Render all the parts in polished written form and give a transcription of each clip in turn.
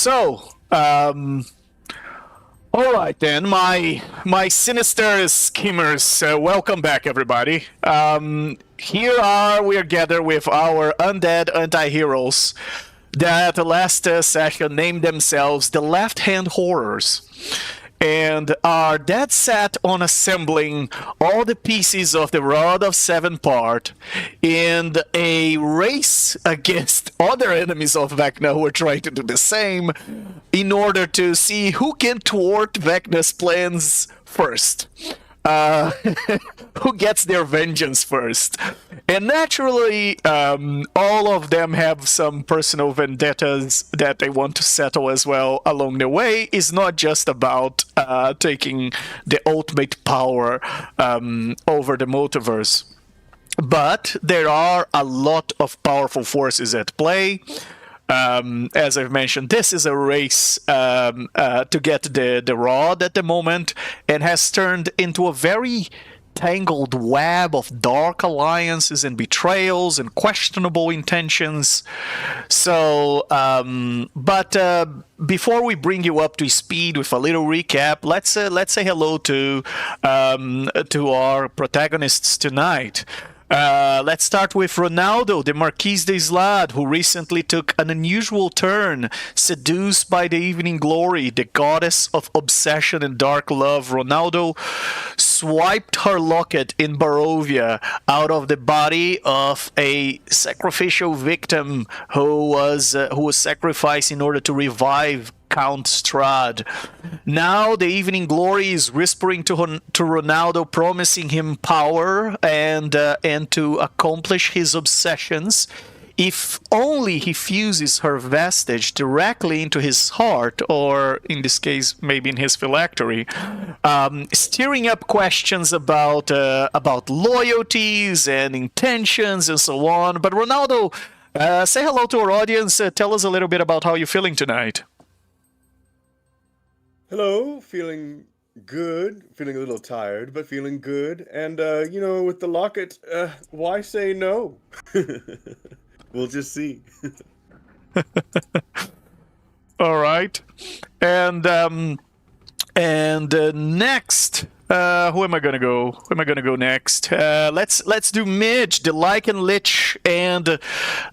So, all right then, my sinister schemers. Welcome back, everybody. We are gathered with our undead anti-heroes that last session named themselves the Left-Hand Horrors, and are dead set on assembling all the pieces of the Rod of Seven Part in a race against other enemies of Vecna who are trying to do the same in order to see who can thwart Vecna's plans first. Who gets their vengeance first. And naturally, all of them have some personal vendettas that they want to settle as well along the way. It's not just about taking the ultimate power over the multiverse. But there are a lot of powerful forces at play. As I've mentioned, this is a race to get the rod at the moment, and has turned into a very tangled web of dark alliances and betrayals and questionable intentions. So, but before we bring you up to speed with a little recap, let's say hello to our protagonists tonight. Let's start with Ronaldo, the Marquise de Slade, who recently took an unusual turn. Seduced by the evening glory, the goddess of obsession and dark love, Ronaldo swiped her locket in Barovia out of the body of a sacrificial victim who was sacrificed in order to revive Count Strahd. Now the evening glory is whispering to Ronaldo, promising him power and to accomplish his obsessions if only he fuses her vestige directly into his heart, or in this case maybe in his phylactery, stirring up questions about loyalties and intentions and so on. But Ronaldo, say hello to our audience. Tell us a little bit about how you're feeling tonight. Hello, feeling good, feeling a little tired, but feeling good. And, with the locket, why say no? We'll just see. All right. And next, who am I gonna go? Who am I gonna go next? Let's do Midge, the Lycan Lich and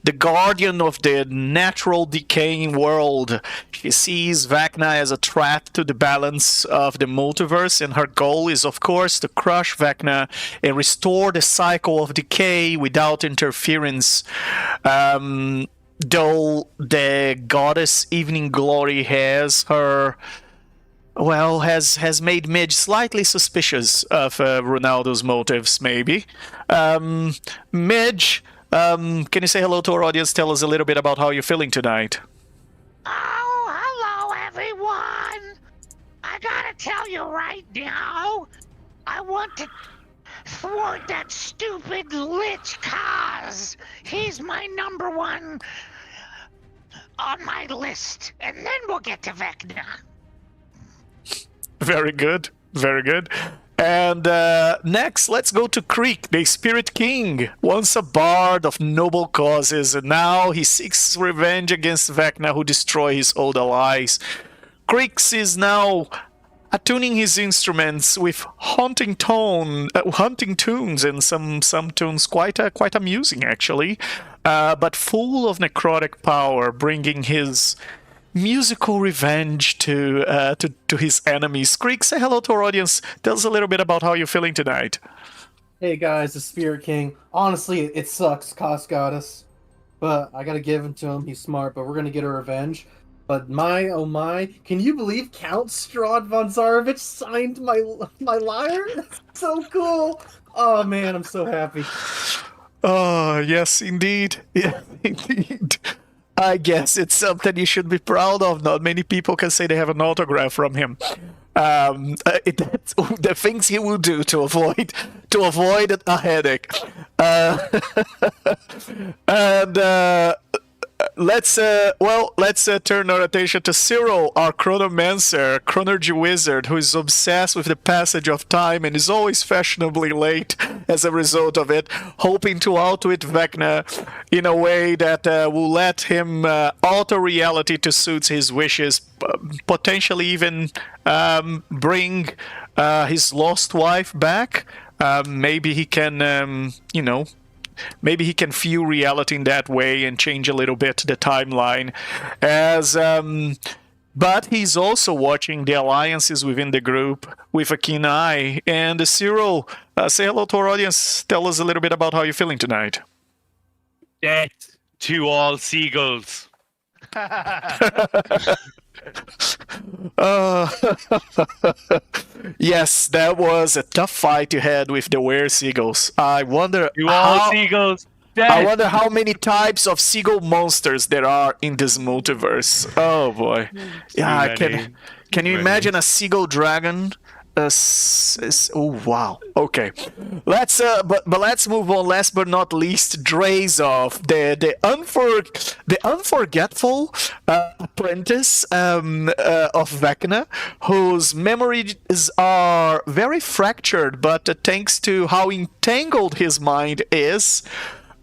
the guardian of the natural decaying world. She sees Vecna as a threat to the balance of the multiverse, and her goal is, of course, to crush Vecna and restore the cycle of decay without interference. Though the goddess Evening Glory has made Midge slightly suspicious of Ronaldo's motives, maybe. Midge, can you say hello to our audience? Tell us a little bit about how you're feeling tonight. Oh, hello, everyone. I gotta tell you right now, I want to thwart that stupid Lich cause. He's my number one on my list, and then we'll get to Vecna. Very good, very good. And next, let's go to Creek, the Spirit King. Once a bard of noble causes, and now he seeks revenge against Vecna, who destroyed his old allies. Creeks is now attuning his instruments with haunting tunes, and some tunes quite amusing actually, but full of necrotic power, bringing his musical revenge to his enemies. Creek, say hello to our audience. Tell us a little bit about how you're feeling tonight. Hey guys, the Spirit King. Honestly, it sucks, Cost Goddess. But I gotta give him to him, he's smart, but we're gonna get a revenge. But my, oh my, can you believe Count Strahd von Zarovich signed my lyre? That's so cool! Oh man, I'm so happy. Oh, yes, indeed. Yeah, indeed. I guess it's something you should be proud of. Not many people can say they have an autograph from him. That's the things he will do to avoid a headache. And let's turn our attention to Cyril, our chronomancer, chronergy wizard, who is obsessed with the passage of time and is always fashionably late as a result of it, hoping to outwit Vecna in a way that will let him alter reality to suit his wishes, potentially even bring his lost wife back. Maybe he can, maybe he can view reality in that way and change a little bit the timeline. But he's also watching the alliances within the group with a keen eye. And Cyril, say hello to our audience. Tell us a little bit about how you're feeling tonight. Death to all seagulls. Yes, that was a tough fight you had with the were seagulls. I wonder Seagulls. I wonder how many types of seagull monsters there are in this multiverse. Oh boy. Yeah, can you imagine a seagull dragon? Oh wow. Okay. Let's let's move on. Last but not least, Drazov, the unforgetful apprentice of Vecna, whose memories are very fractured, but thanks to how entangled his mind is,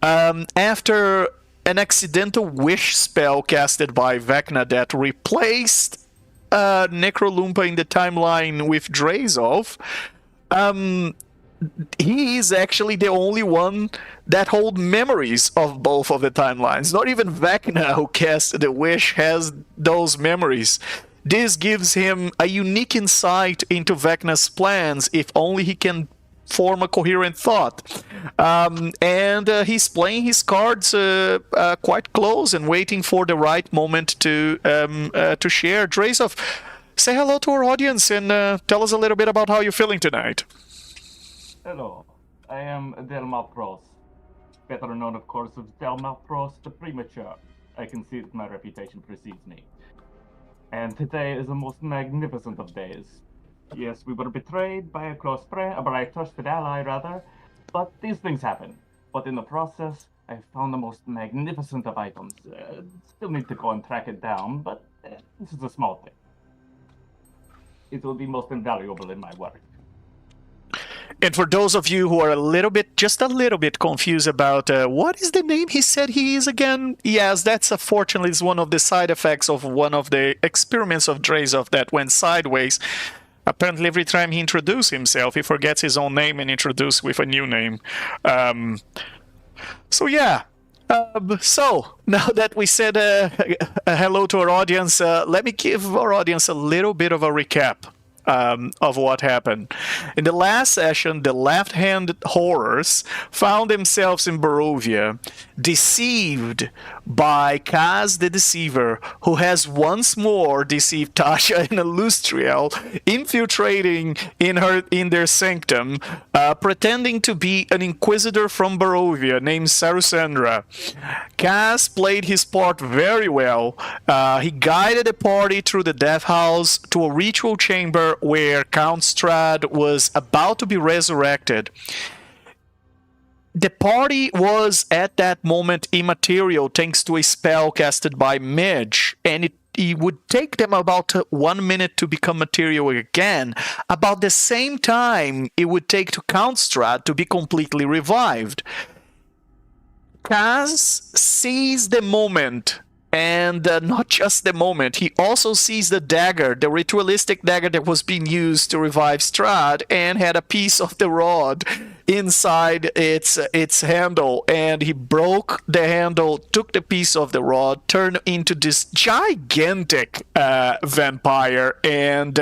after an accidental wish spell casted by Vecna that replaced Necrolumpa in the timeline with Drazov, he is actually the only one that holds memories of both of the timelines. Not even Vecna, who cast the wish, has those memories. This gives him a unique insight into Vecna's plans, if only he can form a coherent thought. And he's playing his cards quite close and waiting for the right moment to share. Drazov, say hello to our audience and tell us a little bit about how you're feeling tonight. Hello, I am Delmalpros, better known of course as Delmalpros the Premature. I can see that my reputation precedes me. And today is the most magnificent of days. Yes, we were betrayed by a close friend, by a trusted ally rather, but these things happen. But in the process, I found the most magnificent of items. Still need to go and track it down, but this is a small thing. It will be most invaluable in my work. And for those of you who are just a little bit confused about what is the name he said he is again? Yes, that's unfortunately is one of the side effects of one of the experiments of Drazov that went sideways. Apparently, every time he introduces himself, he forgets his own name and introduces with a new name. So yeah. So now that we said hello to our audience, let me give our audience a little bit of a recap of what happened. In the last session, the left-hand horrors found themselves in Barovia, deceived by Kaz the Deceiver, who has once more deceived Tasha and Illustriel, infiltrating in their sanctum, pretending to be an inquisitor from Barovia named Sarusandra. Kaz played his part very well. He guided the party through the death house to a ritual chamber where Count Strahd was about to be resurrected. The party was at that moment immaterial thanks to a spell casted by Midge, and it would take them about 1 minute to become material again. About the same time it would take to Count Strahd to be completely revived. Kaz sees the moment. And not just the moment, he also sees the dagger, the ritualistic dagger that was being used to revive Strahd, and had a piece of the rod inside its handle. And he broke the handle, took the piece of the rod, turned into this gigantic vampire, and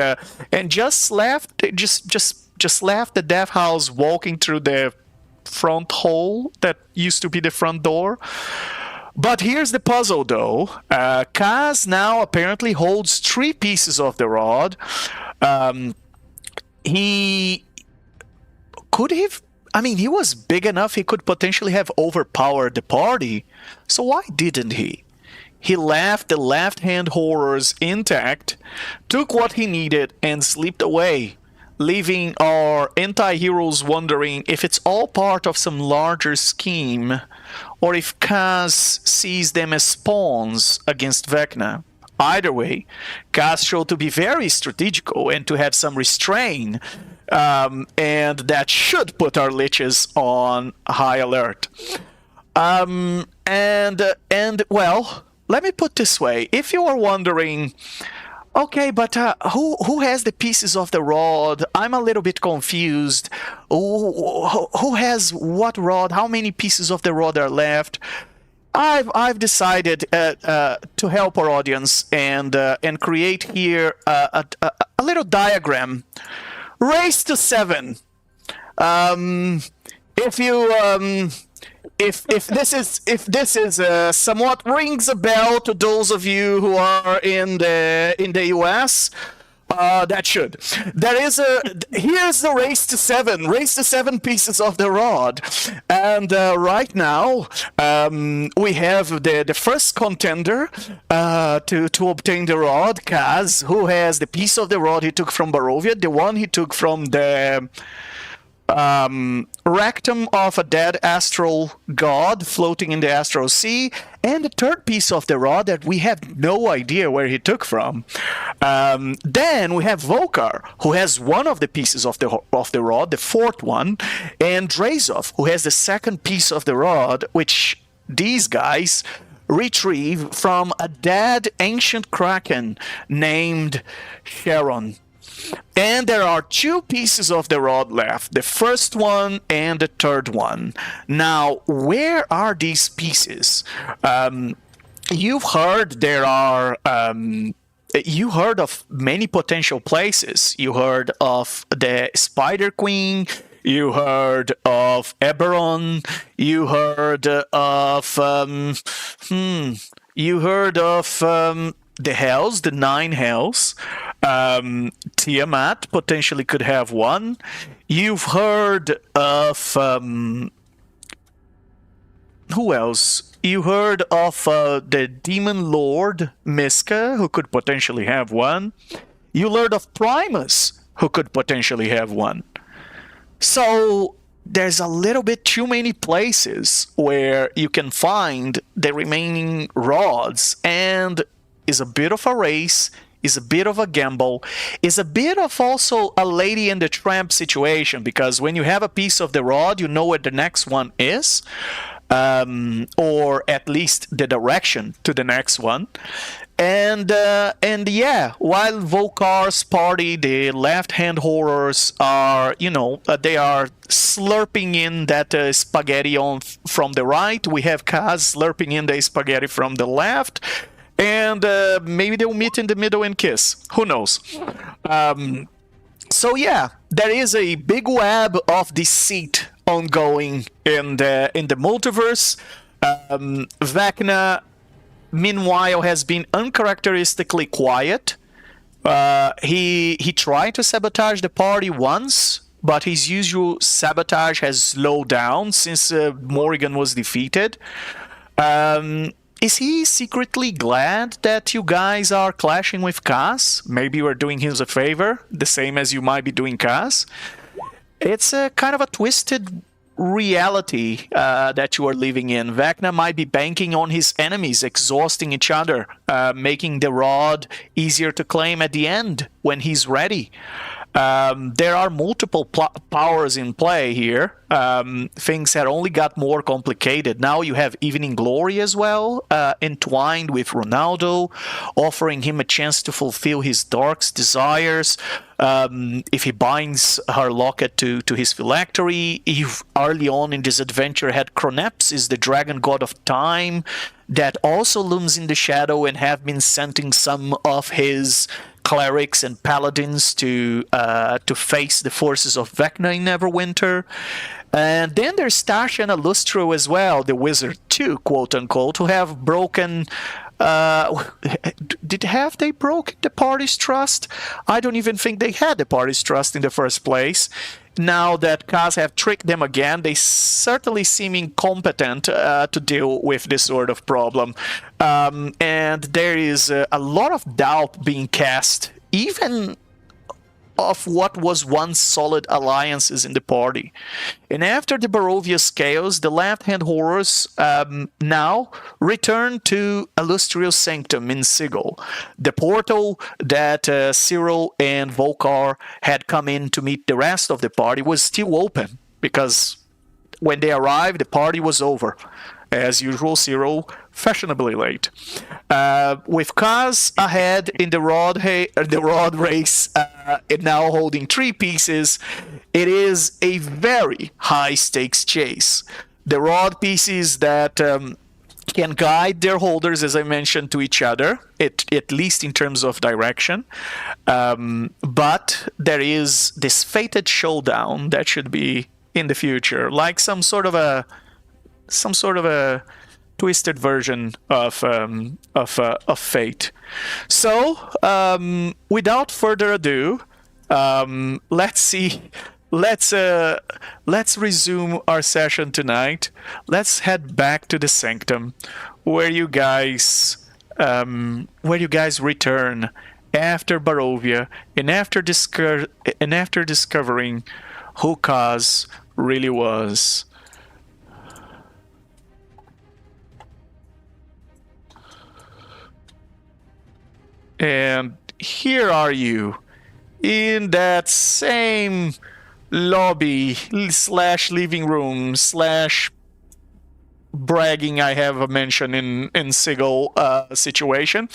just left the death house, walking through the front hole that used to be the front door. But here's the puzzle, though. Kaz now apparently holds 3 pieces of the rod. He was big enough he could potentially have overpowered the party. So why didn't he? He left the left-hand horrors intact, took what he needed, and slipped away. leaving our anti-heroes wondering if it's all part of some larger scheme, or if Kaz sees them as pawns against Vecna. Either way, Kaz showed to be very strategical and to have some restraint, and that should put our liches on high alert. Well, let me put this way: if you are wondering, okay, but who has the pieces of the rod? I'm a little bit confused. Who has what rod? How many pieces of the rod are left? I've decided to help our audience and create here a little diagram. Race to 7. If this is somewhat rings a bell to those of you who are in the US, that should. Here's the race to 7. Race to 7 pieces of the rod, and right now we have the first contender to obtain the rod, Kaz, who has the piece of the rod he took from Barovia, the one he took from the rectum of a dead astral god floating in the astral sea, and the third piece of the rod that we have no idea where he took from. Then we have Vocar, who has one of the pieces of the rod, the fourth one, and Drazov, who has the second piece of the rod, which these guys retrieve from a dead ancient kraken named Sharon. And there are 2 pieces of the rod left, the first one and the third one. Now, where are these pieces? You've heard there are... you heard of many potential places. You heard of the Spider Queen, you heard of Eberron, you heard of... you heard of... the Hells, the 9 Hells. Tiamat potentially could have one. You've heard of... who else? You heard of the Demon Lord Miska, who could potentially have one. You heard of Primus, who could potentially have one. So there's a little bit too many places where you can find the remaining rods, and is a bit of a race, is a bit of a gamble, is a bit of also a Lady and the Tramp situation, because when you have a piece of the rod, you know where the next one is, or at least the direction to the next one. And yeah, while Vocar's party, the left-hand horrors are, they are slurping in that spaghetti from the right. We have Kaz slurping in the spaghetti from the left. And maybe they'll meet in the middle and kiss. Who knows? So yeah, there is a big web of deceit ongoing in the multiverse. Vecna, meanwhile, has been uncharacteristically quiet. He tried to sabotage the party once, but his usual sabotage has slowed down since Morrigan was defeated. Is he secretly glad that you guys are clashing with Kaz? Maybe you are doing him a favor, the same as you might be doing Kaz. It's a kind of a twisted reality that you are living in. Vecna might be banking on his enemies, exhausting each other, making the rod easier to claim at the end when he's ready. There are multiple powers in play here. Things had only got more complicated. Now you have Evening Glory as well, entwined with Ronaldo, offering him a chance to fulfill his dark's desires. If he binds her locket to his phylactery. If early on in this adventure had Chroneps, the dragon god of time, that also looms in the shadow and have been sending some of his clerics and paladins to face the forces of Vecna in Neverwinter. And then there's Tasha and Alustro as well, the wizard too, quote unquote, who have broken... have they broken the party's trust? I don't even think they had the party's trust in the first place. Now that Kaz have tricked them again, they certainly seem incompetent to deal with this sort of problem. And there is a lot of doubt being cast, even of what was once solid alliances in the party. And after the Barovia's chaos, the left-hand horrors now return to Illustrious Sanctum in Sigil. The portal that Cyril and Vocar had come in to meet the rest of the party was still open, because when they arrived, the party was over. As usual, Cyril fashionably late. With Kaz ahead in the rod race, and now holding 3 pieces, it is a very high-stakes chase. The rod pieces that can guide their holders, as I mentioned, to each other, at least in terms of direction. But there is this fated showdown that should be in the future, like some sort of a twisted version of fate. So, without further ado, let's resume our session tonight. Let's head back to the Sanctum, where you guys return after Barovia and after discovering who Kaz really was. And here are you in that same lobby / living room / bragging I have mentioned in Sigil situation.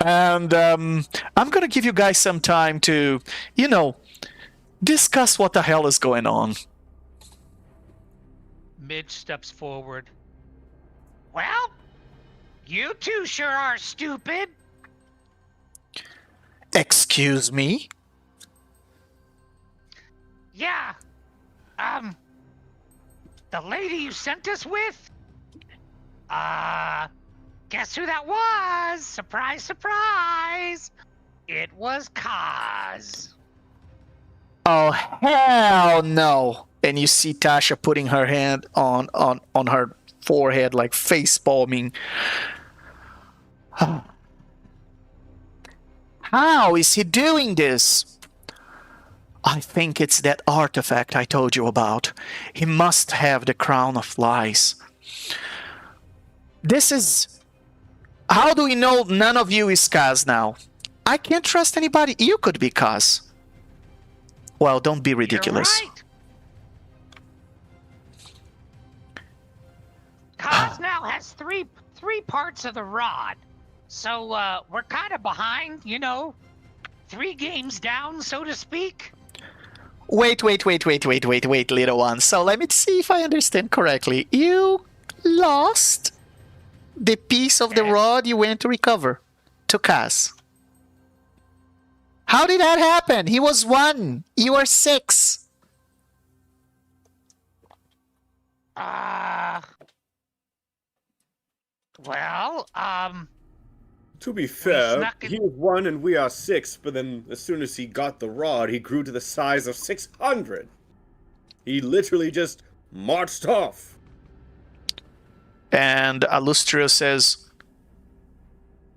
And I'm gonna give you guys some time to, discuss what the hell is going on. Midge steps forward. Well, you two sure are stupid. Excuse me? Yeah. The lady you sent us with? Guess who that was? Surprise, surprise. It was Kaz. Oh, hell no. And you see Tasha putting her hand on her forehead, like face palming. How is he doing this? I think it's that artifact I told you about. He must have the crown of lies. This is... How do we know none of you is Kaz now? I can't trust anybody. You could be Kaz. Well, don't be ridiculous. You're right. Kaz now has three parts of the rod. So, we're kind of behind, 3 games down, so to speak. Wait, little one. So let me see if I understand correctly. You lost the piece of the rod you went to recover to Kaz. How did that happen? He was 1. You are 6. Well, To be fair, snuck in- he was 1 and we are 6, but then as soon as he got the rod, he grew to the size of 600. He literally just marched off. And Illustrio says,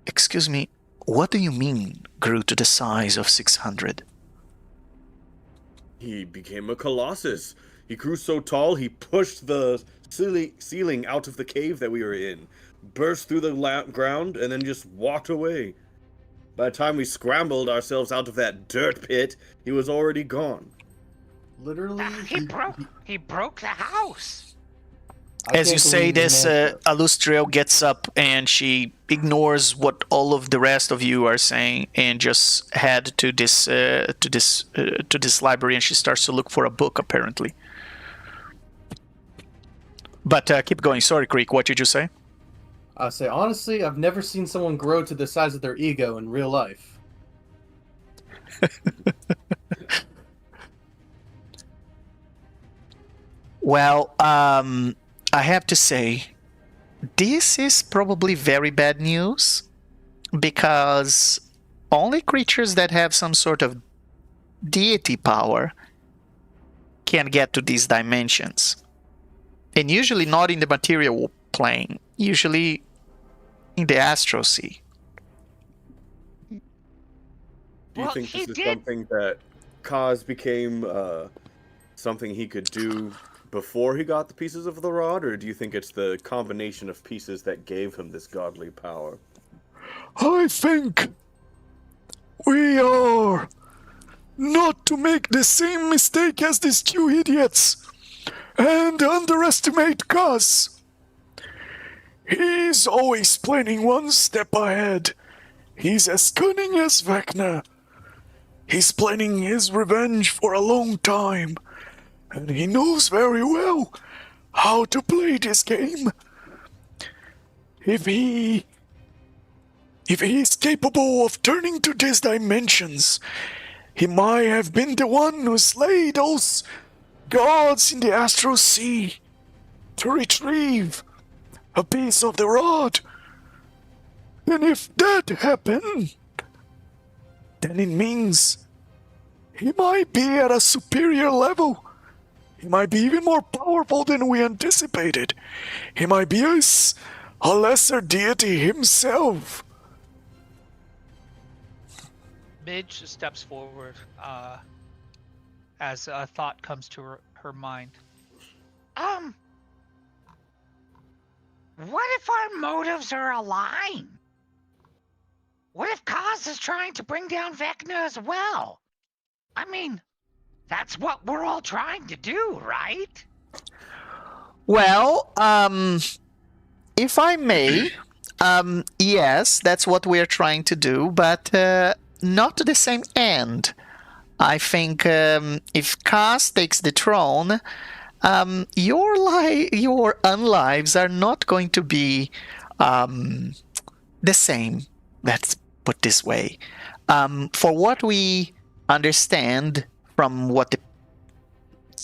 excuse me, what do you mean grew to the size of 600? He became a colossus. He grew so tall, he pushed the ceiling out of the cave that we were in, burst through the ground, and then just walked away. By the time we scrambled ourselves out of that dirt pit, he was already gone. Literally, he broke the house. As you say this, Illustrio gets up and she ignores what all of the rest of you are saying and just head to this library, and she starts to look for a book apparently. But keep going. Sorry, Creek. What did you say? I say honestly, I've never seen someone grow to the size of their ego in real life. Well, I have to say, this is probably very bad news, because only creatures that have some sort of deity power can get to these dimensions. And usually not in the material plane, usually in the astral sea. Do you Well, think he this is did- something that Kaz became something he could do before he got the pieces of the rod, or do you think it's the combination of pieces that gave him this godly power? I think we are not to make the same mistake as these two idiots and underestimate Gus. He's always planning one step ahead. He's as cunning as Vecna. He's planning his revenge for a long time, and he knows very well how to play this game. If he is capable of turning to these dimensions, he might have been the one who slayed those gods in the astral sea to retrieve a piece of the rod. And if that happened, then it means he might be at a superior level. He might be even more powerful than we anticipated. He might be a lesser deity himself. Midge steps forward as a thought comes to her mind. What if our motives are aligned? What if Kaz is trying to bring down Vecna as well? I mean, that's what we're all trying to do, right? Well, if I may, yes, that's what we're trying to do, but not to the same end. I think if Kaz takes the throne, your unlives are not going to be the same. Let's put this way. For what we understand from what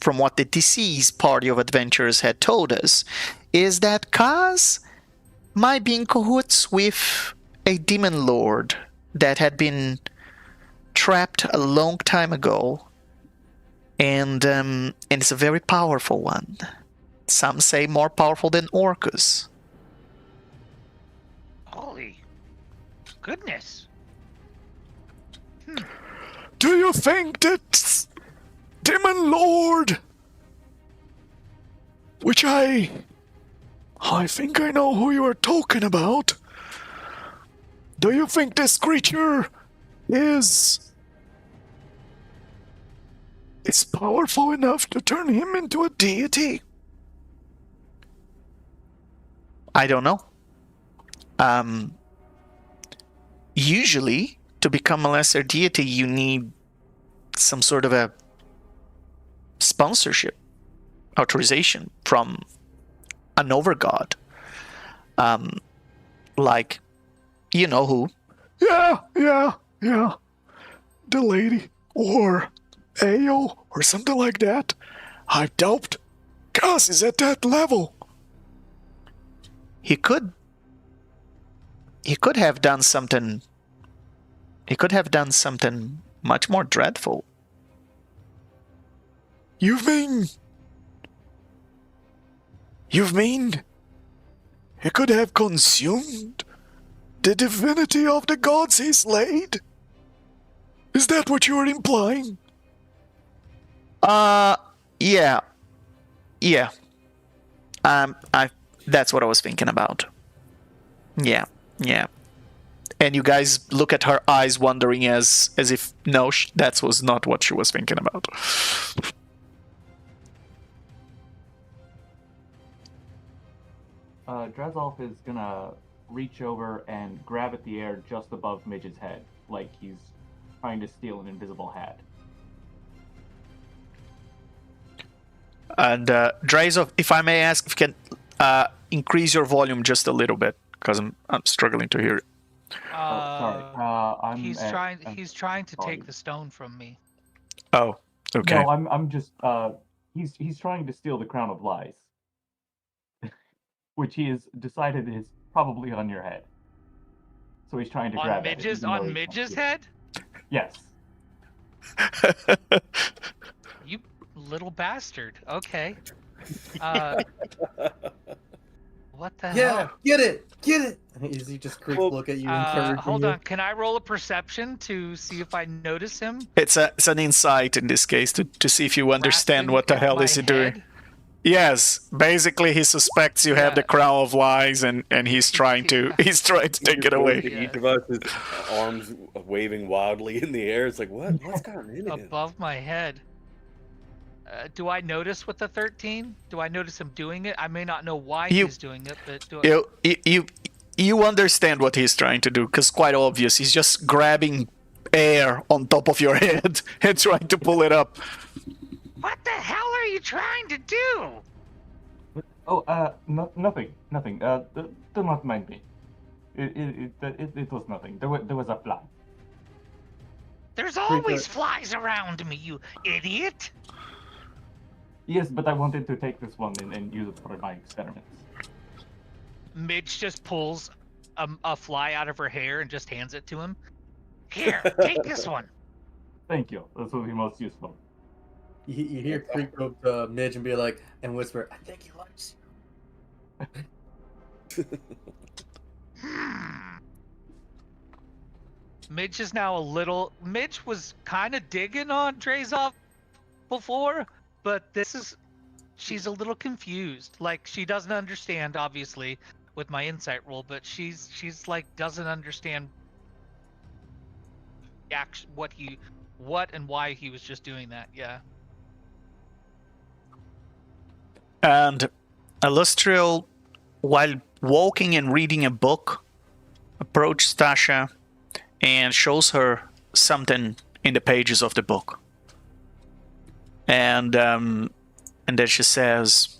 the deceased party of adventurers had told us, is that Kaz might be in cahoots with a demon lord that had been trapped a long time ago, and it's a very powerful one. Some say more powerful than Orcus. Holy goodness. Do you think that Demon Lord, which I think I know who you are talking about, do you think this creature is powerful enough to turn him into a deity? I don't know. Usually, to become a lesser deity, you need some sort of a sponsorship, authorization from an overgod. Like, you know who. Yeah. The lady. Or Ao, or something like that. I doubt Gus is at that level. He could have done something. He could have done something much more dreadful. You mean he could have consumed the divinity of the gods he slayed? Is that what you're implying? Yeah. That's what I was thinking about. Yeah. And you guys look at her eyes wondering as if, no, that was not what she was thinking about. Drezolf is gonna reach over and grab at the air just above Midge's head, like he's trying to steal an invisible hat. And Drezolf, if I may ask, if you can increase your volume just a little bit, because I'm struggling to hear it. Sorry. He's trying to take the stone from me. Oh, okay. No, I'm just he's trying to steal the crown of lies, which he has decided is probably on your head. So he's trying to grab it. On Midge's head? Yes. You little bastard. Okay. What the Yeah, hell? get it! He just creeps Well, look at you and Hold on. Can I roll a perception to see if I notice him? It's an insight in this case to see if you understand grasping what the at hell my is he doing. head? Yes, basically he suspects you have the Yeah. crown of lies, and he's trying to take it away. Yeah. Each of us is arms waving wildly in the air. It's like, what's going on in him? Above my head. Do I notice with the 13? Do I notice him doing it? I may not know why You- he's doing it, but do I... You understand what he's trying to do, because quite obvious. He's just grabbing air on top of your head and trying to pull it up. What the hell are you trying to do? Oh, nothing. Do not mind me. It was nothing. There was a fly. There's always flies around me, you idiot. Yes, but I wanted to take this one and use it for my experiments. Midge just pulls a fly out of her hair and just hands it to him. Here, take this one. Thank you. This will be most useful. You hear Creep go up to Midge and be like, and whisper, I think he likes you. Midge is now a little... Midge was kind of digging on Drazov before, but this is... She's a little confused. Like, she doesn't understand, obviously, with my insight roll, but she's like, doesn't understand what and why he was just doing that, yeah. And Illustrial, while walking and reading a book, approaches Tasha and shows her something in the pages of the book. And then she says,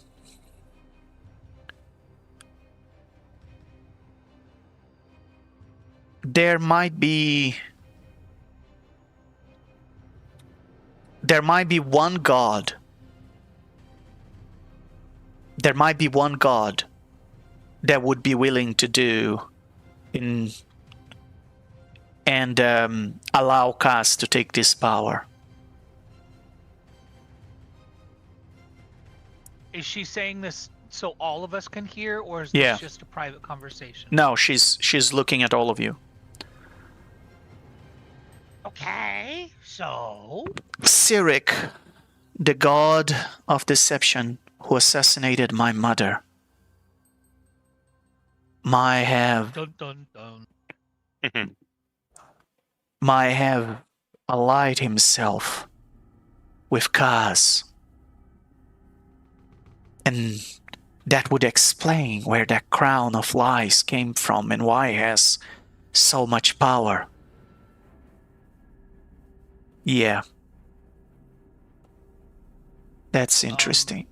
there might be one god. There might be one god that would be willing to do and allow Cass to take this power. Is she saying this so all of us can hear, or is Yeah. this just a private conversation? No, she's looking at all of you. Okay, so... Cyric, the god of deception who assassinated my mother, might have Dun dun dun. allied himself with Kaz. And that would explain where that crown of lies came from and why he has so much power. Yeah. That's interesting.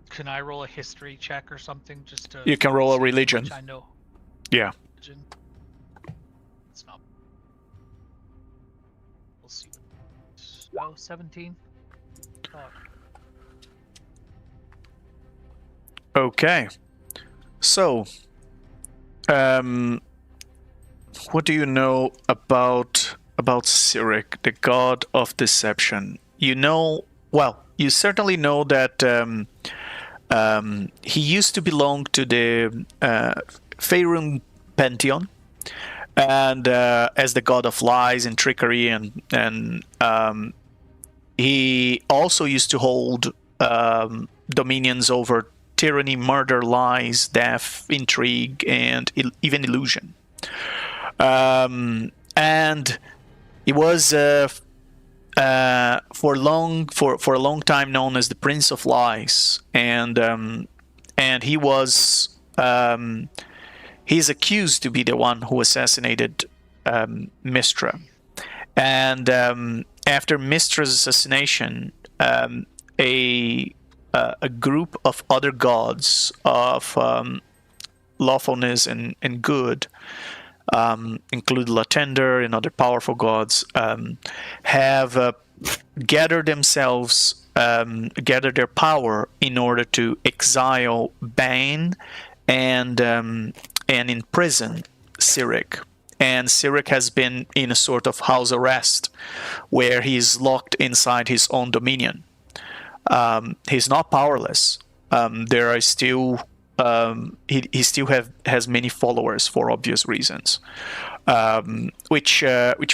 Can I roll a history check or something just to... You can roll a see how religion. much I know. Yeah. Religion. It's not... We'll see. Oh, 17. Oh. Okay. So, what do you know about Cyric, the god of deception? You know, well, you certainly know that he used to belong to the Faerun pantheon, and as the god of lies and trickery, and he also used to hold dominions over tyranny, murder, lies, death, intrigue, and even illusion. And he was for a long time known as the Prince of Lies, and he was he's accused to be the one who assassinated Mystra. And after Mystra's assassination, a group of other gods of lawfulness and good, include Latender and other powerful gods, have gathered their power in order to exile, ban, and imprison Cyric. And Cyric has been in a sort of house arrest, where he's locked inside his own dominion. He's not powerless. There are still he still has many followers for obvious reasons, which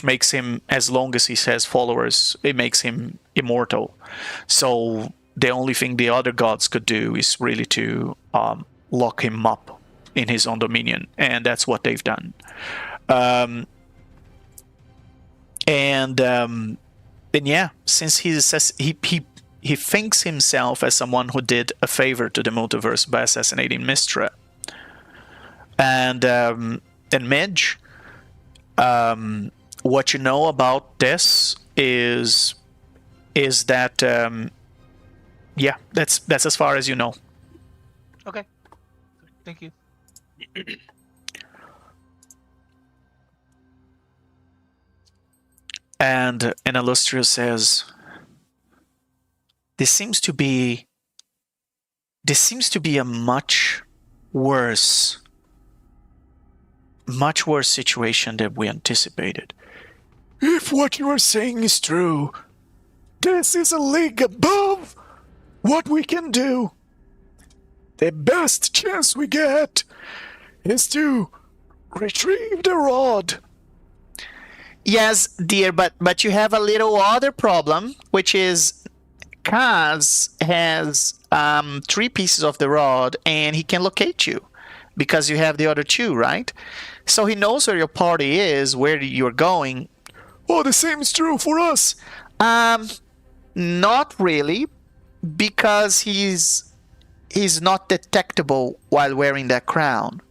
makes him, as long as he has followers, it makes him immortal. So the only thing the other gods could do is really to lock him up in his own dominion, and that's what they've done. And yeah, since he thinks himself as someone who did a favor to the multiverse by assassinating Mystra. And Midge, what you know about this is that yeah, that's as far as you know. Okay. Thank you. And Illustrious says, This seems to be a much worse situation than we anticipated. If what you are saying is true, this is a league above what we can do. The best chance we get is to retrieve the rod. Yes, dear, but you have a little other problem, which is Kaz has 3 pieces of the rod, and he can locate you because you have the other 2, right? So he knows where your party is, where you're going. Oh, the same is true for us. Not really, because he's not detectable while wearing that crown.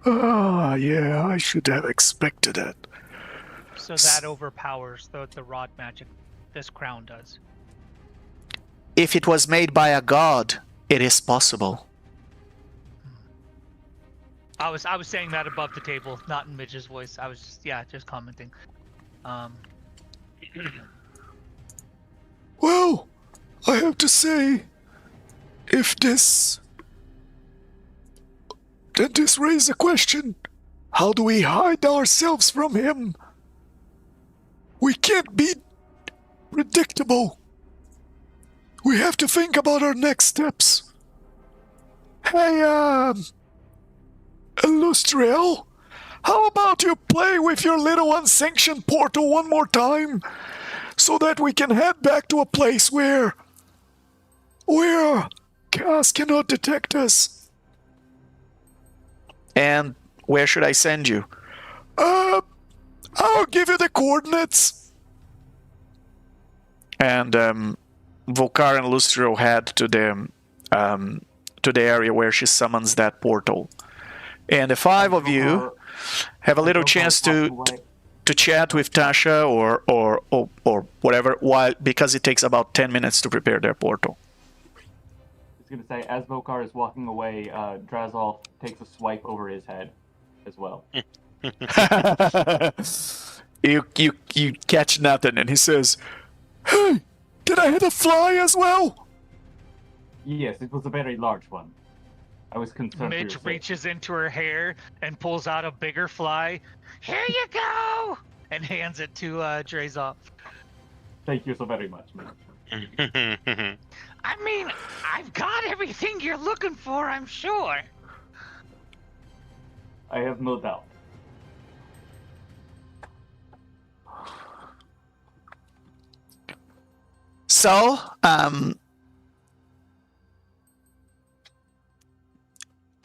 Ah, yeah, I should have expected it. So that overpowers the rod magic this crown does. If it was made by a god, it is possible. I was saying that above the table, not in Midge's voice. I was just commenting. Well, I have to say, this raises a question. How do we hide ourselves from him? We can't be predictable. We have to think about our next steps. Hey, Illustriel, how about you play with your little unsanctioned portal one more time, so that we can head back to a place where chaos cannot detect us. And where should I send you? I'll give you the coordinates. And Vocar and Illustriel head to the area where she summons that portal. And the 5 of you have a little chance to chat with Tasha or whatever, because it takes about 10 minutes to prepare their portal. I was going to say, as Vocar is walking away, Drazol takes a swipe over his head as well. you catch nothing, and he says, "Hey, did I hit a fly as well?" Yes, it was a very large one. I was concerned. Midge reaches into her hair and pulls out a bigger fly. Here you go! And hands it to Drazov. Thank you so very much, Midge. I mean, I've got everything you're looking for, I'm sure. I have no doubt. So,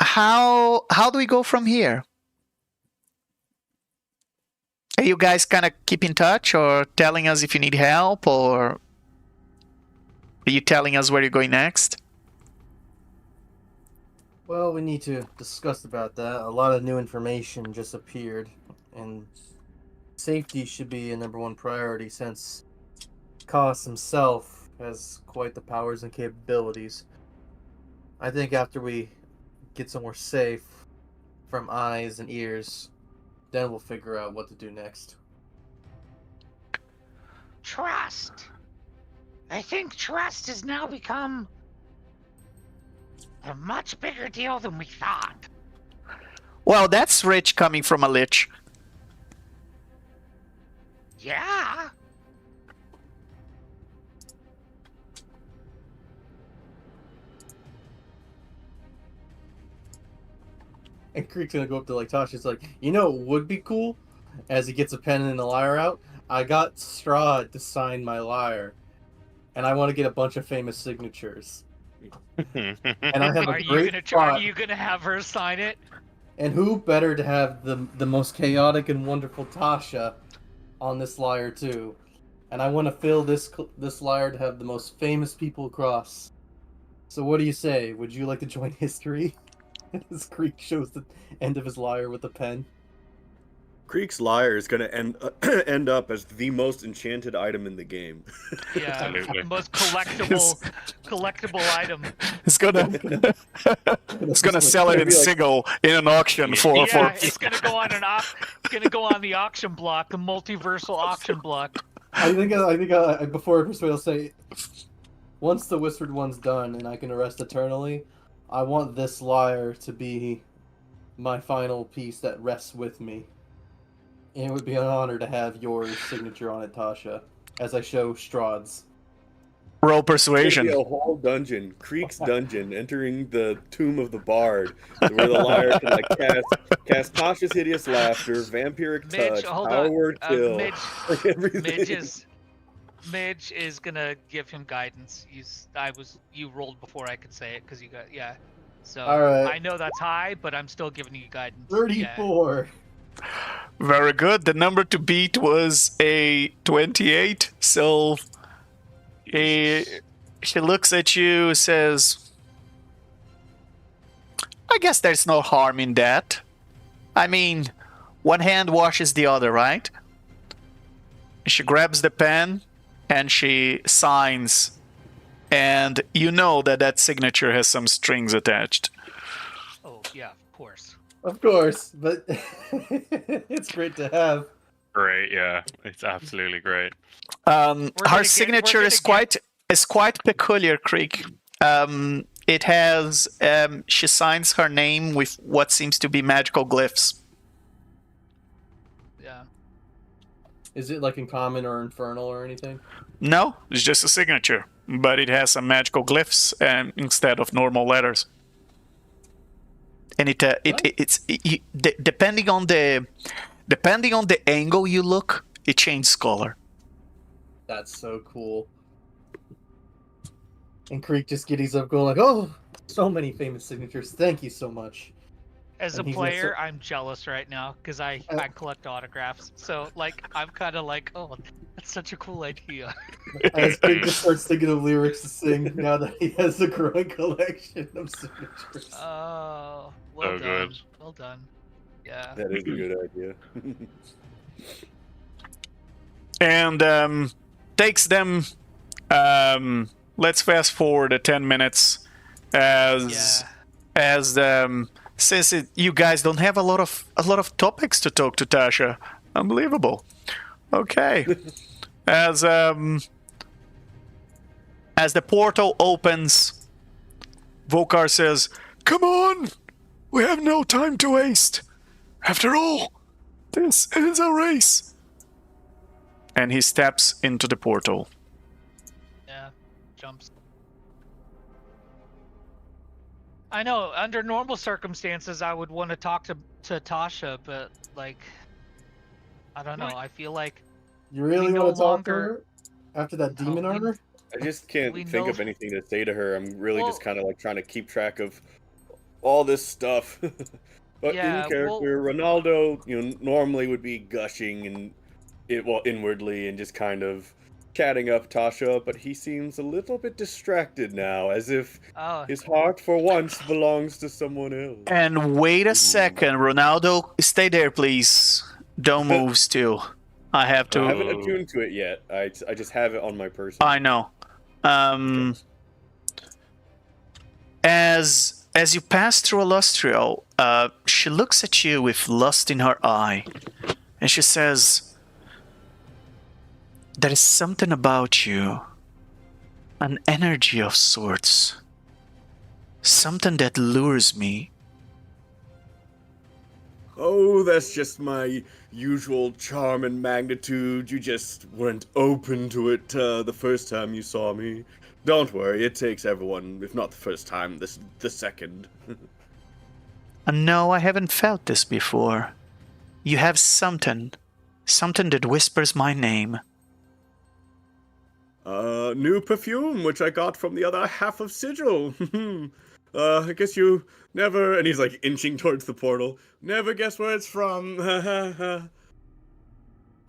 how do we go from here? Are you guys kind of keep in touch, or telling us if you need help, or are you telling us where you're going next? Well, we need to discuss about that. A lot of new information just appeared, and safety should be a #1 priority since Koss himself has quite the powers and capabilities. I think after we get somewhere safe from eyes and ears, then we'll figure out what to do next. Trust. I think trust has now become a much bigger deal than we thought. Well, that's rich coming from a lich. Yeah. And Creek's gonna go up to like Tasha. It's like, you know, what would be cool? As he gets a pen and a lyre out, I got Strahd to sign my lyre, and I want to get a bunch of famous signatures. And I have Are a you great gonna spot. are you gonna have her sign it? And who better to have the most chaotic and wonderful Tasha on this lyre too? And I want to fill this lyre to have the most famous people across. So what do you say? Would you like to join history? As Creek shows the end of his lyre with a pen. Creek's lyre is going to end up as the most enchanted item in the game. Yeah, Absolutely. most collectible item. It's gonna it's gonna sell it in Sigil in an auction for Yeah, it's gonna go on the auction block, the multiversal auction block. I think before I persuade, I'll say, once the Whispered One's done and I can rest eternally, I want this lyre to be my final piece that rests with me. And it would be an honor to have your signature on it, Tasha, as I show Strahd's. roll It's gonna persuasion. be a whole dungeon, Creek's dungeon, entering the tomb of the bard, where the lyre can like cast Tasha's hideous laughter, vampiric Midge, touch, hold power on. word kill, Midge, like everything. Midge is gonna give him guidance. You rolled before I could say it because you got So All right. I know that's high, but I'm still giving you guidance. 34. Very good. The number to beat was a 28. So she looks at you, says, I guess there's no harm in that. I mean, one hand washes the other, right? She grabs the pen and she signs, and you know that signature has some strings attached. Oh yeah, of course. Of course, but it's great to have. Great, yeah. It's absolutely great. Her signature is quite peculiar, Creek. It has she signs her name with what seems to be magical glyphs. Yeah. Is it like in common or infernal or anything? No, it's just a signature, but it has some magical glyphs instead of normal letters. And depending on the angle you look, it changes color. That's so cool. And Creek just giddies up going like, oh, so many famous signatures. Thank you so much. As a And he's player, also- I'm jealous right now because I collect autographs. So like I'm kind of like, oh, that's such a cool idea. As Creek just starts thinking of lyrics to sing now that he has a growing collection of signatures. Oh, well So done. good. Well done. Yeah. That is a good idea. And takes them. Let's fast forward 10 minutes, as since you guys don't have a lot of topics to talk to Tasha. Unbelievable. Okay. As the portal opens, Vocar says, "Come on, we have no time to waste. After all, this is a race." And he steps into the portal. Yeah. Jumps. I know. Under normal circumstances, I would want to talk to Tasha, but like, I don't know. I feel like You really no want to talk to longer- her after that demon we- armor? I just can't We think know- of anything to say to her. I'm really just Well- kind of like trying to keep track of all this stuff. But Yeah, in character, Ronaldo, normally would be gushing and inwardly and just kind of chatting up Tasha, but he seems a little bit distracted now, as if Oh, his heart for once belongs to someone else. And wait a second, Ronaldo, stay there, please. Don't move still. I have I haven't to. attuned to it yet. I just have it on my person. I know. As you pass through Illustrial, she looks at you with lust in her eye, and she says, "There is something about you, an energy of sorts, something that lures me." Oh, that's just my usual charm and magnitude. You just weren't open to it the first time you saw me. Don't worry, it takes everyone, if not the first time, the second. No, I haven't felt this before. You have something that whispers my name. New perfume, which I got from the other half of Sigil. I guess you never... And he's like inching towards the portal. Never guess where it's from.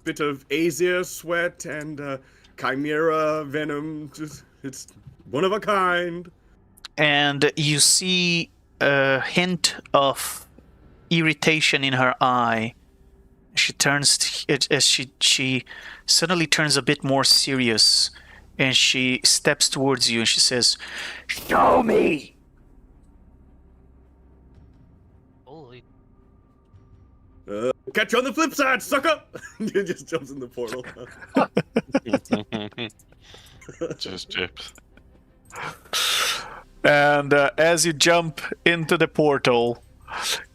Bit of Azir sweat and chimera venom. It's one of a kind. And you see a hint of irritation in her eye. She turns as she suddenly turns a bit more serious, and she steps towards you and she says, "Show me." Holy. Catch you on the flip side, sucker! He just jumps in the portal. Just chips. And as you jump into the portal,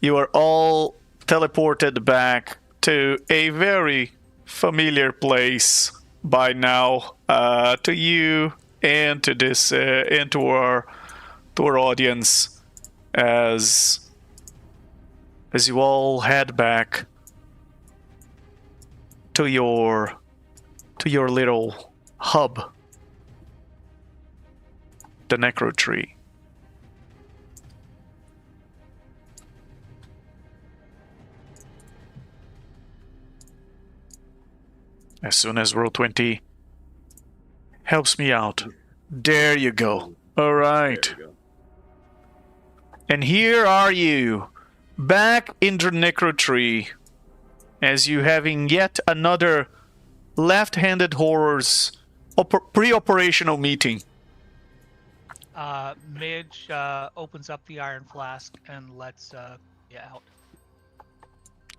you are all teleported back to a very familiar place by now, to you and to this and to our audience, as you all head back to your little hub, the necro tree. As soon as Roll20 helps me out. There you go. All right. There you go. And here are you, back in the necro tree, as you having yet another left-handed horrors pre-operational meeting. Midge opens up the iron flask and lets you out.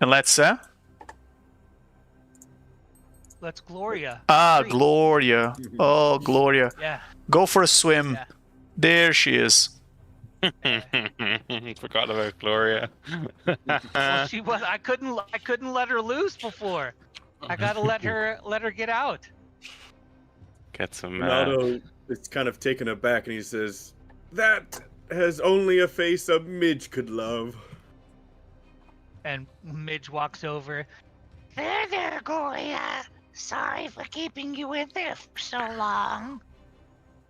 And let's Gloria. Ah, free. Gloria. Oh, Gloria. Yeah. Go for a swim. Yeah. There she is. Forgot about Gloria. Well, she was. I couldn't let her loose before. I gotta let her get out. Get some. Ronaldo is kind of taken aback and he says, "That has only a face a midge could love." And Midge walks over. There, Gloria. Sorry for keeping you in there for so long.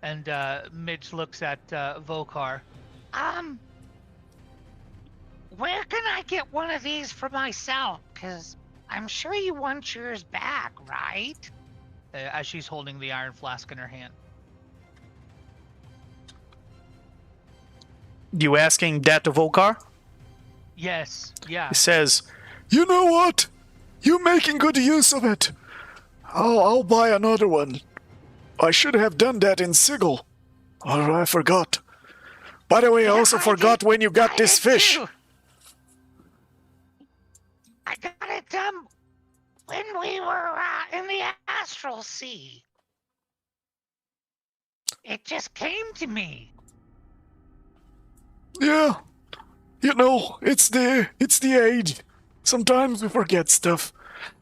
And Midge looks at Vocar. Where can I get one of these for myself? Because I'm sure you want yours back, right? As she's holding the iron flask in her hand. You asking that to Vocar? Yes. Yeah. He says, "You know what? You're making good use of it. I'll buy another one. I should have done that in Sigil. Oh, I forgot. By the way, I also forgot when you got this fish." Too. I got it when we were in the astral sea. It just came to me. Yeah. You know, it's the age. Sometimes we forget stuff.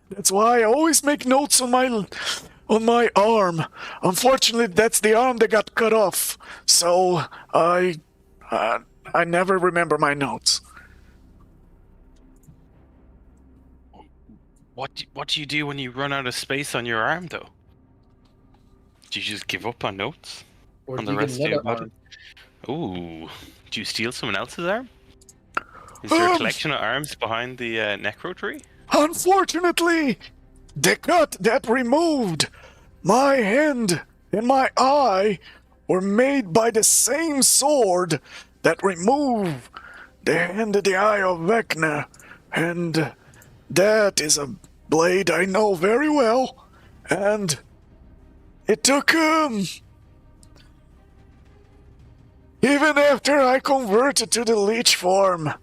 That's why I always make notes on my arm. Unfortunately, that's the arm that got cut off. So I never remember my notes. What do you do when you run out of space on your arm, though? Do you just give up on notes? Or On do the you get rest of your another body? arm? Ooh. Do you steal someone else's arm? Is there a collection of arms behind the necro tree? Unfortunately, the cut that removed my hand and my eye were made by the same sword that removed the hand and the eye of Vecna, and that is a blade I know very well, and it took even after I converted to the Lich form.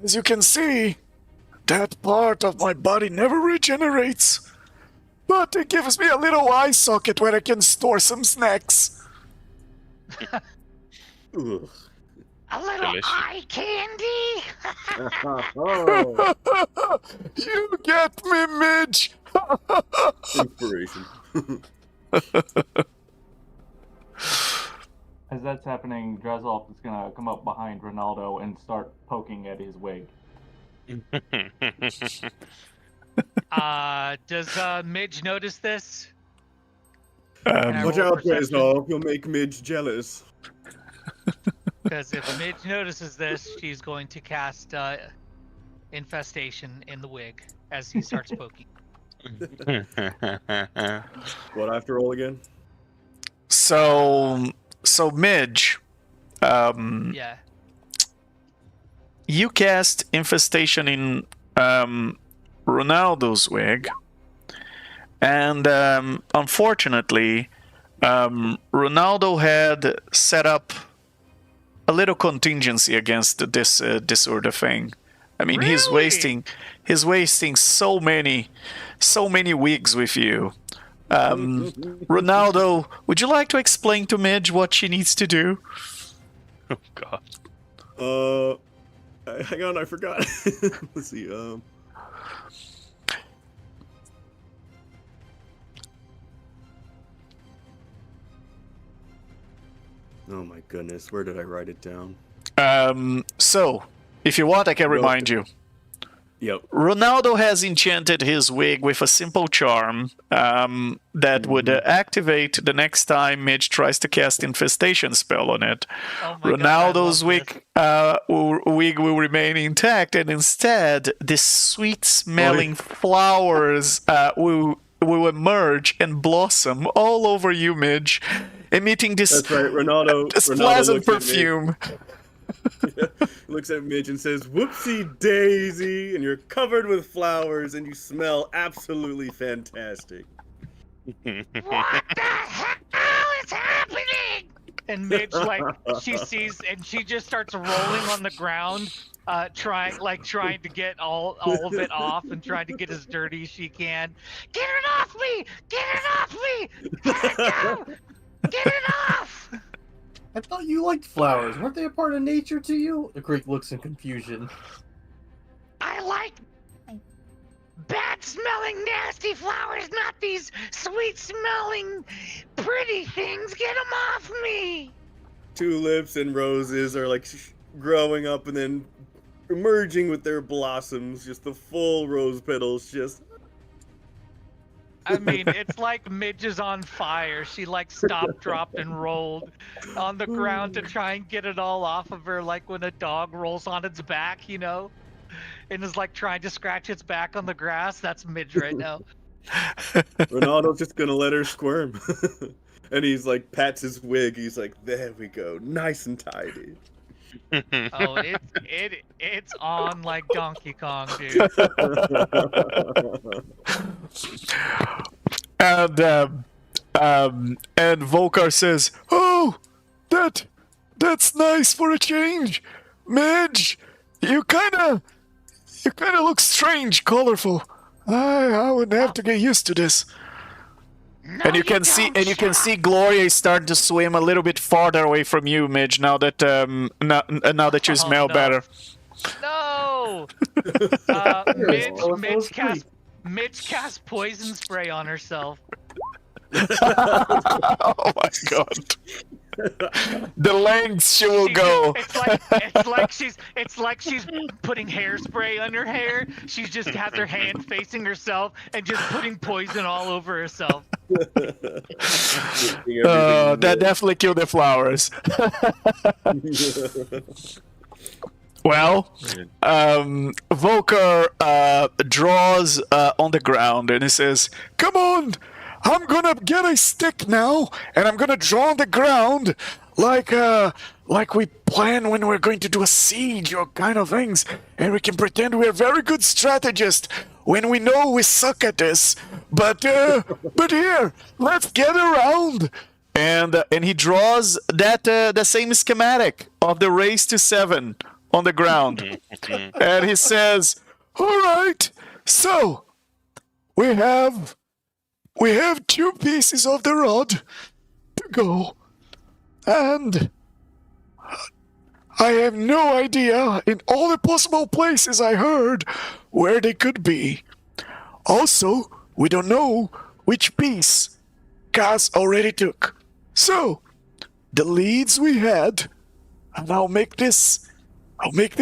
As you can see, that part of my body never regenerates, but it gives me a little eye socket where I can store some snacks. Ugh. A little Delicious. eye candy. Oh, You get me, Midge! inspiration. As that's happening, Drazov is gonna come up behind Ronaldo and start poking at his wig. Does Midge notice this? Can I Watch roll out, perception? Drazov. You'll make Midge jealous. Because if Midge notices this, she's going to cast infestation in the wig as he starts poking. What I have to roll again? So Midge, Yeah. you cast infestation in Ronaldo's wig, and unfortunately, Ronaldo had set up a little contingency against this disorder thing. I mean, he's Really? wasting so many wigs with you. Ronaldo, would you like to explain to Midge what she needs to do? Oh god. Hang on, I forgot. Let's see. Oh my goodness, where did I write it down? So, if you want, I can remind you. Yep. Ronaldo has enchanted his wig with a simple charm that would activate the next time Midge tries to cast infestation spell on it. Oh my Ronaldo's God, I love wig will remain intact, and instead, the sweet-smelling flowers will emerge and blossom all over you, Midge, emitting this, That's right, Ronaldo. this Ronaldo pleasant looks at me. perfume. Looks at Midge and says, "Whoopsie daisy," and you're covered with flowers and you smell absolutely fantastic. What the hell is happening? And Midge, like, she sees and she just starts rolling on the ground, trying to get all of it off and trying to get as dirty as she can. Get it off me! Get it off me! Let it go! Get it off! I thought you liked flowers. Weren't they a part of nature to you? The Greek looks in confusion. I like bad-smelling, nasty flowers, not these sweet-smelling, pretty things. Get them off me! Tulips and roses are like growing up and then emerging with their blossoms, just the full rose petals, just. I mean, it's like Midge is on fire. She like stopped, dropped, and rolled on the ground to try and get it all off of her, like when a dog rolls on its back, you know, and is like trying to scratch its back on the grass. That's Midge right now. Ronaldo's just gonna let her squirm. And he's like, pats his wig, he's like, there we go, nice and tidy. Oh, it's on like Donkey Kong, dude. And Vocar says, "Oh, that's nice for a change, Midge. You kind of look strange, colorful. I would have to get used to this." No, And you can see, don't, Sean. Gloria is starting to swim a little bit farther away from you, Midge. Now that now that you Oh, smell no. better. No. Midge cast poison spray on herself. Oh my god. The lengths she will go. It's like she's putting hairspray on her hair. She just has her hand facing herself and just putting poison all over herself. That definitely killed the flowers. Well, Vocar draws on the ground and he says, "Come on, I'm gonna get a stick now, and I'm gonna draw on the ground like we plan when we're going to do a siege or kind of things, and we can pretend we're very good strategists when we know we suck at this. But here, let's get around." And he draws that the same schematic of the race to 7 on the ground, and he says, "All right, so we have 2 pieces of the rod to go, and I have no idea in all the possible places I heard where they could be. Also, we don't know which piece Kaz already took. So, the leads we had, and I'll make this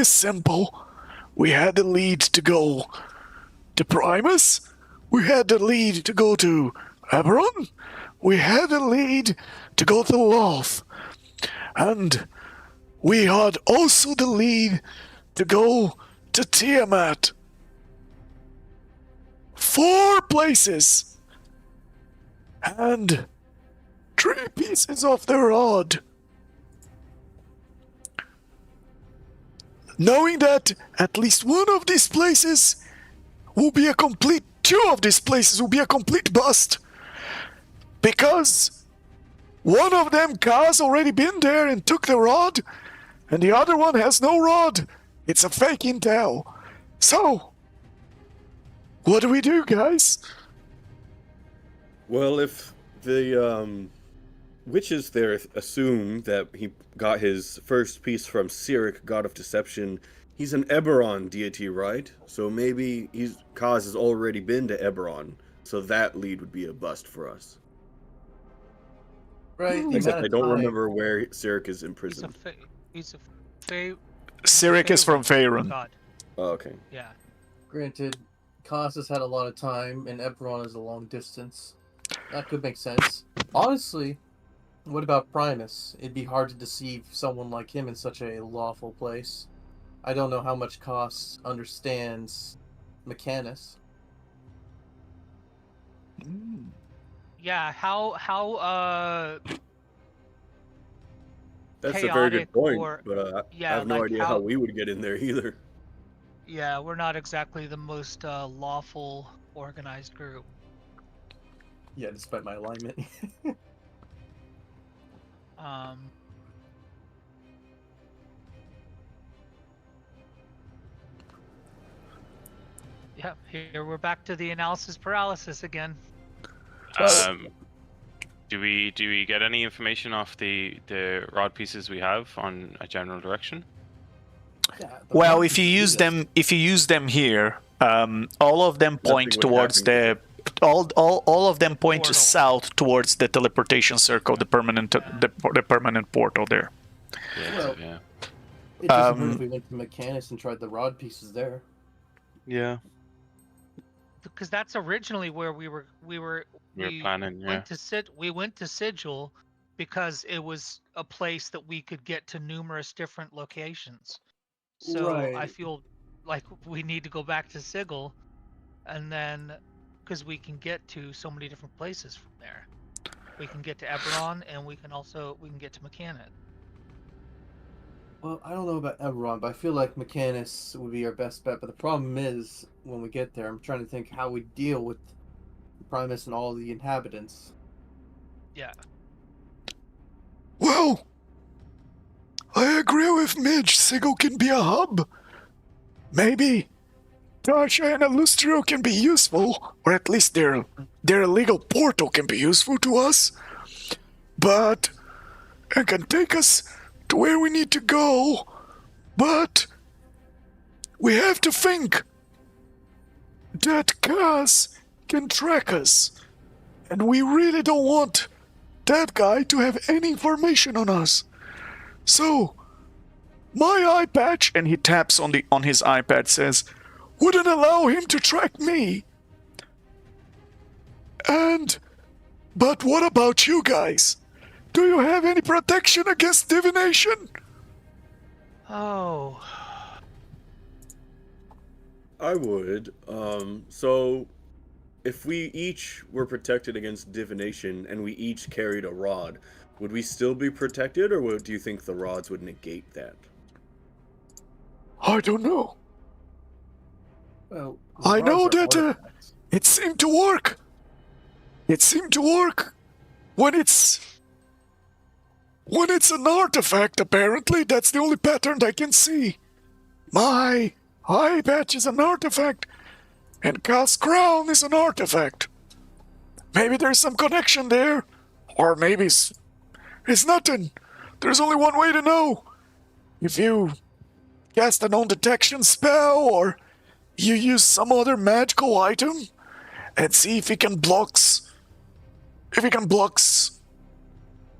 simple. We had the lead to go to Primus. We had the lead to go to Eberron. We had the lead to go to Loth. And we had also the lead to go to Tiamat. 4 places. And 3 pieces of the rod. Knowing that at least one of these places will be a complete... 2 of these places will be a complete bust. Because one of them, Kaz, already been there and took the rod, and the other one has no rod. It's a fake intel. So, what do we do, guys? Well, if the witches there assume that he got his first piece from Cyric, God of Deception, he's an Eberron deity, right? So maybe Kaz has already been to Eberron, so that lead would be a bust for us. Right. the Except amount I of don't time- remember where Cyric is He's a imprisoned. Cyric is from Faerun. God. Oh, okay. Yeah. Granted, Kaz has had a lot of time, and Eberron is a long distance. That could make sense. Honestly, what about Primus? It'd be hard to deceive someone like him in such a lawful place. I don't know how much Kaz understands Mechanus. Yeah. How That's a very good chaotic point, or- but yeah, I have no like idea how- how we would get in there either. Yeah, we're not exactly the most lawful organized group. Yeah, despite my alignment. Um, yeah, here we're back to the analysis paralysis again. Do we get any information off the rod pieces we have on a general direction? Yeah, Well, the if you Primus use is- them, here, all of them point would towards happen. all of them point Portal. south towards the teleportation circle, the permanent the permanent portal there. Yeah. Well- yeah. It doesn't hurt um, if we went to Mechanus and tried the rod pieces there. Yeah. Because that's originally where we were Planning. Yeah. we went to Sigil because it was a place that we could get to numerous different locations. So I Right. feel like we need to go back to Sigil, and then because we can get to so many different places from there. We can get to Eberron, and we can get to Mechanus. Well, I don't know about Eberron, but I feel like Mechanus would be our best bet. But the problem is, when we get there, I'm trying to think how we deal with Primus and all the inhabitants. Yeah. Well, I agree with Midge. Sigil can be a hub. Maybe Tasha and Illustrio can be useful, or at least their illegal portal can be useful to us. But it can take us to where we need to go. But we have to think that Kaz can track us, and we really don't want that guy to have any information on us. So, my eye patch, and he taps on his iPad, says, wouldn't allow him to track me. But what about you guys? Do you have any protection against divination? Oh. I would. So if we each were protected against divination and we each carried a rod, would we still be protected, or do you think the rods would negate that? I don't know. Well, I know rods are that, artifacts. It seemed to work. It seemed to work when it's an artifact, apparently. That's the only pattern I can see. My eye patch is an artifact, and Kaz Crown is an artifact. Maybe there's some connection there, or maybe it's nothing. There's only one way to know. If you cast a non-detection spell, or you use some other magical item, and see if it can blocks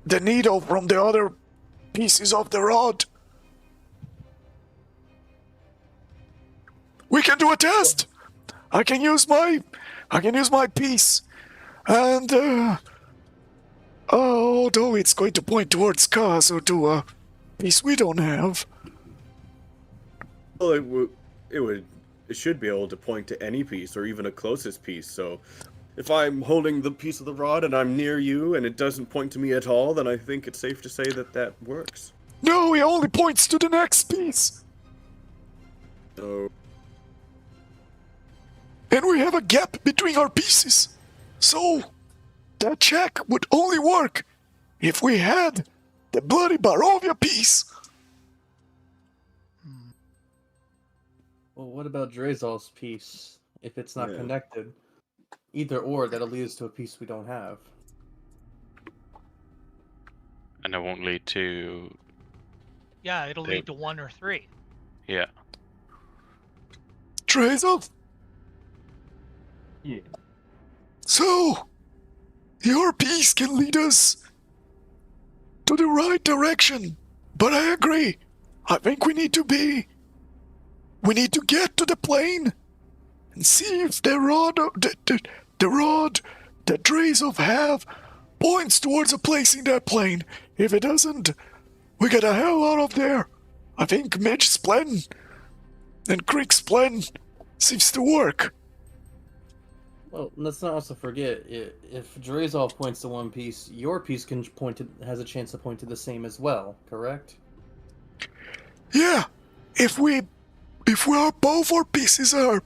the needle from the other pieces of the rod. We can do a test. I can use my piece, and although it's going to point towards Kaz or to a piece we don't have. Well, it should be able to point to any piece or even a closest piece. So, if I'm holding the piece of the rod and I'm near you and it doesn't point to me at all, then I think it's safe to say that that works. No, he only points to the next piece. So, And we have a gap between our pieces. So, that check would only work if we had the bloody Barovia piece. Well, what about Drazol's piece? If it's not Yeah. connected, either or, that'll lead us to a piece we don't have. And it won't lead to. Yeah, it'll lead to 1 or 3. Yeah. Drazov, Yeah. so your piece can lead us to the right direction. But I agree. I think we need to get to the plane and see if the rod that Drazov have points towards a place in that plane. If it doesn't, we get the hell out of there. I think Midge's plan and Creek's plan seems to work. Well, let's not also forget, if Drazol points to one piece, your piece can has a chance to point to the same as well, correct? Yeah, if both our pieces are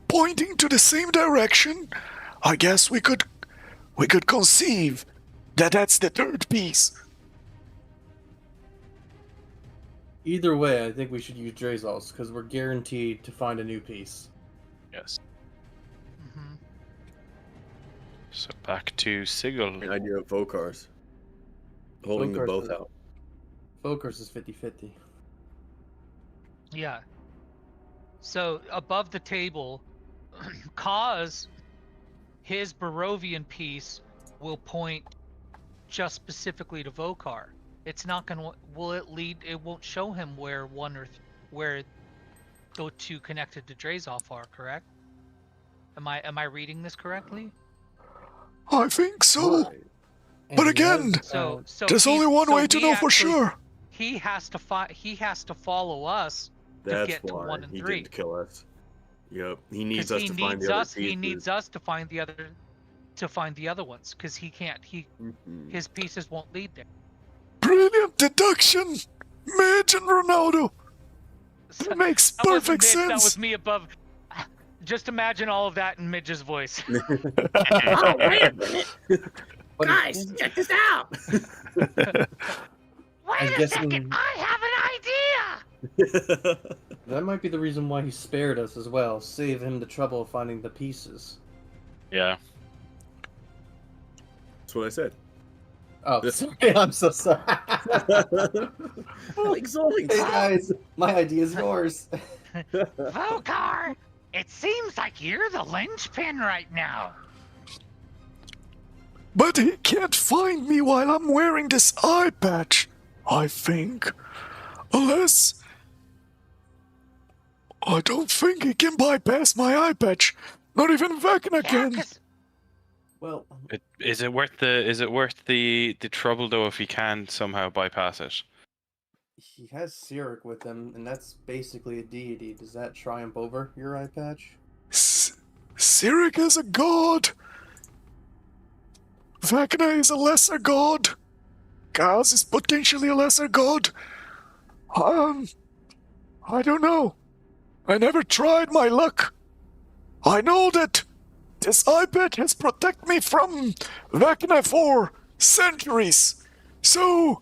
pointing to the same direction, I guess we could conceive that that's the third piece. Either way, I think we should use Drazol's, because we're guaranteed to find a new piece. Yes. Mm-hmm. So back to Sigil. the idea of Vocar's. Holding them Vocar's both is- out. Vocar's is 50-50. Yeah. So above the table, Kaz, his Barovian piece will point just specifically to Vocar. It's not gonna. Will it lead? It won't show him where one or where those two connected to Drazov are. Correct? Am I reading this correctly? I think so. Right. But again, So there's only he's- one so way to he know for actually- sure. He has to He has to follow us That's get to why 1 and he 3. didn't kill us. Yep, he needs because us to find the other pieces. he needs us to find the other ones because he can't. Mhm. His pieces won't lead there. Brilliant deduction, Midge and Ronaldo. So- It makes That wasn't perfect Midge, sense. That was me above. Just imagine all of that in Midge's voice. Oh, wait a minute. Guys, check this out. Wait a guessing- second. I have an idea. That might be the reason why he spared us as well. Save him the trouble of finding the pieces. Yeah. That's what I said. Oh, This- sorry. I'm so sorry. Like Zoling. Hey guys, my idea is yours. Vocar, it seems like you're the linchpin right now. But he can't find me while I'm wearing this eye patch, I think. Unless... I don't think he can bypass my eye patch. Not even Vecna Yeah, can. 'cause Well, Is it worth the trouble though if he can somehow bypass it? he has Cyric with him, and that's basically a deity. Does that triumph over your eye patch? Cyric is a god. Vecna is a lesser god. Kaz is potentially a lesser god. I don't know. I never tried my luck. I know that this iPad has protected me from Vecna for centuries. So,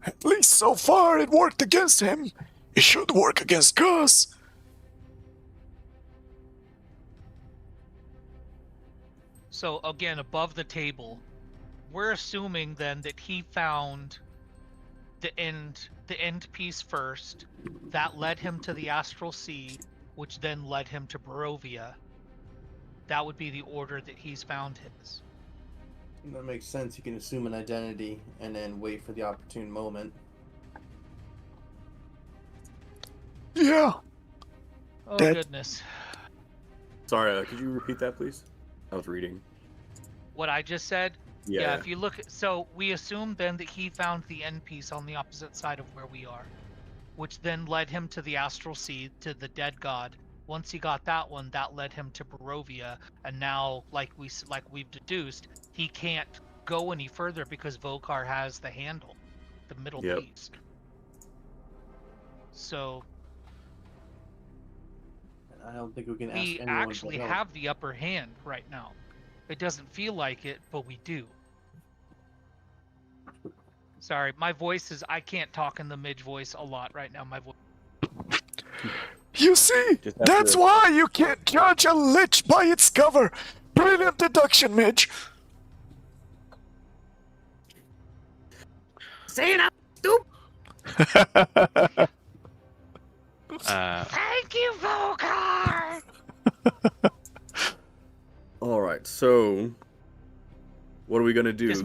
at least so far it worked against him. It should work against Kaz. So again, above the table, we're assuming then that he found the end piece first. That led him to the Astral Sea, which then led him to Barovia. That would be the order that he's found his. That makes sense. You can assume an identity and then wait for the opportune moment. Yeah. Oh That- goodness. Sorry, could you repeat that, please? I was reading. What I just said? Yeah, Yeah. if you look, so we assume then that he found the end piece on the opposite side of where we are, which then led him to the astral sea, to the dead god. Once he got that one, that led him to Barovia, and now, like we've deduced, he can't go any further because Vocar has the handle, the middle Yep. piece. So And I don't think we can ask we anyone actually to help. have the upper hand right now. It doesn't feel like it, but we do. Sorry, my voice is, I can't talk in the midge voice a lot right now. My voice. You see, Just have that's to- why you can't judge a lich by its cover. Brilliant deduction, Midge. Thank you, Vocar! All right. So, what are we gonna do? Does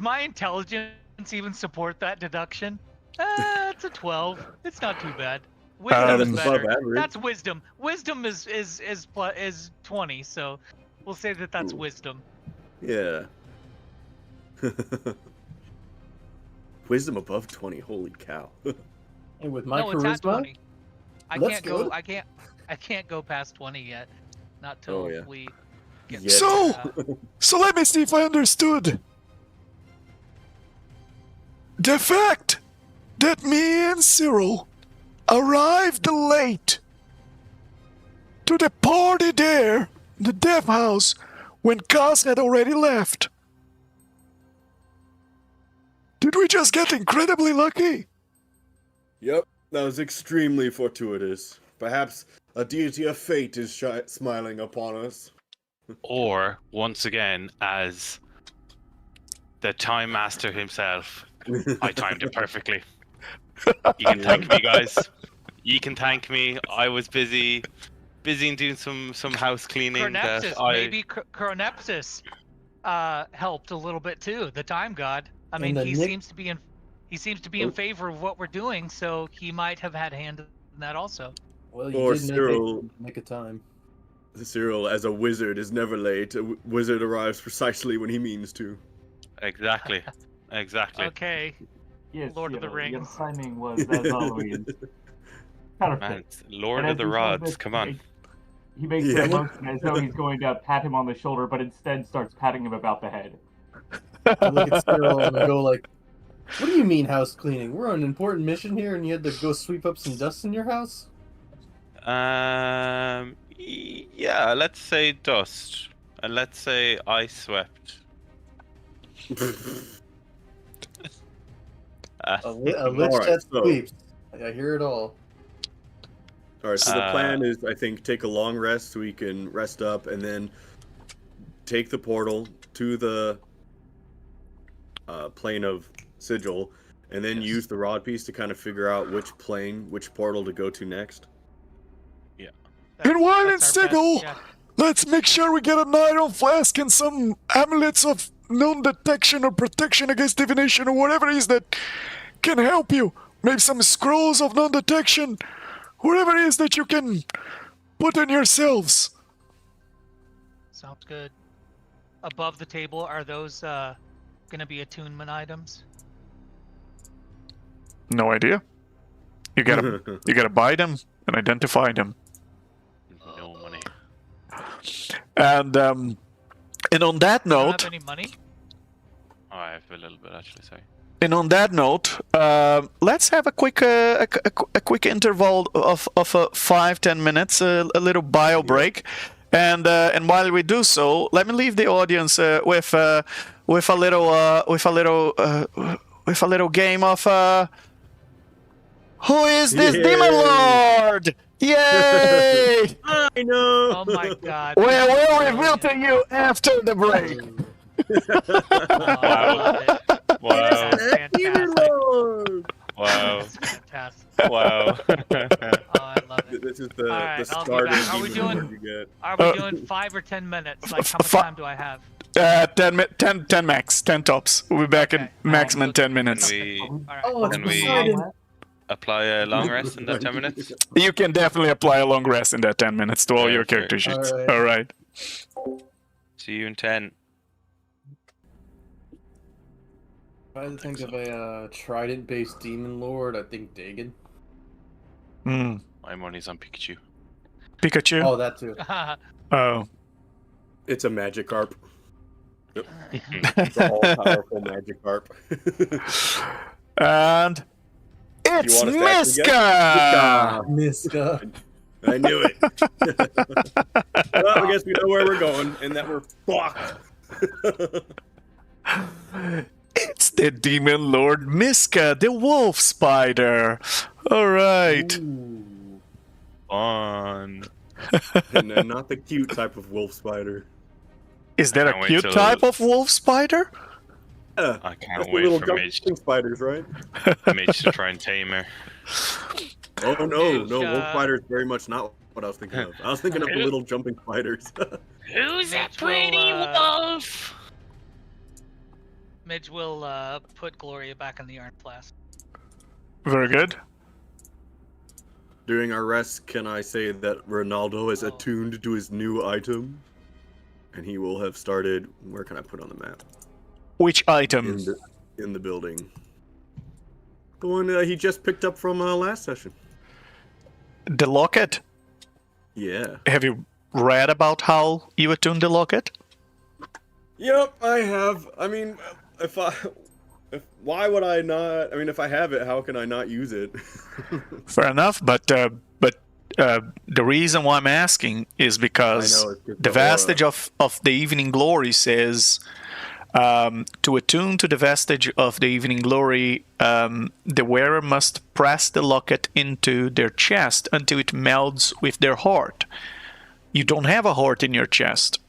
my intelligence even support that deduction? It's a 12. It's not too bad. Wisdom is that's above better. average. That's wisdom. Wisdom is 20, so we'll say that that's Ooh. wisdom. Yeah. Wisdom above 20. Holy cow. And with my No, it's at charisma, 20. I That's can't go. good. I can't go past 20 yet. Not till Oh, yeah. we get. Yet. So- uh, So let me see if I understood. The fact that me and Cyril arrived late to the party there, the death house, when Kaz had already left. Did we just get incredibly lucky? Yep. That was extremely fortuitous. Perhaps a deity of fate is smiling upon us. Or, once again, as the Time Master himself, I timed it perfectly. You can thank me, guys. You can thank me. I was busy doing some house cleaning. That Chronepsis, maybe Chronepsis helped a little bit too. The time god. I And mean, the he Nick- seems to be in favor of what we're doing, so he might have had a hand in that also. well, you Or did make Cyril. it nick of time. Cyril, as a wizard, is never late. A wizard arrives precisely when he means to. Exactly. Okay. Yes, Lord of the Cyril, your Rings. timing was, as always, perfect. Man, it's Lord And of the as he says Rods. this, Come on. He makes Yeah. a motion as though he's going to pat him on the shoulder, but instead starts patting him about the head. I look at Cyril and I go like, "What do you mean house cleaning? We're on an important mission here, and you had to go sweep up some dust in your house." Yeah, let's say dust. And let's say I swept. A lich Alright, that so- sweeps. I hear it all. All right, so the plan is, I think, take a long rest so we can rest up, and then take the portal to the plane of Sigil, and then Yes. use the rod piece to kind of figure out which plane, which portal to go to next. And while in That's our best- Sigil, yeah. let's make sure we get an iron flask and some amulets of non-detection or protection against divination or whatever it is that can help you. Maybe some scrolls of non-detection, whatever it is that you can put on yourselves. Sounds good. Above the table, are those gonna be attunement items? No idea. You gotta buy them and identify them. No money. And on that You don't note, have any money? Oh, I have a little bit actually. Sorry. and on that note, let's have a quick interval of 5-10 minutes, a little bio break, and while we do so, let me leave the audience with a little game of who is this demon lord? Yay! I know. Oh my god. We will reveal to you after the break. Oh, I love it. Wow. That's fantastic. Wow. That's fantastic. Wow. Oh, I love it. This is the Alright, the I'll be starter back. Are we demon doing- lord you get. Are we doing 5 or 10 minutes? Like, how much time do I have? 10 max, 10 tops. We'll be back in Okay. maximum 10 Can minutes. we Alright. Oh, it's Can we- Poseidon. apply a long rest in that 10 minutes? You can definitely apply a long rest in that 10 minutes to all your Perfect. character sheets. Alright. All right. See you in 10. If I had to think of a trident-based demon lord, I think Dagon. Hmm. My money's on Pikachu. Pikachu? Oh, that too. Oh. It's a Magikarp. Yep. It's an all-powerful Magikarp. And it's want us to Miska! Miska. I knew it. Well, I guess we know where we're going, and that we're fucked. It's the demon lord Miska, the wolf spider. All right. Ooh. On. And not the cute type of wolf spider. Is that a Can't wait cute till- type of wolf spider? I can't Just the wait little for Midge, jumping spiders, right? Midge to try and tame her. Oh no, Midge, no, wolf spider is very much not what I was thinking of. I was thinking of the little jumping spiders. Who's that pretty wolf? Midge will put Gloria back in the yarn flask. Very good. During our rest, can I say that Ronaldo is attuned to his new item? And he will have started... Where can I put on the map? Which item? In the building. The one he just picked up from last session. The locket? Yeah. Have you read about how you attune the locket? Yep, I have. I mean, why would I not? I mean, if I have it, how can I not use it? Fair enough, but the reason why I'm asking is because I know, it's just the the vestige of the evening glory says to attune to the vestige of the evening glory, the wearer must press the locket into their chest until it melds with their heart. You don't have a heart in your chest.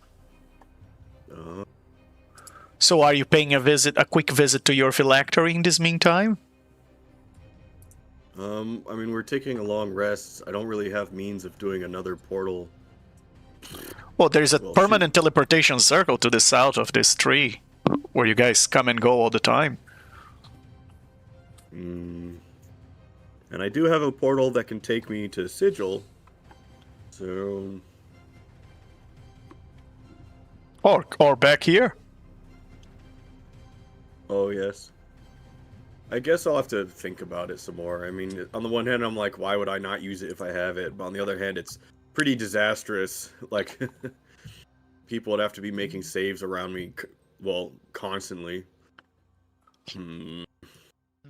So are you paying a quick visit to your phylactery in this meantime? I mean, we're taking a long rest. I don't really have means of doing another portal. Well, there's a Well, permanent teleportation circle to the south of this tree, where you guys come and go all the time. And I do have a portal that can take me to Sigil. So... Or back here. Oh, yes. I guess I'll have to think about it some more. I mean, on the one hand, I'm like, why would I not use it if I have it? But on the other hand, it's pretty disastrous. Like, people would have to be making saves around me, well, constantly. And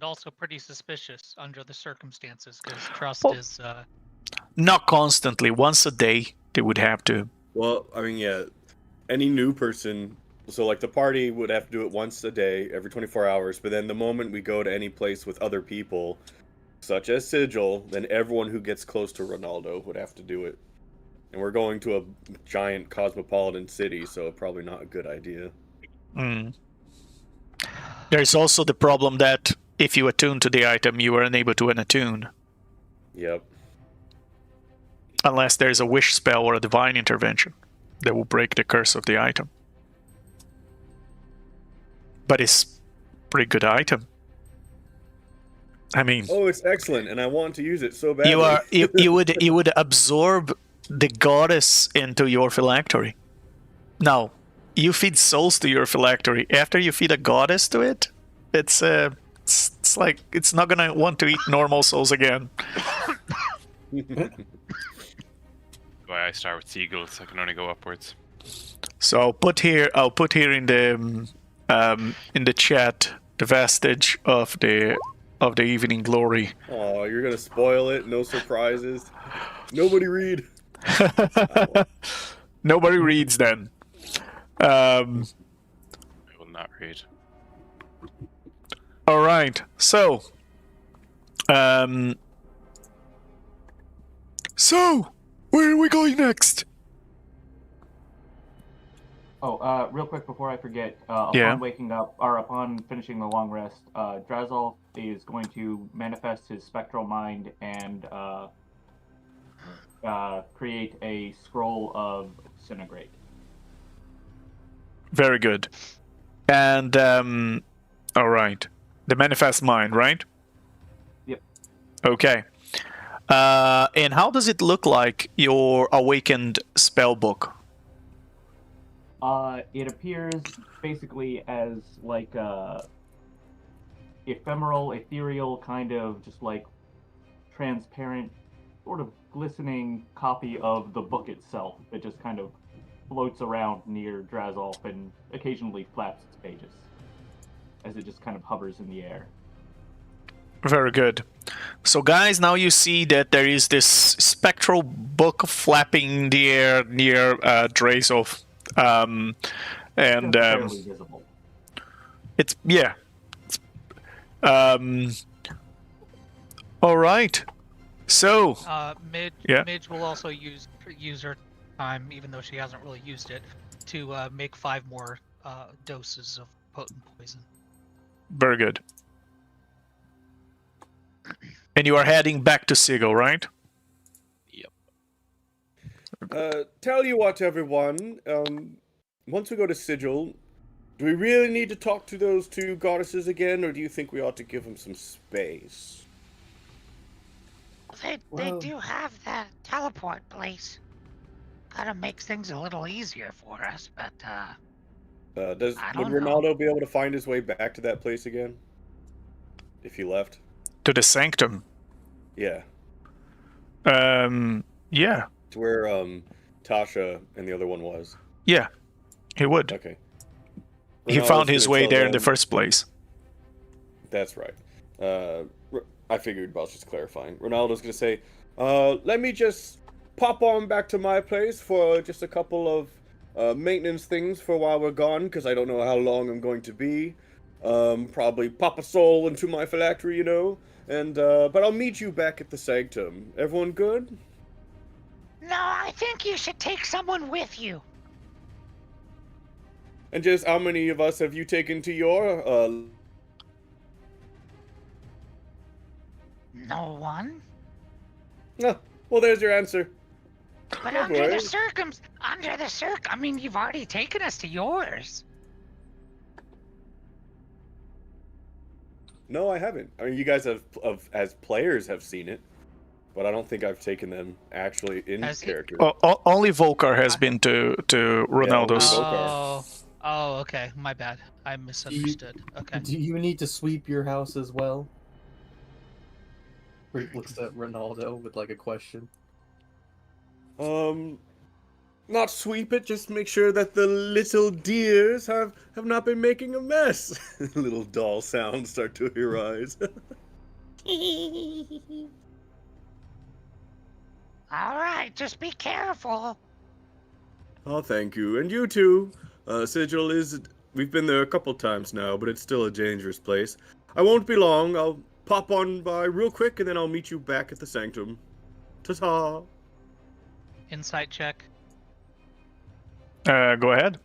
also pretty suspicious under the circumstances, because trust Well- is... Not constantly. Once a day, they would have to. Well, I mean, yeah, any new person... So, like, the party would have to do it once a day, every 24 hours, but then the moment we go to any place with other people, such as Sigil, then everyone who gets close to Ronaldo would have to do it. And we're going to a giant cosmopolitan city, so probably not a good idea. There's also the problem that if you attune to the item, you are unable to unattune. Yep. Unless there's a wish spell or a divine intervention that will break the curse of the item. But it's pretty good item. I mean, Oh, it's excellent, and I want to use it so badly. you would absorb the goddess into your phylactery. Now, you feed souls to your phylactery. After you feed a goddess to it, it's like it's not gonna want to eat normal souls again. Why I start with seagulls, I can only go upwards. So I'll put here in the chat the vestige of the evening glory. Oh, you're gonna spoil it. No surprises. Nobody read. Nobody reads then. I will not read. All right. So, where are we going next? Oh, real quick before I forget, upon Yeah. waking up, or upon finishing the long rest, Drazol is going to manifest his spectral mind and create a scroll of disintegrate. Very good. And all right, the manifest mind, right? Yep. Okay. And how does it look like your awakened spell book? It appears basically as like a ephemeral, ethereal, kind of just like transparent, sort of glistening copy of the book itself that just kind of floats around near Drazolf and occasionally flaps its pages as it just kind of hovers in the air. Very good. So, guys, now you see that there is this spectral book flapping in the air near Drazolf. And Just barely visible. it's yeah. All right. So yeah. Midge will also use her time, even though she hasn't really used it, to make 5 more doses of potent poison. Very good. And you are heading back to Sigil, right? Tell you what, everyone. Once we go to Sigil, do we really need to talk to those 2 goddesses again, or do you think we ought to give them some space? They do have that teleport place. Kind of makes things a little easier for us, but Would I don't Ronaldo be able to find his way back to that place again? If he left? To the Sanctum. Yeah. Yeah. To where Tasha and the other one was. Yeah. He would. Okay. He Ronaldo's found his gonna way tell there in the them- first place. That's right. I figured I was just clarifying. Ronaldo's gonna say, let me just pop on back to my place for just a couple of maintenance things for while we're gone, because I don't know how long I'm going to be. Probably pop a soul into my phylactery, you know. And but I'll meet you back at the Sanctum. Everyone good? no, I think you should take someone with you. And just how many of us have you taken to your No one. well, there's your answer. But Don't under worry. the I mean, you've already taken us to yours. No, I haven't. I mean, you guys have as players have seen it, but I don't think I've taken them actually in Has he- character. Only Vocar has been to Ronaldo's. Vocar. Oh, okay. My bad. I misunderstood. Okay. Do you need to sweep your house as well? Or he looks at Ronaldo with like a question. Not sweep it, just make sure that the little dears have not been making a mess. Little doll sounds start to arise. All right, just be careful. Oh, thank you. And you too. Sigil we've been there a couple times now, but it's still a dangerous place. I won't be long. I'll pop on by real quick, and then I'll meet you back at the Sanctum. Ta-ta! Insight check. Go ahead.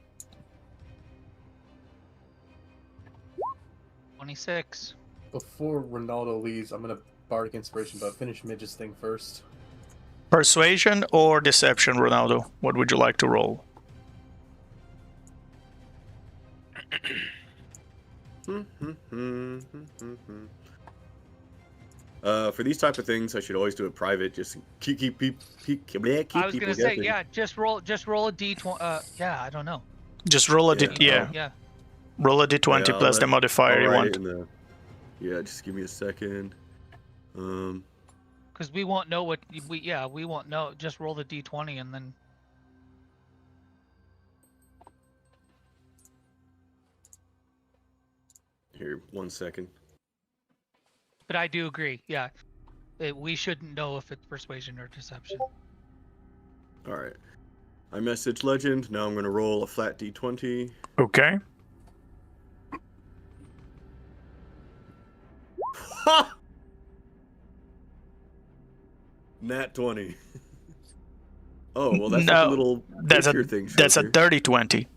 26. Before Ronaldo leaves, I'm gonna bardic inspiration, but finish Midge's thing first. Persuasion or deception, Ronaldo? What would you like to roll? For these type of things, I should always do it private. Just keep I was people gonna say, guessing. yeah, just roll a d20. Yeah, I don't know. Just roll a Yeah. yeah. Roll a d20 Yeah, plus the modifier you want. Yeah, just give me a second. Because we won't know what we won't know. Just roll the d20 and then. Here, 1 second. But I do agree. Yeah, we shouldn't know if it's persuasion or deception. All right. I message Legend. Now I'm going to roll a flat d20. Okay. Ha! Nat 20. Oh, well, that's like No, a little That's a picture thing. that's a shows dirty 20. here.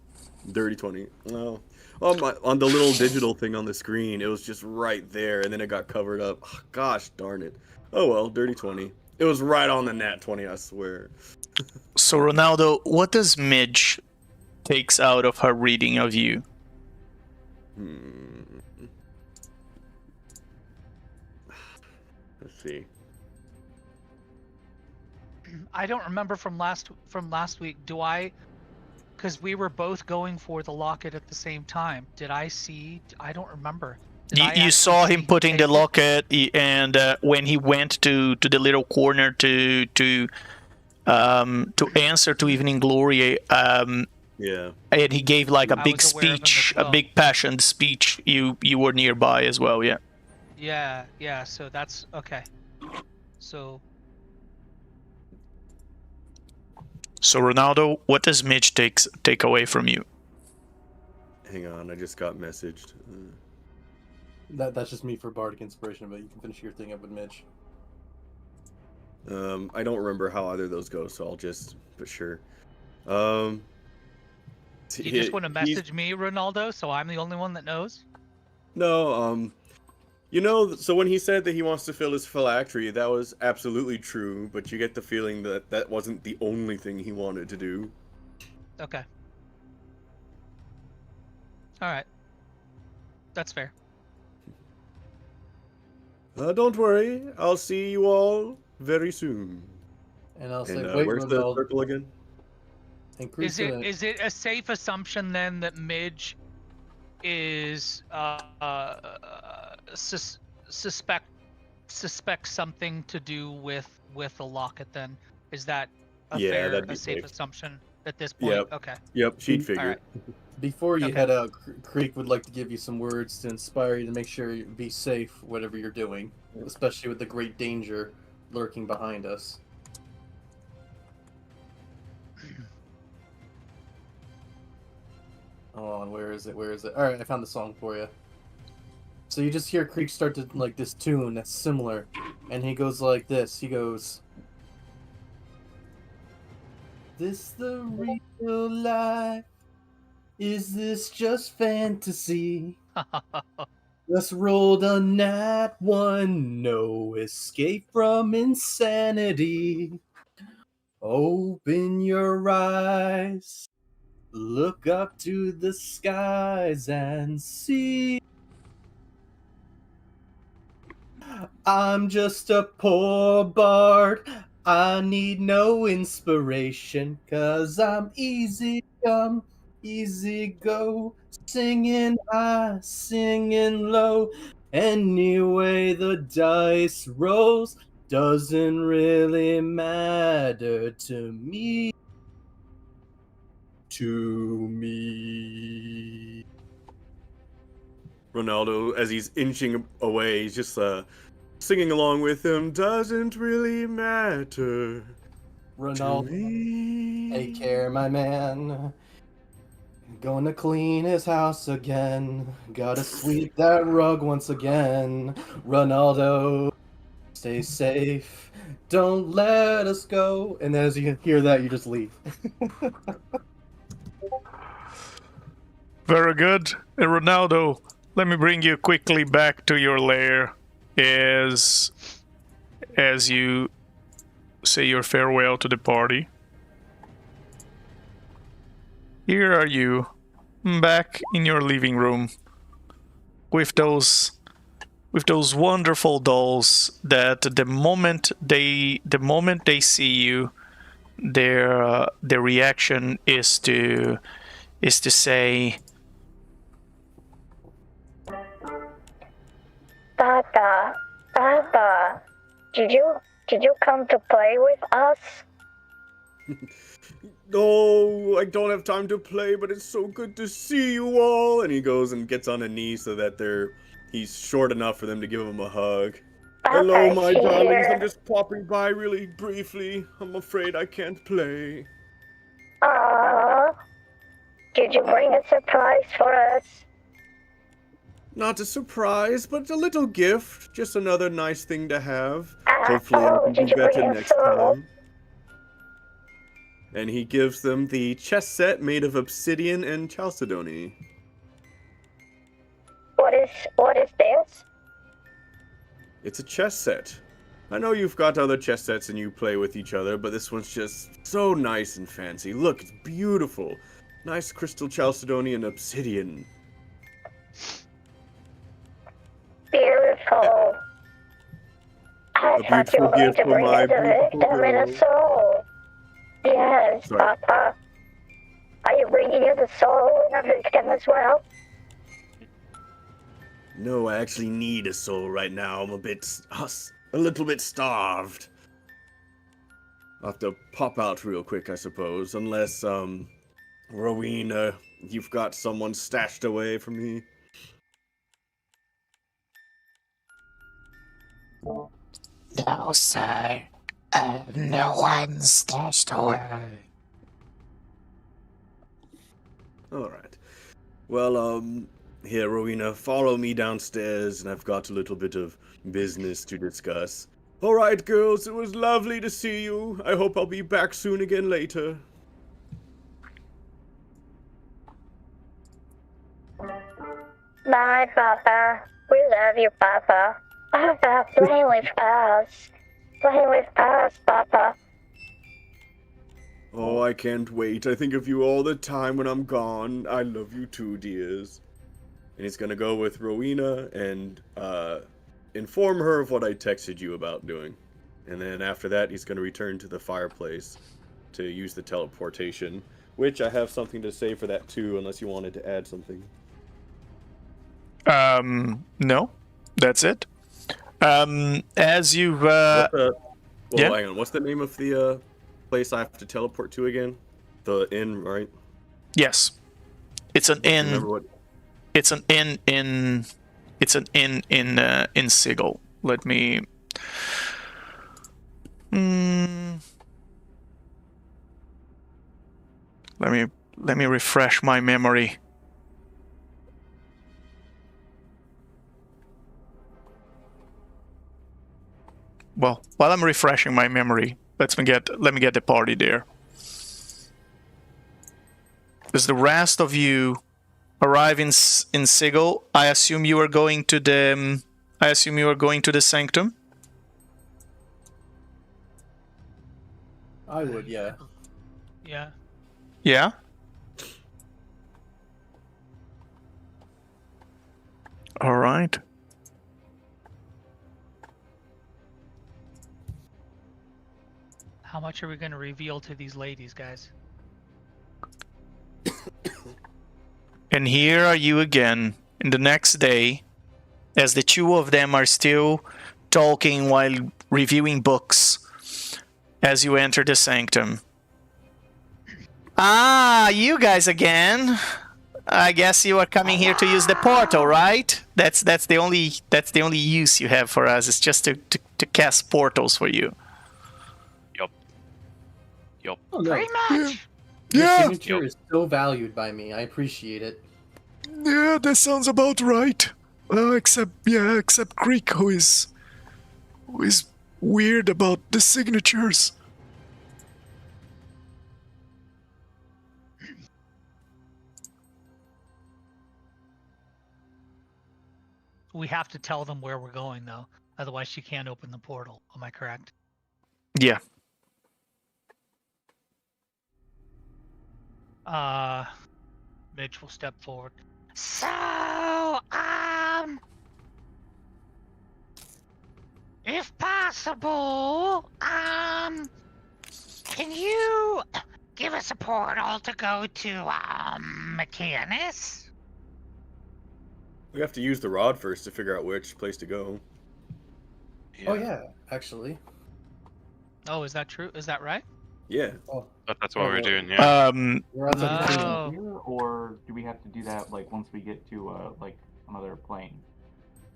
Dirty 20. Oh. On the little digital thing on the screen, it was just right there, and then it got covered up. Oh, gosh darn it. Oh well, dirty 20. It was right on the nat 20, I swear. So Ronaldo, what does Midge takes out of her reading of you. Let's see. I don't remember from last week. Do I? Because we were both going for the locket at the same time. Did I see? I don't remember. Did I You actually saw see him putting the take it? locket, and when he went to the little corner to answer to Evening Glory, Yeah. and he gave like a I big was aware of him as speech, well. a big passioned speech. You were nearby as well, yeah. Yeah. So that's okay. So Ronaldo, what does Mitch take away from you? Hang on, I just got messaged. That's just me for bardic inspiration, but you can finish your thing up with Mitch. I don't remember how either of those go, so I'll just for sure. you just want to message me, Ronaldo, so I'm the only one that knows. No, you know, so when he said that he wants to fill his phylactery, that was absolutely true, but you get the feeling that that wasn't the only thing he wanted to do. Okay. All right. That's fair. Don't worry, I'll see you all very soon. And I'll say, And wait, where's the Ronaldo. circle again? Is it a safe assumption then that Midge is suspects something to do with a locket? Then is that a that'd be safe safe. assumption at this point? Yep. Okay. Yep, she'd All figure. right. Before you Okay. head out, Creek would like to give you some words to inspire you to make sure you be safe, whatever you're doing, especially with the great danger lurking behind us. Hold on, where is it? Alright, I found the song for you. So you just hear Creek start to, like, this tune that's similar, and he goes like this. He goes, "This the real life? Is this just fantasy? Just rolled a nat 1, no escape from insanity. Open your eyes, look up to the skies and see. I'm just a poor bard, I need no inspiration, 'cause I'm easy come, easy go, singing high, singing low. Anyway, the dice rolls doesn't really matter to me. Ronaldo, as he's inching away, he's just singing along with him. Doesn't really matter. Ronaldo, to me. take care, my man. Gonna clean his house again. Gotta sweep that rug once again. Ronaldo, stay safe. Don't let us go. And as you hear that, you just leave. Very good. Ronaldo, let me bring you quickly back to your lair as you say your farewell to the party. Here are you, back in your living room, with those wonderful dolls that the moment they see you, their reaction is to say, Papa, did you come to play with us? No, I don't have time to play, but it's so good to see you all. And he goes and gets on a knee so that he's short enough for them to give him a hug. Hello, my here. darlings. I'm just popping by really briefly. I'm afraid I can't play. Aww. Did you bring a surprise for us? Not a surprise, but a little gift. Just another nice thing to have. Hopefully I can did do you bring better a next sword? time. And he gives them the chess set made of obsidian and chalcedony. What is this? It's a chess set. I know you've got other chess sets and you play with each other, but this one's just so nice and fancy. Look, it's beautiful. Nice crystal chalcedonian obsidian. Beautiful. I thought you beautiful were going gift to for bring my us a beautiful victim and a girl. soul. Yes, Sorry. Papa. Are you bringing us a soul and a victim as well? No, I actually need a soul right now. I'm a little bit starved. I'll have to pop out real quick, I suppose. Unless, Rowena, you've got someone stashed away from me. No, sir. No one's stashed away. Alright. Well, here, Rowena, follow me downstairs, and I've got a little bit of business to discuss. Alright, girls, it was lovely to see you. I hope I'll be back soon again later. Bye, Papa. We love you, Papa. Papa, play with us. Play with us, Papa. Oh, I can't wait. I think of you all the time when I'm gone. I love you too, dears. And he's gonna go with Rowena and, inform her of what I texted you about doing. And then after that, he's gonna return to the fireplace to use the teleportation. Which I have something to say for that too, unless you wanted to add something. No, that's it. As you've, Hang on. What's the name of the, place I have to teleport to again? The inn, right? yes, it's an inn. Remember what? It's an inn in Sigil. Let me. Let me refresh my memory. Well, while I'm refreshing my memory, let me get the party there. As the rest of you arrive in Sigil, I assume you are going to the Sanctum. I would, yeah. Yeah. Yeah. All right. How much are we going to reveal to these ladies, guys? And here are you again, in the next day, as the two of them are still talking while reviewing books, as you enter the Sanctum. Ah, you guys again. I guess you are coming here to use the portal, right? That's the only use you have for us. It's just to cast portals for you. Oh, no. Pretty much. Your Yeah. signature is so valued by me. I appreciate it. Yeah, that sounds about right. Except Greek, who is weird about the signatures. We have to tell them where we're going, though. Otherwise, she can't open the portal. Am I correct? Yeah. Midge will step forward. So, if possible, can you give us a portal to go to, Mechanus? We have to use the rod first to figure out which place to go. Oh, yeah, actually. Oh, is that true? Is that right? Yeah. Oh, That's what we're doing, yeah. we're outside the Oh. Here, or do we have to do that like once we get to like another plane?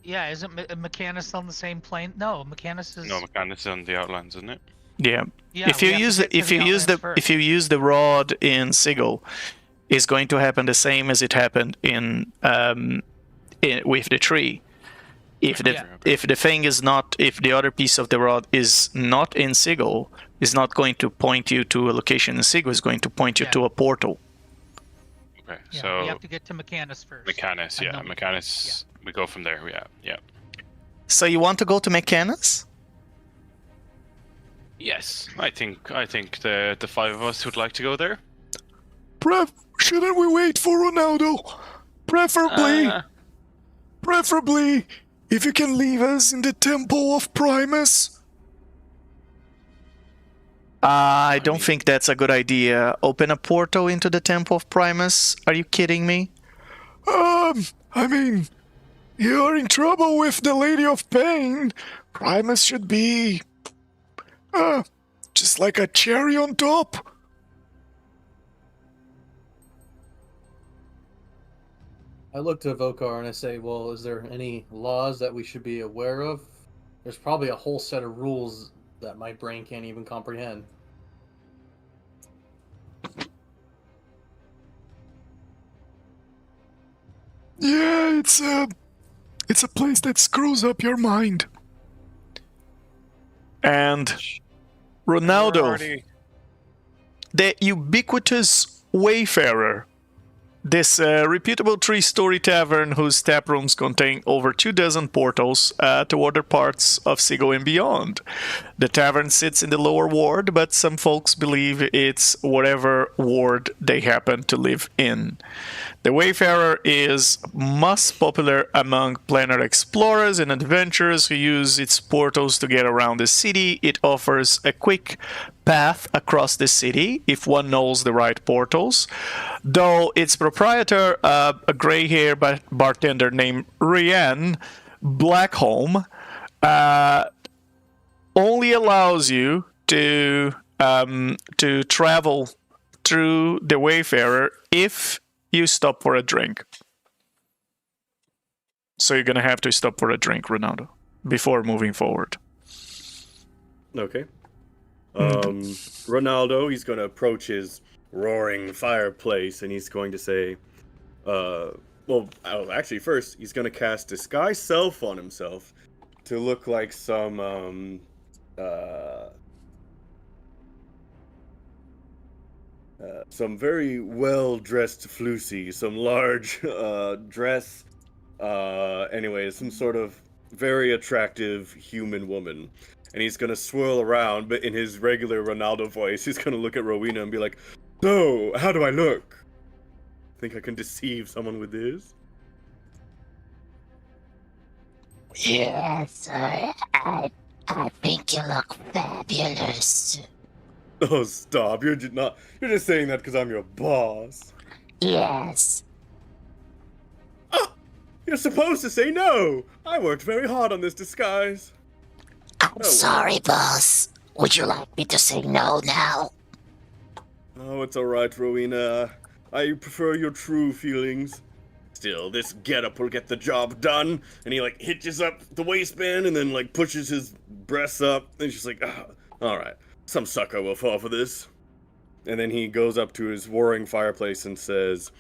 Yeah, isn't Mechanus on the same plane? No, Mechanus is. No, Mechanus on the outlines, isn't it? Yeah. Yeah, if we you have to use get to the outlands if you use the rod in Sigil, it's going to happen the same as it happened with the tree. If the thing is not, if the other piece of the rod is not in Sigil, it's not going to point you to a location in Sigil. It's going to point you to a portal. Okay, Yeah, so we have to get to Mechanus first. Mechanus, and yeah, then we- Mechanus. We go from there. Yeah. So you want to go to Mechanus? Yes, I think the five of us would like to go there. shouldn't we wait for Ronaldo? Preferably, if you can leave us in the Temple of Primus. I don't think that's a good idea. Open a portal into the Temple of Primus? Are you kidding me? I mean, you're in trouble with the Lady of Pain. Primus should be... just like a cherry on top. I look to Vocar and I say, well, is there any laws that we should be aware of? There's probably a whole set of rules that my brain can't even comprehend. Yeah, it's a place that screws up your mind. And Ronaldo, the ubiquitous wayfarer, this reputable three-story tavern whose tap rooms contain over 24 portals to other parts of Seagull and beyond. The tavern sits in the lower ward, but some folks believe it's whatever ward they happen to live in. The Wayfarer is most popular among planar explorers and adventurers who use its portals to get around the city. It offers a quick path across the city if one knows the right portals, though its proprietor, a gray-haired bartender named Rianne Blackholm, only allows you to travel through the Wayfarer if you stop for a drink. So you're gonna have to stop for a drink, Ronaldo, before moving forward. Okay. Ronaldo, he's going to approach his roaring fireplace and he's going to say, actually, first, he's going to cast Disguise Self on himself to look like some very well-dressed Flusy, some large dress, anyways, some sort of very attractive human woman. And he's gonna swirl around, but in his regular Ronaldo voice, he's gonna look at Rowena and be like, "So, how do I look? Think I can deceive someone with this?" Yes, I think you look fabulous. Oh, stop. You're just saying that because I'm your boss. Yes. Oh, you're supposed to say no. I worked very hard on this disguise. I'm sorry, boss. Would you like me to say no now? Oh, it's alright, Rowena. I prefer your true feelings. Still, this getup will get the job done. And he, hitches up the waistband and then, pushes his breasts up. And she's like, alright, some sucker will fall for this. And then he goes up to his roaring fireplace and says,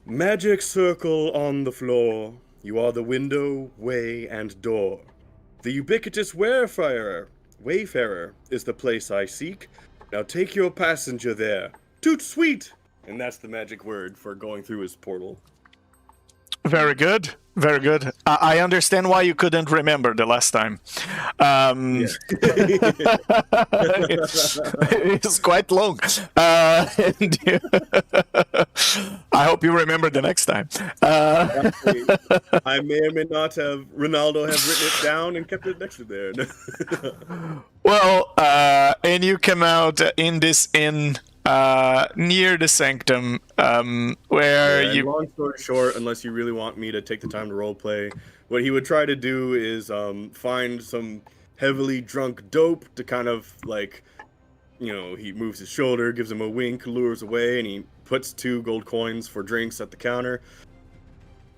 "Magic circle on the floor. You are the window, way, and door. The ubiquitous wayfarer is the place I seek. Now take your passenger there. Toot sweet!" And that's the magic word for going through his portal. Very good. Very good. I understand why you couldn't remember the last time. It's quite long. And I hope you remember the next time. I may or may not have Ronaldo have written it down and kept it next to there. Well, and you come out in this inn near the Sanctum, where you... Long story short, unless you really want me to take the time to roleplay, what he would try to do is find some heavily drunk dope to kind of, he moves his shoulder, gives him a wink, lures away, and he puts 2 gold coins for drinks at the counter.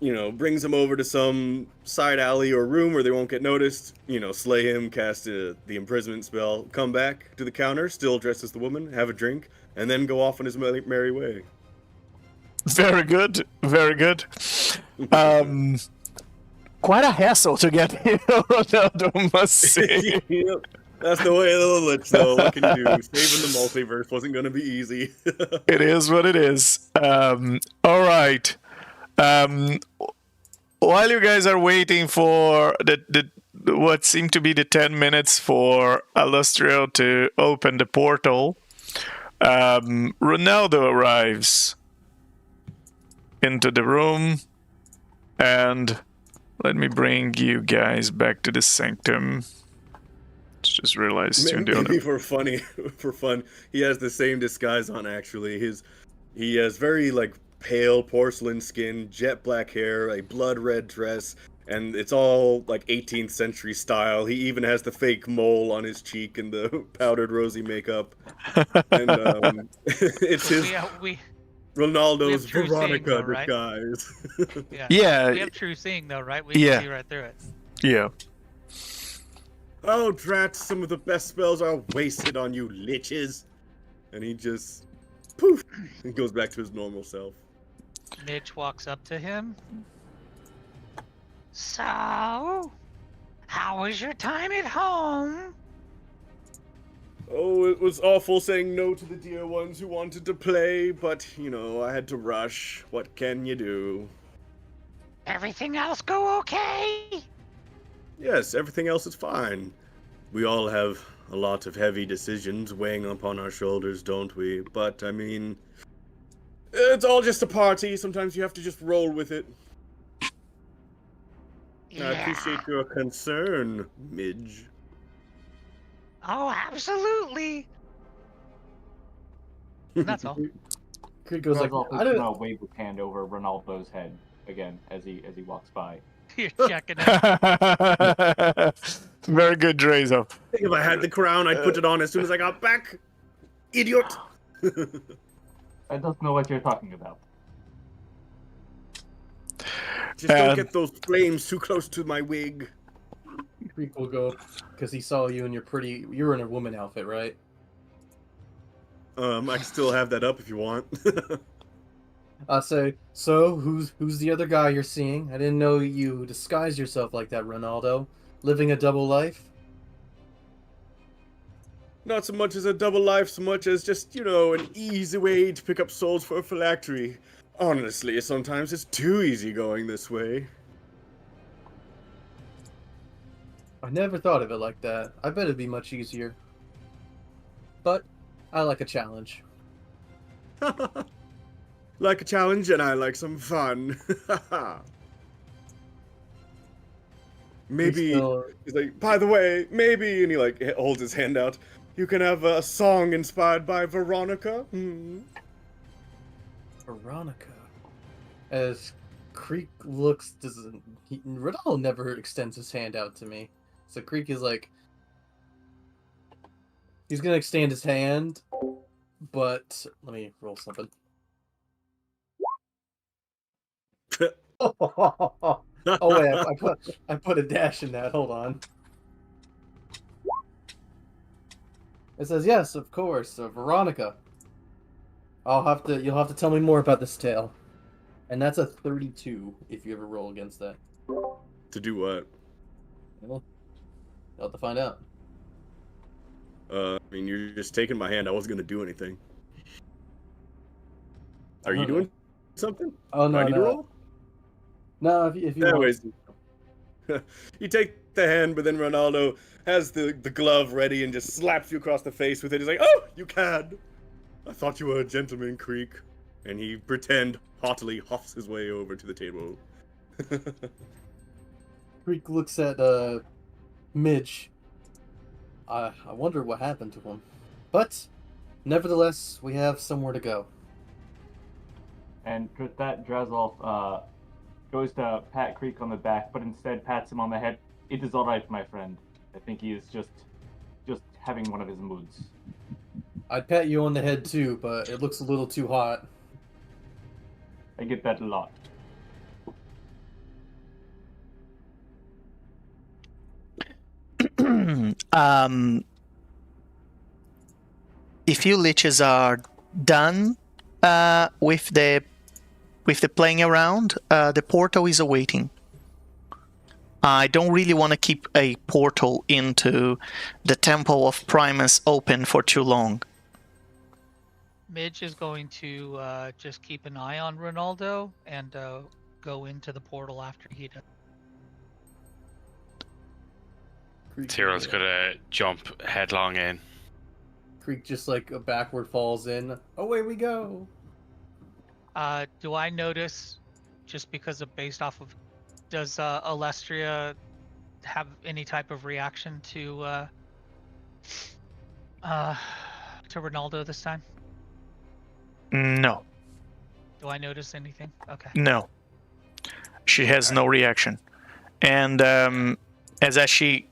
Brings him over to some side alley or room where they won't get noticed. Slay him, cast the imprisonment spell, come back to the counter, still dressed as the woman, have a drink, and then go off on his merry way. Very good. Very good. Quite a hassle to get here, Ronaldo, must say. Yep. That's the way of the Lich, though. What can you do? Saving the multiverse wasn't going to be easy. It is what it is. All right. While you guys are waiting for the what seemed to be the 10 minutes for Illustrio to open the portal, Ronaldo arrives. into the room, and let me bring you guys back to the Sanctum. Just realized you're the Maybe other. for fun, he has the same disguise on. Actually, he has very like pale porcelain skin, jet black hair, a blood red dress, and it's all like 18th century style. He even has the fake mole on his cheek and the powdered rosy makeup, and it's his We Ronaldo's have true seeing, Veronica though, right? disguise. Yeah. Yeah. We have true seeing though, right? We Yeah. can see right through it. Yeah. Oh, drat, some of the best spells are wasted on you liches. And he just, poof, and goes back to his normal self. Midge walks up to him. So, how was your time at home? Oh, it was awful saying no to the dear ones who wanted to play, but, you know, I had to rush. What can you do? Everything else go okay? Yes, everything else is fine. We all have a lot of heavy decisions weighing upon our shoulders, don't we? But, I mean, it's all just a party. Sometimes you have to just roll with it. I appreciate your concern, Midge. Oh, absolutely. And that's all. Creek goes like, Drezloff I is don't. gonna wave his hand over Ronaldo's head again as he walks by. You're checking it. Very good, Drazo. If I had the crown, I'd put it on as soon as I got back. Idiot! I don't know what you're talking about. Just don't get those flames too close to my wig. Creek will go because he saw you in you were in a woman outfit, right? I can still have that up if you want. I say, so who's the other guy you're seeing? I didn't know you disguised yourself like that, Ronaldo. Living a double life? Not so much as a double life, so much as just, you know, an easy way to pick up souls for a phylactery. Honestly, sometimes it's too easy going this way. I never thought of it like that. I bet it'd be much easier. But I like a challenge. Like a challenge, and I like some fun. Maybe he's like, by the way, maybe, and he like holds his hand out. You can have a song inspired by Veronica. Veronica. As Creek looks, Ronaldo never extends his hand out to me. So Creek is like, he's gonna extend his hand, but let me roll something. Oh wait, I put a dash in that. Hold on. It says yes, of course. So Veronica. You'll have to tell me more about this tale. And that's a 32 if you ever roll against that. To do what? Well, you'll have to find out. I mean, you're just taking my hand. I wasn't gonna do anything. Are you doing something? Oh Do I no, need to no. roll? No, if you Anyways, you take the hand, but then Ronaldo has the glove ready and just slaps you across the face with it. He's like, "Oh, you can! I thought you were a gentleman, Creek." And he haughtily huffs his way over to the table. Creek looks at Midge. I wonder what happened to him. But nevertheless, we have somewhere to go. And with that, Drezloff goes to pat Creek on the back, but instead pats him on the head. It is all right, my friend. I think he is just having one of his moods. I'd pat you on the head too, but it looks a little too hot. I get that a lot. If you liches are done with the playing around, the portal is awaiting. I don't really want to keep a portal into the Temple of Primus open for too long. Midge is going to just keep an eye on Ronaldo and go into the portal after he does. Tyro's gonna jump headlong in. Creek just like a backward falls in. Away we go. Do I notice, just because of based off of, does Alestria have any type of reaction to Ronaldo this time? No, Do I notice anything? Okay. no. She has no reaction. And as she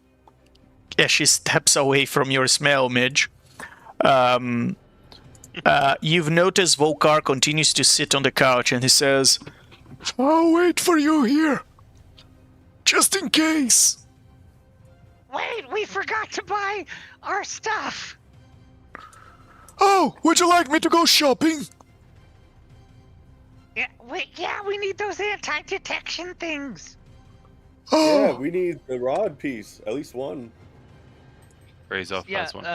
steps away from your smell, Midge, you've noticed Vocar continues to sit on the couch, and he says, "I'll wait for you here, just in case." Wait, we forgot to buy our stuff. Oh, would you like me to go shopping? Yeah, we need those anti-detection things. Oh, Yeah, we need the rod piece, at least one. Razor Yeah, has one.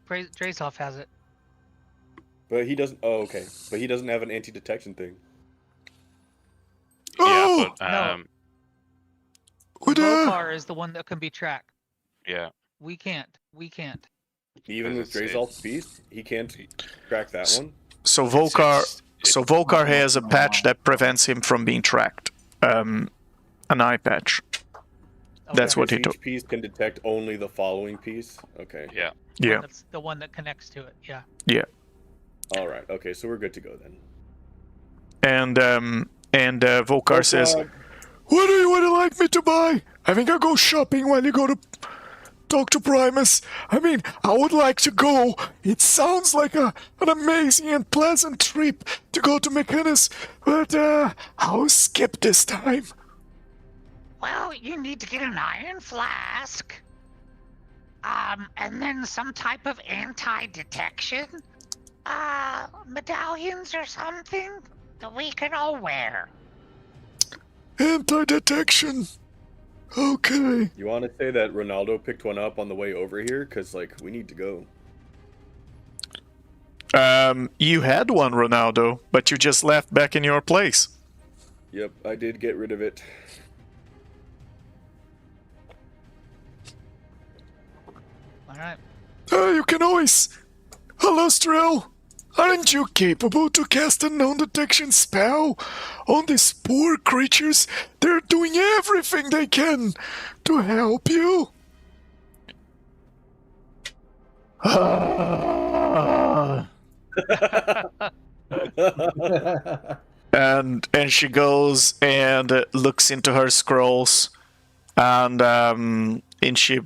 Drazov has it. But he doesn't. Oh, okay. But he doesn't have an anti-detection thing. oh, Yeah, but No. would, Vocar is the one that can be tracked. yeah. We can't. Even with Because Drazol's piece, he can't track that one. so Vocar, It's- Vocar has a patch that prevents him from being tracked. An eye patch. That's Okay. what he Each took. piece can detect only the following piece. Okay. Yeah. Yeah, That's the one that connects to it. Yeah. yeah. All right. Okay, so we're good to go then. And Vocar says, "What do you would like me to buy? I think I'll go shopping while you go to talk to Primus. I mean, I would like to go. It sounds like an amazing and pleasant trip to go to Mechanus, but I'll skip this time." Well, you need to get an iron flask. And then some type of anti-detection. Medallions or something that we can all wear. Anti-detection. Okay. You want to say that Ronaldo picked one up on the way over here? Because, like, we need to go. You had one, Ronaldo, but you just left back in your place. Yep, I did get rid of it. All right. You can always... Alustriel, aren't you capable to cast a non-detection spell on these poor creatures? They're doing everything they can to help you. And she goes and looks into her scrolls, and she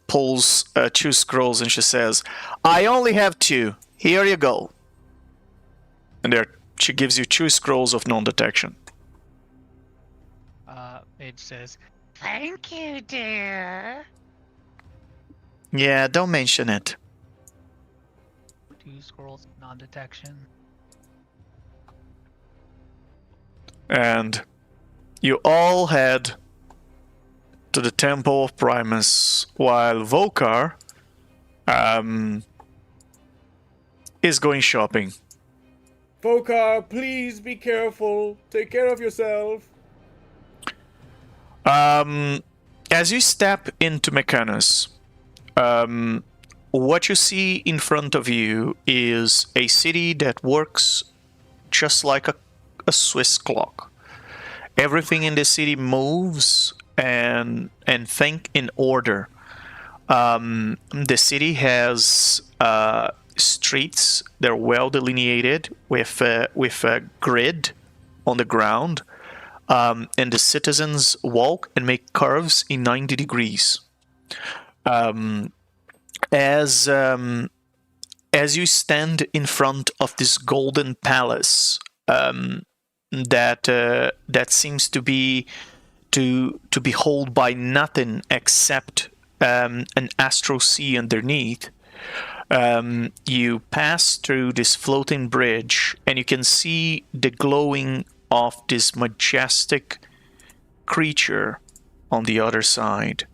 pulls 2 scrolls and she says, "I only have 2. Here you go." And she gives you 2 scrolls of non-detection. Mage says, Thank you, dear. Yeah, don't mention it. 2 scrolls of non-detection. And you all head to the Temple of Primus, while Vocar is going shopping. Vocar, please be careful. Take care of yourself. As you step into Mechanus, what you see in front of you is a city that works just like a Swiss clock. Everything in the city moves and think in order. The city has streets. They're well delineated with a grid on the ground, and the citizens walk and make curves in 90 degrees. As you stand in front of this golden palace, that seems to be held by nothing except an astral sea underneath. You pass through this floating bridge, and you can see the glowing of this majestic creature on the other side.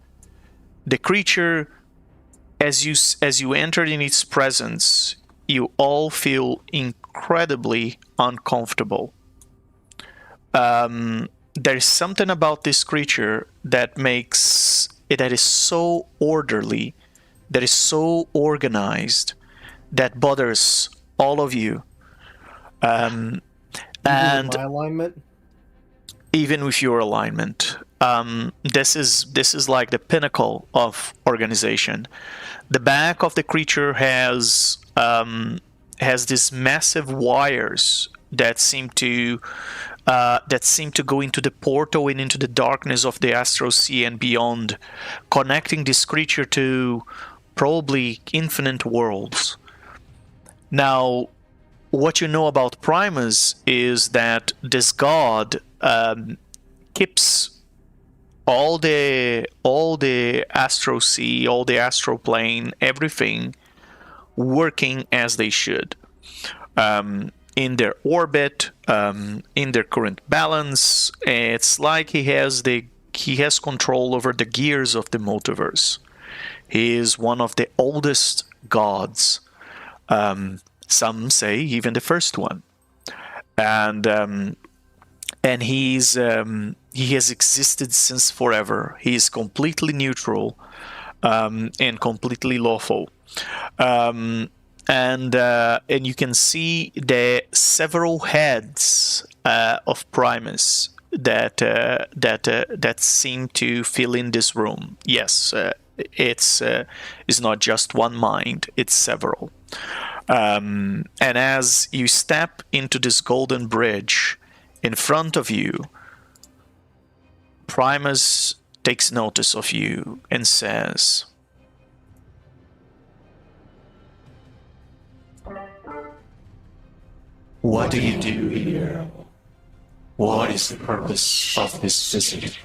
The creature, as you enter in its presence, you all feel incredibly uncomfortable. There's something about this creature that is so orderly, that is so organized, that bothers all of you. And my alignment. even with your alignment, this is like the pinnacle of organization. The back of the creature has these massive wires that seem to go into the portal and into the darkness of the astral sea and beyond, connecting this creature to probably infinite worlds. Now, what you know about Primus is that this god keeps all the astral sea, all the astral plane, everything working as they should, in their orbit, in their current balance. It's like he has control over the gears of the multiverse. He is one of the oldest gods. Some say even the first one, and he has existed since forever. He is completely neutral and completely lawful, and you can see the several heads of Primus that seem to fill in this room. Yes, it's not just one mind; it's several. And as you step into this golden bridge, in front of you, Primus takes notice of you and says, "What do you do here? What is the purpose of this visit?"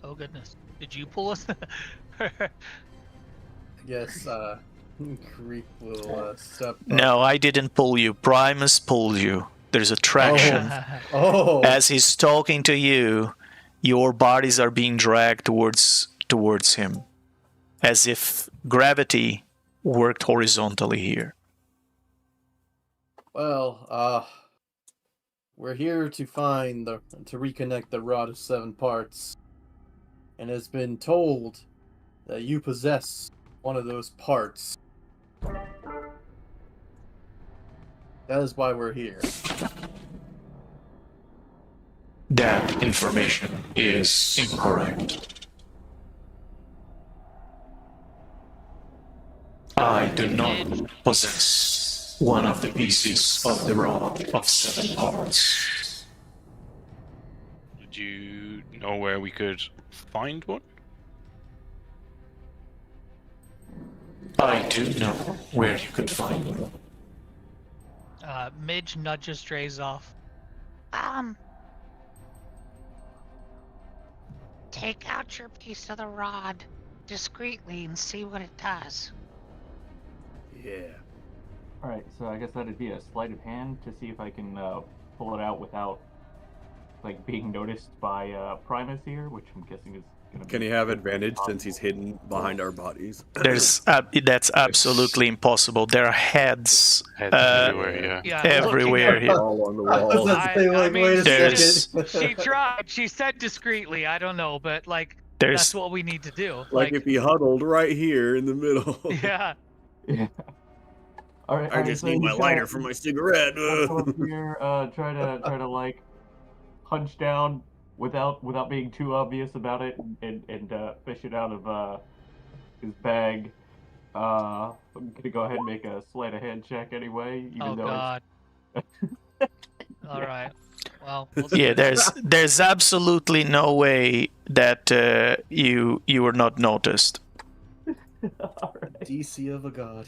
Oh goodness. Did you pull us? Yes, Creep will step up. No, I didn't pull you. Primus pulled you. There's attraction. Oh. As he's talking to you, your bodies are being dragged towards him, as if gravity worked horizontally here. Well, we're here to reconnect the Rod of Seven Parts, and it's been told that you possess one of those parts. That is why we're here. That information is incorrect. I do not possess one of the pieces of the Rod of Seven Parts. Do you know where we could find one? I do know where you could find one. Midge nudges Drays off. Take out your piece of the rod discreetly and see what it does. Yeah. Alright, so I guess that'd be a sleight of hand to see if I can pull it out without like being noticed by Primus here, which I'm guessing is gonna be... Can he have advantage since he's hidden behind our bodies? That's absolutely impossible. There are heads Everywhere, yeah. everywhere here. All on the I was wall. about to say, like, mean, wait a There's- second. She tried. She said discreetly. I don't know, but like There's that's what we need to do. Like if he huddled right here in the middle. Yeah. Yeah. Alright, I just need my lighter for my cigarette. Come up here, try to like hunch down without being too obvious about it and fish it out of his bag. I'm gonna go ahead and make a sleight of hand check anyway, even Oh though God. All right. Well. We'll yeah. see. There's absolutely no way that you were not noticed. Alright. DC of a god.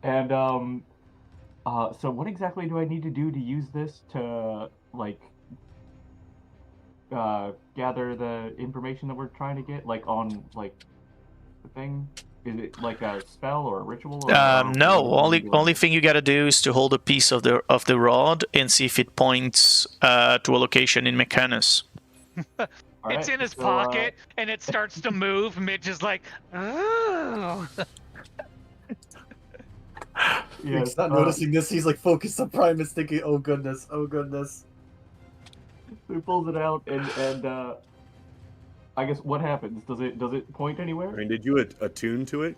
And so what exactly do I need to do to use this to like gather the information that we're trying to get, like on like the thing? Is it like a spell or a ritual? Or No. what do we do? Only thing you gotta do is to hold a piece of the rod and see if it points to a location in Mechanus. Alright, It's in his so, pocket and it starts to move. Midge is like, oh. Yes, He's not noticing this. He's like focused on Primus, thinking, "Oh goodness, oh goodness." He pulls it out and I guess what happens? Does it point I anywhere? mean, did you attune to it?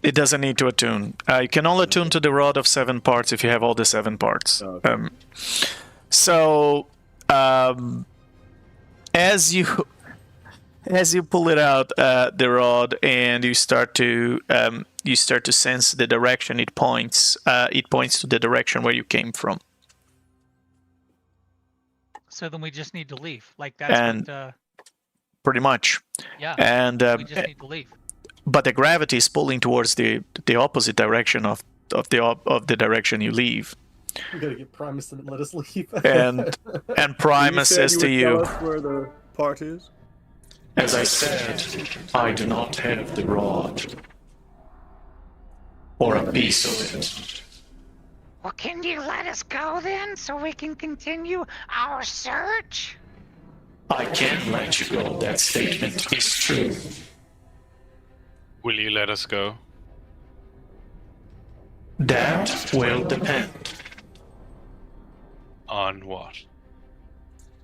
It doesn't need to attune. You can only attune to the rod of 7 parts if you have all the 7 parts. Oh, okay. So, as you pull it out, the rod, and you start to sense the direction it points. It points to the direction where you came from. So then we just need to leave. Like that's And- what. Pretty much. Yeah. And We just need to leave. but the gravity is pulling towards the opposite direction of the direction you leave. We gotta get Primus to let us leave. And Primus You said says to would you, tell us where the part is. as I said, I do not have the rod or a piece of it. Well, can you let us go then so we can continue our search? I can let you go. That statement is true. Will you let us go? That will depend. On what?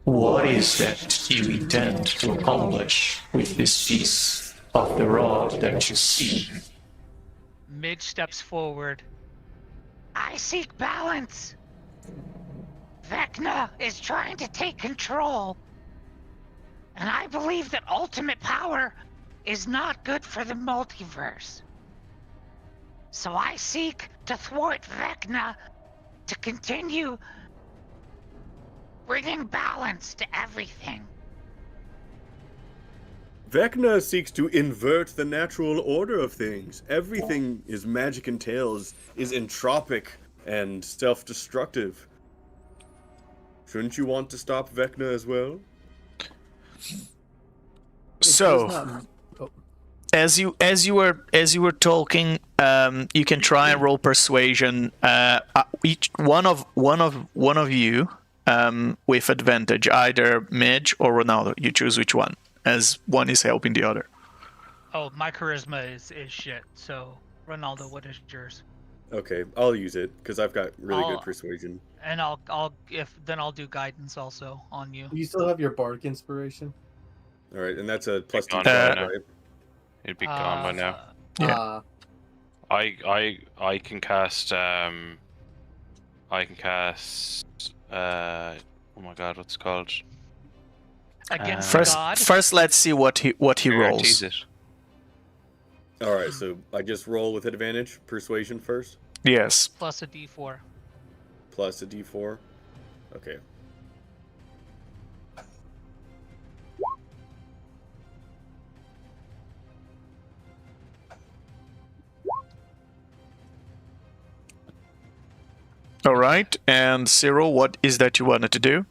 What is that you intend to accomplish with this piece of the rod that you see? Midge steps forward. I seek balance. Vecna is trying to take control. And I believe that ultimate power is not good for the multiverse. So I seek to thwart Vecna to continue bringing balance to everything. Vecna seeks to invert the natural order of things. Everything his magic entails is entropic and self-destructive. Shouldn't you want to stop Vecna as well? So, as you were talking, you can try and roll persuasion. Each one of you with advantage, either Midge or Ronaldo. You choose which one, as one is helping the other. Oh, my charisma is shit. So, Ronaldo, what is yours? Okay, I'll use it because I've got really I'll- good persuasion. And I'll do guidance also on you. You still have your bardic inspiration. All right, and that's a plus Gone D12, by now. right? It'd be gone by now. Yeah. I can cast oh my god, what's it called? Against First, God. first, let's see what he rolls. Guarantees it. All right, so I just roll with advantage, persuasion first, Yes. Plus a D4. plus a D4. Okay. All right. And Cyril, what is that you wanted to do?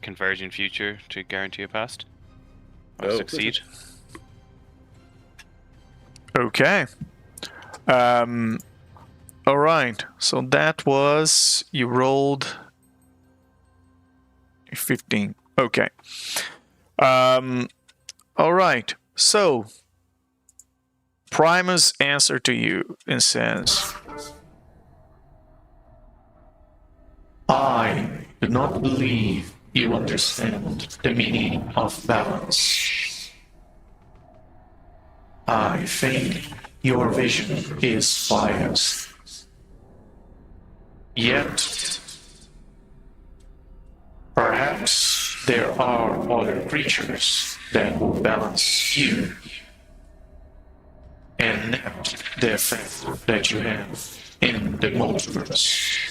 Converging future to guarantee a past. I Oh. succeed. Okay. All right. So that was you rolled 15. Okay. All right. So Primus answer to you and says, I do not believe you understand the meaning of balance. I think your vision is biased. Yet, perhaps there are other creatures that will balance you and net the effect that you have in the multiverse.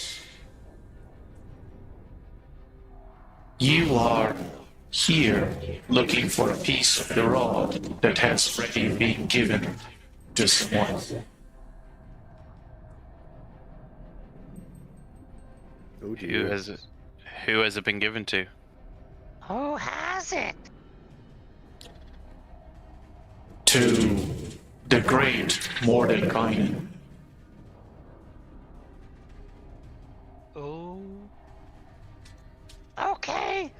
You are here looking for a piece of the rod that has already been given to someone. Oh Who dear. has it been given to? Who has it? To the great Mordekainen. Oh. Okay.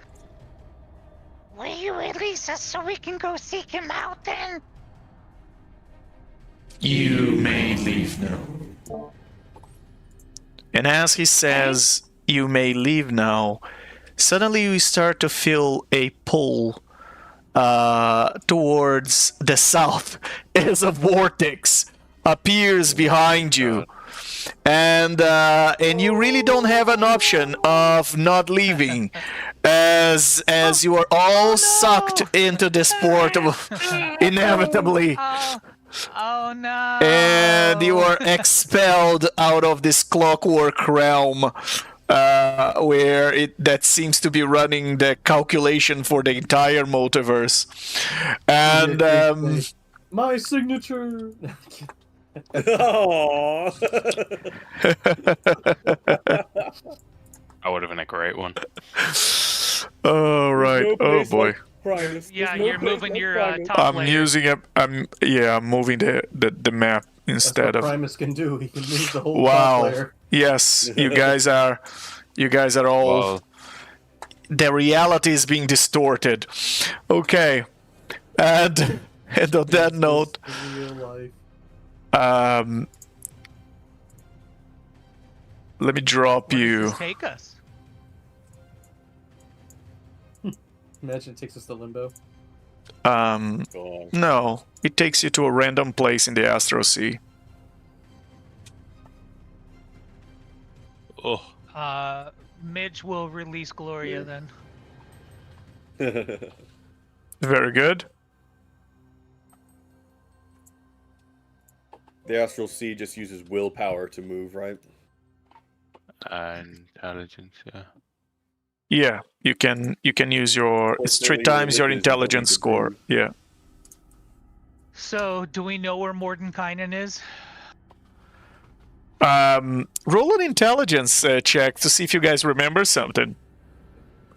Will you release us so we can go seek him out then? You may leave now. And as he says, you may leave now, suddenly you start to feel a pull towards the south as a vortex appears behind you. And you really don't have an option of not leaving, as you are all sucked into this portal inevitably, Oh no! and you are expelled out of this clockwork realm, where that seems to be running the calculation for the entire multiverse. And my signature. Oh. That would have been a great one. oh right, No oh place boy. like Primus. Yeah, There's no you're place moving like your Primus. top I'm layer. using it. I'm moving the map That's instead what of. Primus can do. He can move the whole top Wow. layer. Yes, you guys are all. Well, The reality is being distorted. Okay, and on that note, Real life. let me drop Where does you. this take us? Imagine it takes us to limbo. Um, Oh. no, it takes you to a random place in the Astral Sea. oh, Midge will release Gloria then. Very good. The Astral Sea just uses willpower to move, right? intelligence, yeah. Yeah, you can use your. It's 3 Fortunately, times your liches intelligence don't score. move. Yeah. So, do we know where Mordenkainen is? Roll an intelligence check to see if you guys remember something.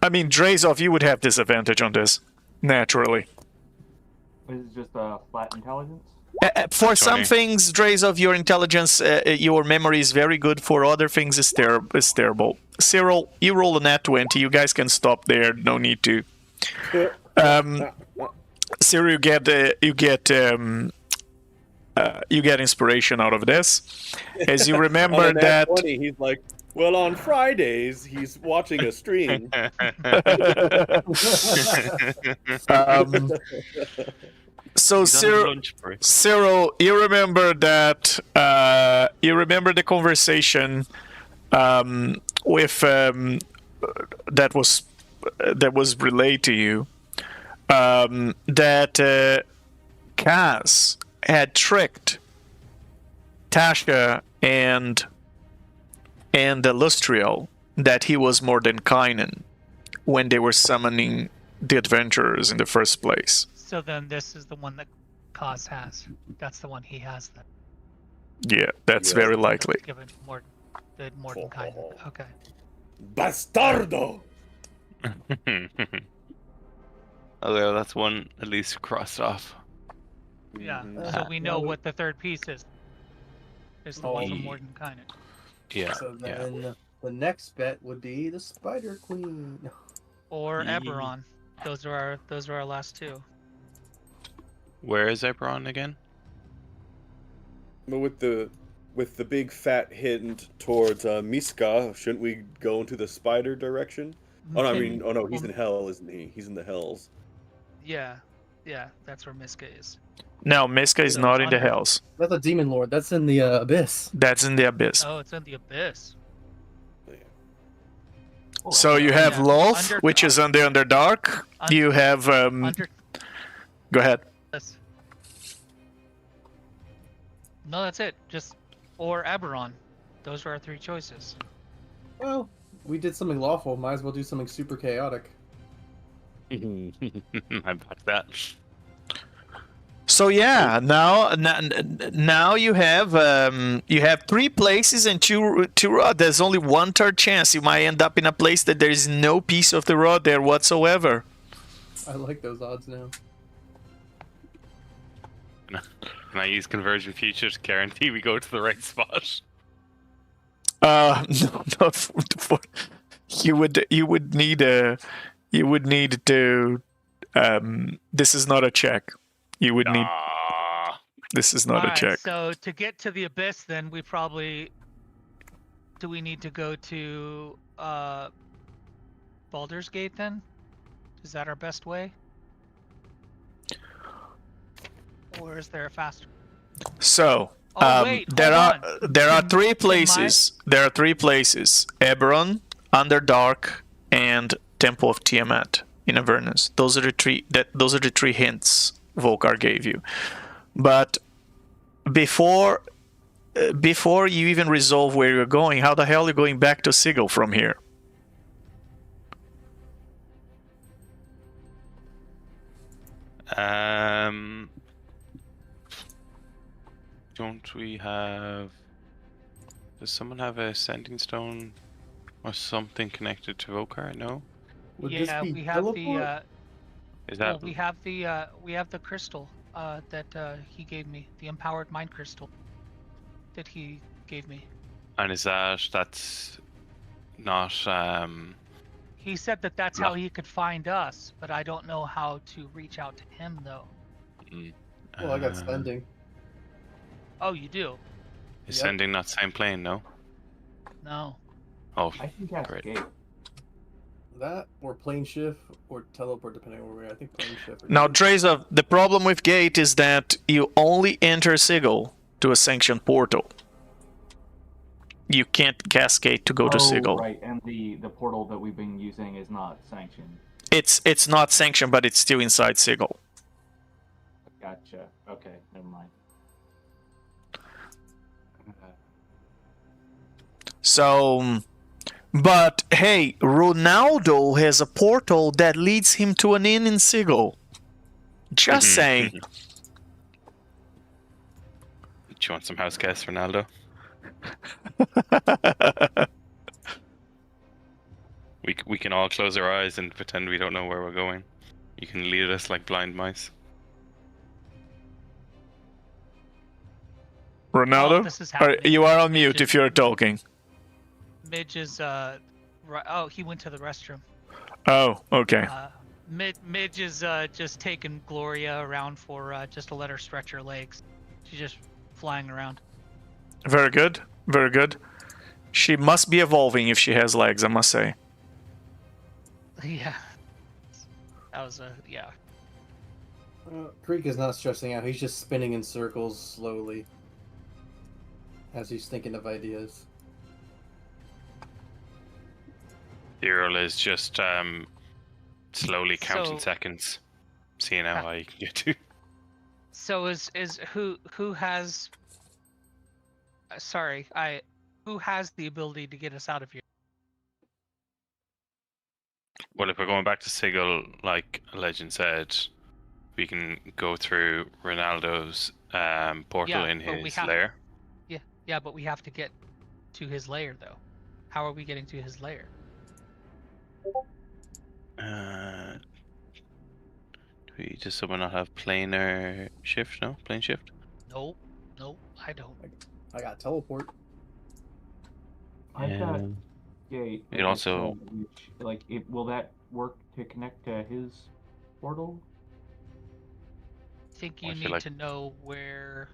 I mean, Drazov, you would have disadvantage on this, naturally. This is just a flat intelligence. For some 20. things, Drazov, your intelligence, your memory is very good. For other things, it's terrible. Cyril, you roll a nat 20. You guys can stop there. No need to. Cyril, you get inspiration out of this, as you remember On a nat that. 20, he's like, well, on Fridays, he's watching a stream. So He's on Cyril, lunch break. Cyril, you remember that? You remember the conversation with that was relayed to you, that Kaz had tricked Tasha and the Lustriel that he was Mordenkainen when they were summoning the adventurers in the first place. So then this is the one that Kaz has. That's the one he has then. Yeah, that's Yes. very likely. Given Mordenkainen. Okay. Bastardo! Although that's one at least crossed off. Yeah. Mhm. So we know what the third piece is. Is the one from Oh. Mordenkainen. Yeah. So yeah. then the next bet would be the Spider Queen. Or Ye- Eberron. Those are our last two. Where is Eberron again? But with the big fat hint towards Miska, shouldn't we go into the spider direction? Oh no, he's in hell, isn't he? He's in the hells. Yeah, that's where Miska is. No, Miska is So not it's in the under- hells. That's a demon lord. That's in the abyss. That's in the abyss. Oh, it's in the abyss. So you have Yeah, Loth, under- which is on the Underdark. You have Under go ahead. this. No, that's it. Just or Eberron. Those are our three choices. Well, we did something lawful. Might as well do something super chaotic. I back that. So yeah, now you have 3 places and two rod. There's only one third chance. You might end up in a place that there is no piece of the rod there whatsoever. I like those odds now. Can I use Conversion Future to guarantee we go to the right spot? No, not for you would need to. This is not a check. You would need. Ah, This is not a Alright, check. so to get to the abyss, then we probably do we need to go to Baldur's Gate then? Is that our best way? or is there a faster? So Oh wait, there hold are on. there are Can- three can places. There are three places: Eberron, Underdark, and Temple of Tiamat in Avernus. Those are the three hints Vocar gave you. But before you even resolve where you're going, how the hell are you going back to Sigil from here? Don't we have? Does someone have a sending stone or something connected to Vocar? No. Would yeah, this be we have teleport? Is well, that? we have the crystal that he gave me, the empowered mind crystal that he gave me. And is that's not He said that that's how he could find us, but I don't know how to reach out to him though. Well, I got spending. Oh, you do? Is Yep. sending not same plane? No. No. Oh, I can cast great. Gate. That or plane shift or teleport, depending on where we're at. I think plane shift. or Now, Gate. Dreza, the problem with Gate is that you only enter Sigil to a sanctioned portal. You can't cascade to go to Sigil. Right, and the portal that we've been using is not sanctioned. It's not sanctioned, but it's still inside Sigil. Gotcha. Okay, never mind. So, but hey, Ronaldo has a portal that leads him to an inn in Sigil. Just saying. Do you want some house guests, Ronaldo? We can all close our eyes and pretend we don't know where we're going. You can lead us like blind mice. Ronaldo, Oh, this is happening. you are on mute if you're talking. Midge is oh, he went to the restroom. Oh, okay. Midge is just taking Gloria around for just to let her stretch her legs. She's just flying around. Very good. Very good. She must be evolving if she has legs, I must say. Yeah. That was yeah. Creek is not stressing out. He's just spinning in circles slowly as he's thinking of ideas. The Earl is just slowly counting So- seconds, seeing how high you can get to. So is who has sorry, who has the ability to get us out of here? Well, if we're going back to Sigil, like Legend said, we can go through Ronaldo's portal Yeah, in but we his have- lair. Yeah, but we have to get to his lair though. How are we getting to his lair? Does someone not have planar shift? No, plane shift. Nope, I don't. I got teleport. I've got Gate. You can also- will that work to connect to his portal? I think I you feel need like- to know where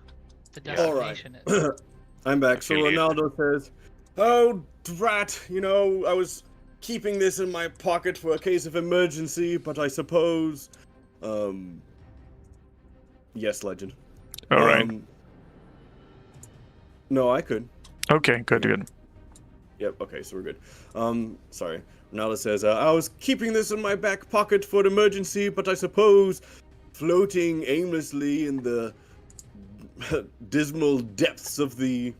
the Yeah. destination All is. I'm back. So Affiliate. Ronaldo says, "Oh, drat! I was keeping this in my pocket for a case of emergency, but I suppose, yes, Legend. All right. No, I could. Okay, good. Yep. Okay, so we're good. Sorry. Ronaldo says, I was keeping this in my back pocket for an emergency, but I suppose floating aimlessly in the dismal depths of the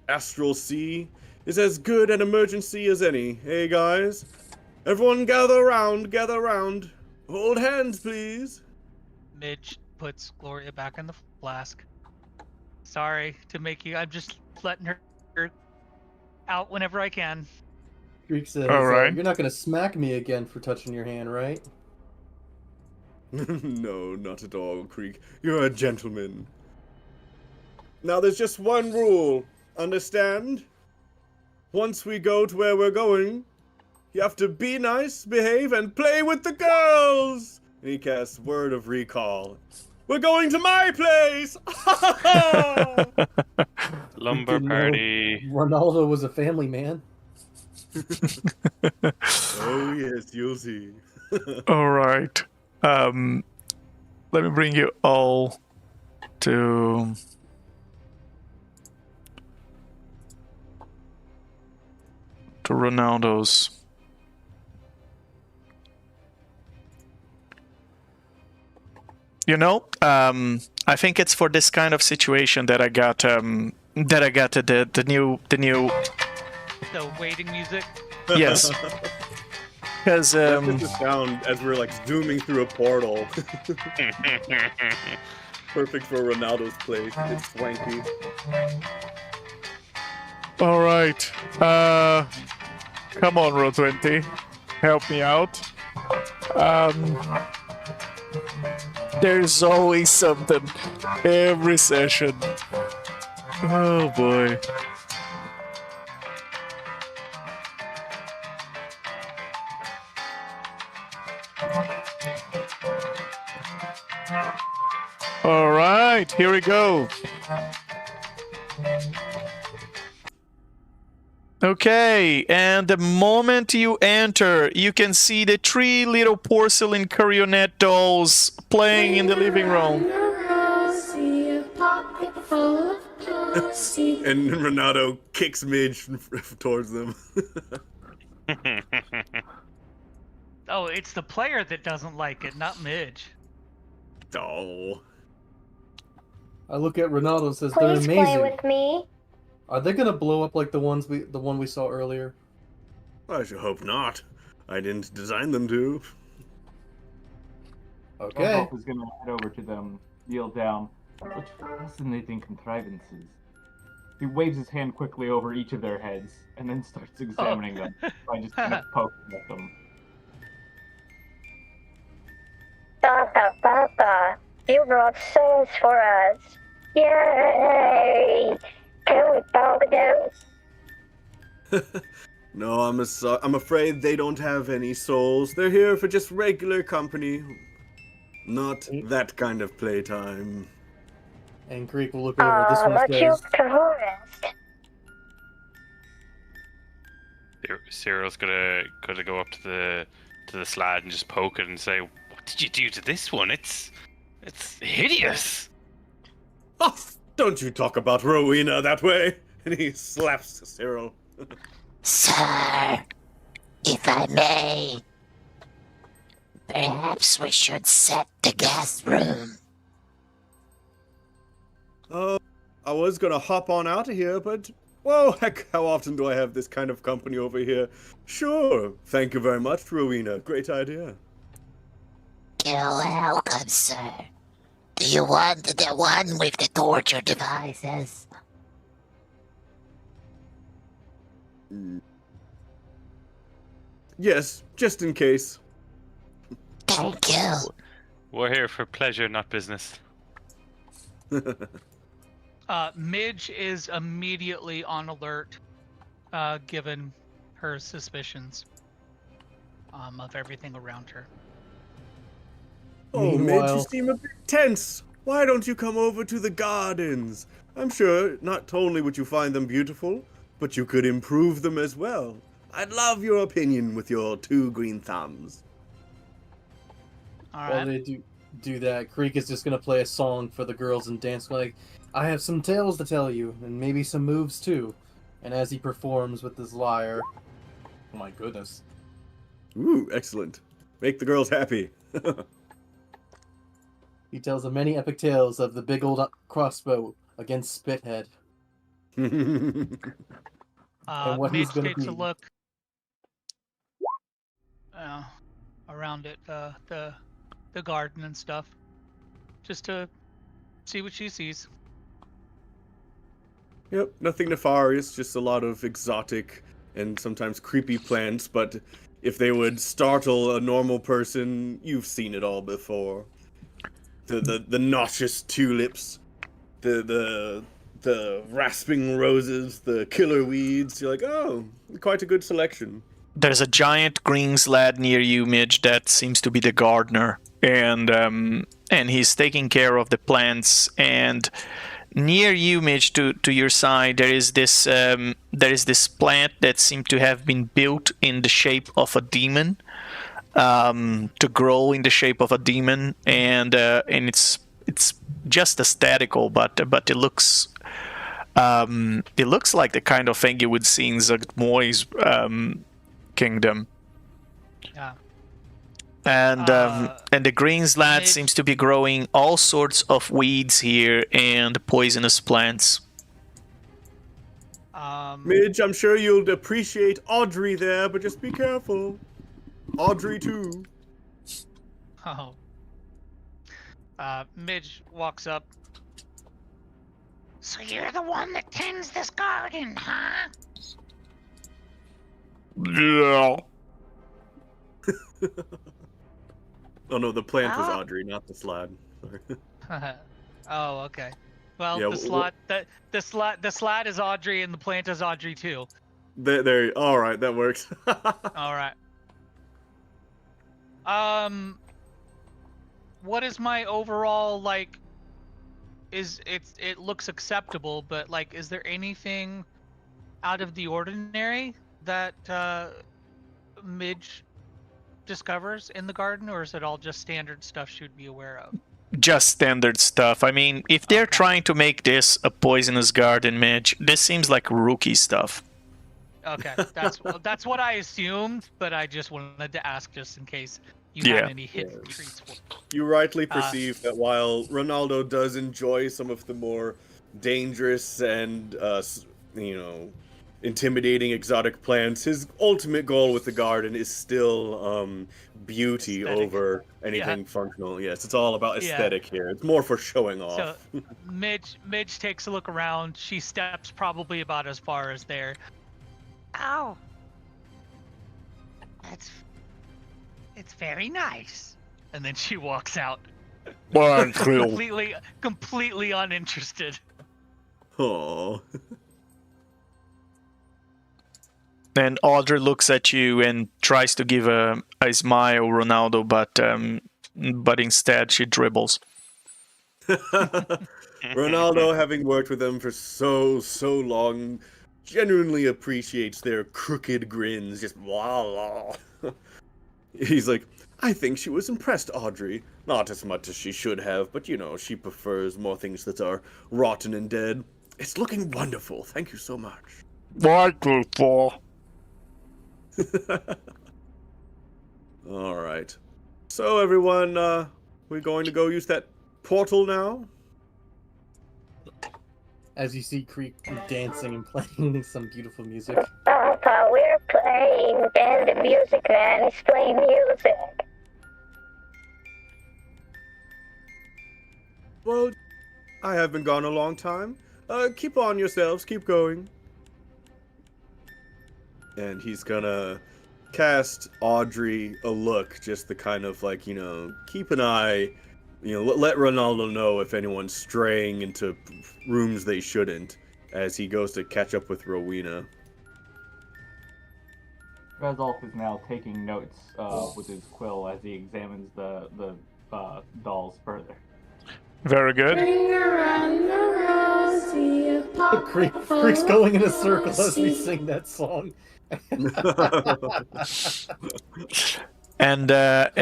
astral sea is as good an emergency as any. Hey, guys? Everyone gather around. Hold hands, please. Midge puts Gloria back in the flask. Sorry to make you. I'm just letting her out whenever I can. Creek says, All right. "You're not gonna smack me again for touching your hand, right?" No, not at all, Creek. You're a gentleman. Now, there's just one rule. Understand? Once we go to where we're going, you have to be nice, behave, and play with the girls! And he casts Word of Recall. We're going to my place! Lumber Didn't know party. Ronaldo was a family man. Oh, yes, you'll see. All right. Let me bring you all to Ronaldo's. You know, I think it's for this kind of situation that I got the new The waiting music. yes. Because That's just the sound as we're like zooming through a portal. Perfect for Ronaldo's place. It's swanky. all right, come on, Ro20, help me out. There's always something every session. Oh boy. All right, here we go. Okay, and the moment you enter, you can see the 3 little porcelain marionette dolls playing in the living room. And Ronaldo kicks Midge towards them. Oh, it's the player that doesn't like it, not Midge. Oh. I look at Ronaldo and says, "They're Please play amazing. with me. Are they gonna blow up like the one we saw earlier?" I should hope not. I didn't design them to. Okay. Rodolph is gonna head over to them, kneel down. Such fascinating contrivances. He waves his hand quickly over each of their heads, and then starts examining them by just kind of poking at them. Papa, you brought souls for us. Yay! Can we poke them? No, I'm afraid they don't have any souls. They're here for just regular company. Not that kind of playtime. And Greek will look over. This one But you says, forest. Cyril's gonna go up to the slab and just poke it and say, "What did you do to this one? It's hideous." Oh, don't you talk about Rowena that way! And he slaps Cyril. Sir, if I may, perhaps we should set the guest room. I was gonna hop on out of here, but whoa, heck, how often do I have this kind of company over here? Sure, thank you very much, Rowena. Great idea. You're welcome, sir. Do you want the one with the torture devices? Yes, just in case. Thank you. We're here for pleasure, not business. Midge is immediately on alert, given her suspicions of everything around her. Oh, Midge, you Meanwhile- seem a bit tense. Why don't you come over to the gardens? I'm sure not only would you find them beautiful, but you could improve them as well. I'd love your opinion with your 2 green thumbs. All while right. they do that, Creek is just gonna play a song for the girls and dance like, "I have some tales to tell you, and maybe some moves too." And as he performs with his lyre, oh my goodness, Ooh, excellent. Make the girls happy. he tells the many epic tales of the big old crossbow against Spithead. And what he's Midge gonna takes a be. look around it, the garden and stuff, just to see what she sees. Yep, nothing nefarious, just a lot of exotic and sometimes creepy plants, but if they would startle a normal person, you've seen it all before. The nauseous tulips, the rasping roses, the killer weeds. You're like, oh, quite a good selection. There's a giant green sled near you, Midge, that seems to be the gardener, and he's taking care of the plants. And near you, Midge, to your side, there is this plant that seemed to have been built in the shape of a demon, to grow in the shape of a demon, and it's it's just aesthetical, but it looks like the kind of thing you would see in Zagmoy's kingdom. Yeah. And the greensland seems to be growing all sorts of weeds here and poisonous plants. Midge, I'm sure you'll appreciate Audrey there, but just be careful. Audrey too. Oh. Midge walks up. So you're the one that tends this garden, huh? Yeah. Oh no, the plant was Ah. Audrey, not the slide. Sorry. Oh, okay. Well, Yeah, the slat is Audrey and the plant is Audrey too. There. All right, that works. All right. What is my overall like? It looks acceptable, but like, is there anything out of the ordinary that Midge discovers in the garden, or is it all just standard stuff she'd be aware of? Just standard stuff. I mean, if they're trying to make this a poisonous garden, Midge, this seems like rookie stuff. Okay, that's what I assumed, but I just wanted to ask just in case you had any hidden treats for me. You rightly perceive that while Ronaldo does enjoy some of the more dangerous and, intimidating exotic plants, his ultimate goal with the garden is still beauty Aesthetic. over anything functional. Yes, it's all about aesthetic here. It's more for showing off. So Midge takes a look around. She steps probably about as far as there. Oh. It's very nice. And then she walks out. completely uninterested. Aww. And Audrey looks at you and tries to give a smile, Ronaldo, but instead she dribbles. Ronaldo, having worked with them for so long, genuinely appreciates their crooked grins. Just blah blah. He's like, I think she was impressed, Audrey. Not as much as she should have, but she prefers more things that are rotten and dead. It's looking wonderful. Thank you so much. Wonderful. All right. So everyone, we're going to go use that portal now. As you see Creek dancing and playing some beautiful music. Papa, we're playing, and the music man is playing music. Well, I have been gone a long time. Keep on yourselves, keep going. And he's gonna cast Audrey a look, just the kind of like, keep an eye, let Ronaldo know if anyone's straying into rooms they shouldn't, as he goes to catch up with Rowena. Rezolf is now taking notes with his quill as he examines the dolls further. Very good. Creek's going in a circle as we sing that song. And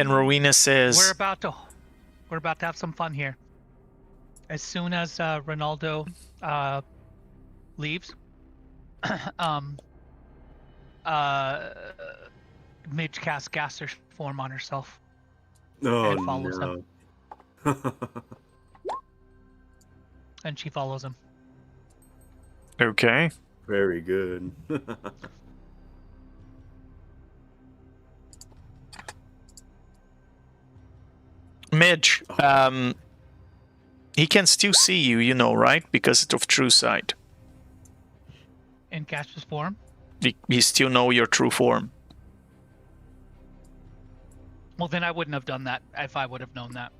Rowena says, We're about to have some fun here. As soon as Ronaldo leaves, Midge casts Gaster's form on herself. Oh, And follows no. And she follows him. okay. Very good. Midge, he can still see you, right? Because it's of true sight. In Gaster's form. He still know your true form. Well, then I wouldn't have done that if I would have known that.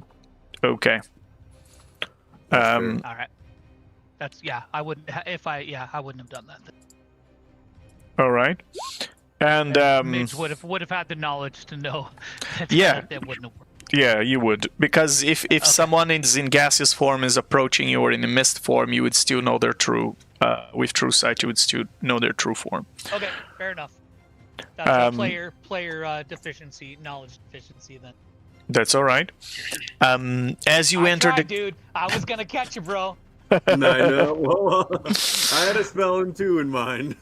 Okay. All right. That's I wouldn't I wouldn't have done that. All right. And Midge would have had the knowledge to know that that wouldn't have worked. yeah, you would, because if someone is in gaseous form is approaching you or in a mist form, you would still know their true. With true sight, you would still know their true form. Okay, fair enough. That's a player deficiency, knowledge deficiency then. That's all right. As you I enter tried, the dude. I was gonna catch you, bro. I know. Well, I had a spelling too in mind.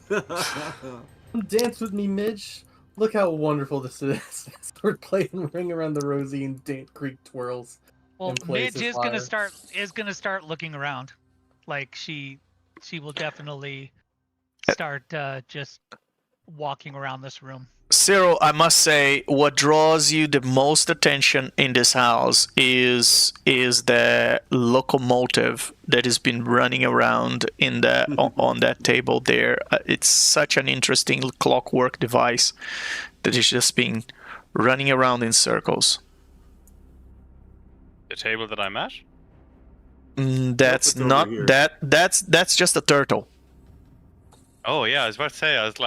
Dance with me, Midge. Look how wonderful this is. We're playing Ring Around the Rosie and Creek twirls. Well, And plays Midge his is gonna start looking around. Like she will definitely start just walking around this room. Cyril, I must say, what draws you the most attention in this house is the locomotive that has been running around in the on that table there. It's such an interesting clockwork device that is just been running around in circles. The table that I'm at? That's over not here. that's just a turtle. Oh yeah, I was about to say. I was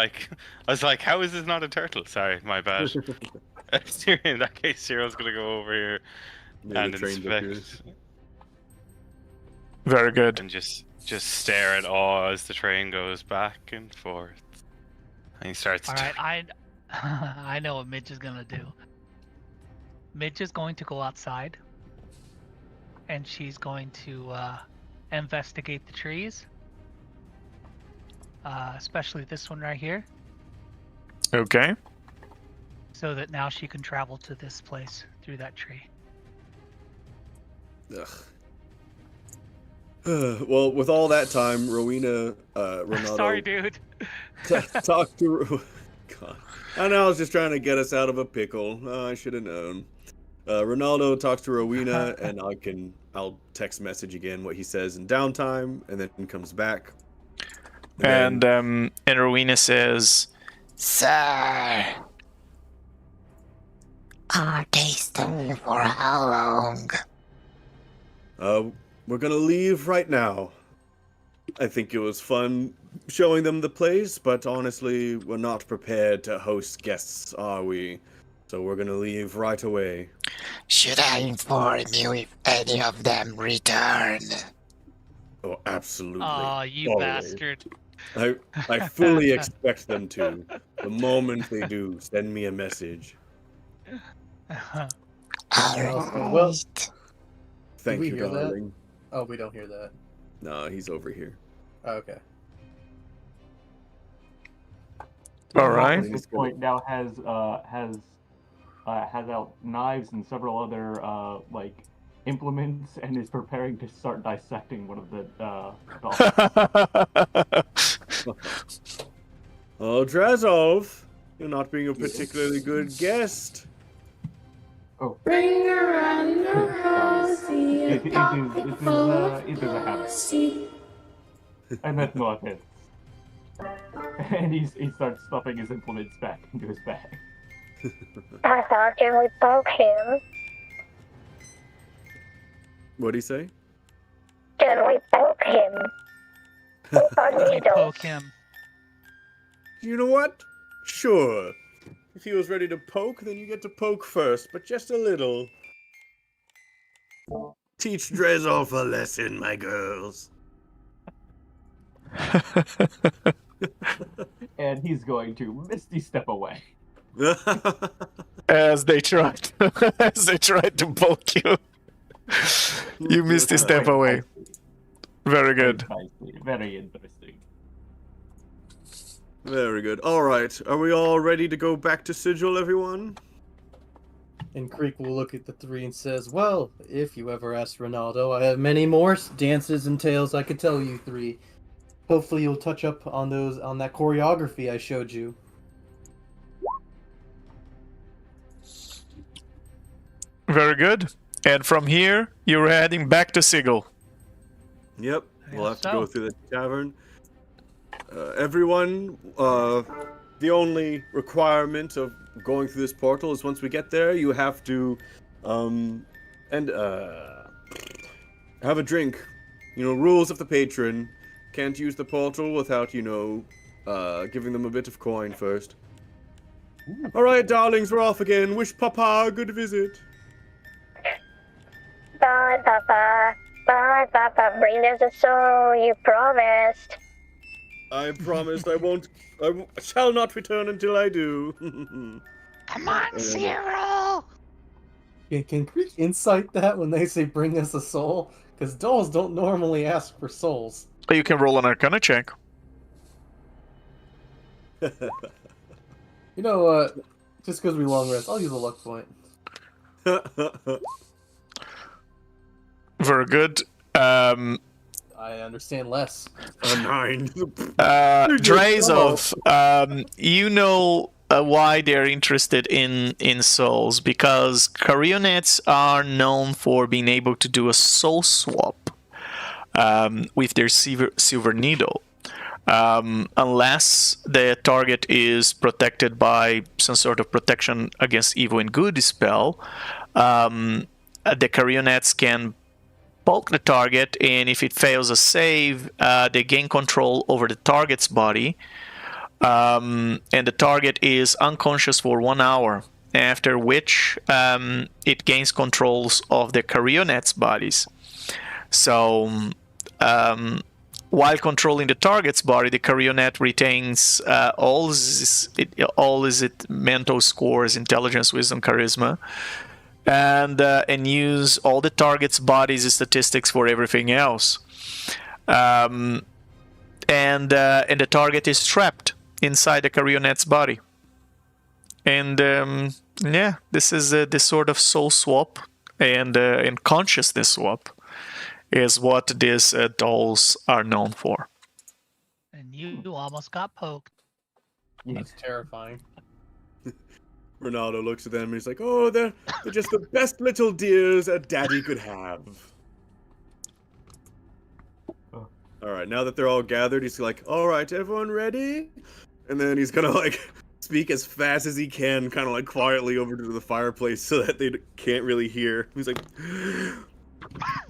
like, how is this not a turtle? Sorry, my bad. In that case, Cyril's gonna go over here Maybe and the train's up here. inspect Very good. and just stare at awe as the train goes back and forth. And he starts. All right, I know what Midge is gonna do. Midge is going to go outside, and she's going to investigate the trees, especially this one right here, Okay. so that now she can travel to this place through that tree. Ugh. Well, with all that time, Rowena, Ronaldo, Sorry, dude. talked to. God, I know I was just trying to get us out of a pickle. I should have known. Ronaldo talks to Rowena, and I'll text message again what he says in downtime, and then comes back. And Rowena says, Sir, are they staying for how long? We're gonna leave right now. I think it was fun showing them the place, but honestly, we're not prepared to host guests, are we? So we're gonna leave right away. Should I inform you if any of them return? Oh, absolutely. Aw, you Always. bastard. I fully expect them to. The moment they do, send me a message. Well, Thank we you, hear that? darling. oh, we don't hear that. No, he's over here. Oh, okay. all At right. this point now has out knives and several other like implements and is preparing to start dissecting one of the dolls. Oh, Drazov, you're not being a particularly good guest. Oh, Ring around the rosy, it is a habit. I meant no offense. And he starts stuffing his implements back into his bag. I thought you would poke him. What'd he say? Can we poke him? With our Let me needles. poke him. You know what? Sure. If he was ready to poke, then you get to poke first, but just a little. Teach Drazov a lesson, my girls. And he's going to misty step away. as they tried to poke you. You missed a step away. Very good. Very interesting. Very good. All right. Are we all ready to go back to Sigil, everyone? And Creek will look at the three and says, well, if you ever ask Ronaldo, I have many more dances and tales I could tell you three. Hopefully you'll touch up on that choreography I showed you. Very good. And from here, you're heading back to Sigil. Yep. We'll have to so. go through the tavern. Everyone, the only requirement of going through this portal is once we get there, you have to, have a drink. You know, rules of the patron. Can't use the portal without, giving them a bit of coin first. All right, darlings, we're off again. Wish Papa a good visit. Bye, Papa. Bye, Papa. Bring us a soul. You promised. I promised I shall not return until I do. Come on, Cyril! Can Creek insight that when they say bring us a soul? Because dolls don't normally ask for souls. You can roll an Arcana check. You know what? Just because we long rest, I'll use a luck point. Very good. I understand less. A 9. Drazov, you know why they're interested in souls, because Carionets are known for being able to do a soul swap with their silver needle. Unless the target is protected by some sort of protection against evil and good spell, the Carionets can poke the target, and if it fails a save, they gain control over the target's body, and the target is unconscious for 1 hour, after which it gains controls of the Carionets' bodies. So, while controlling the target's body, the Carionet retains all its mental scores, intelligence, wisdom, charisma, and use all the target's body's statistics for everything else. And the target is trapped inside the Carionet's body. And yeah, this is this sort of soul swap and consciousness swap is what these dolls are known for. And you almost got poked. That's terrifying. Ronaldo looks at them and he's like, oh, they're just the best little dears a daddy could have. Alright, now that they're all gathered, he's like, alright, everyone ready? And then he's gonna, like, speak as fast as he can, kind of, like, quietly over to the fireplace so that they can't really hear. He's like,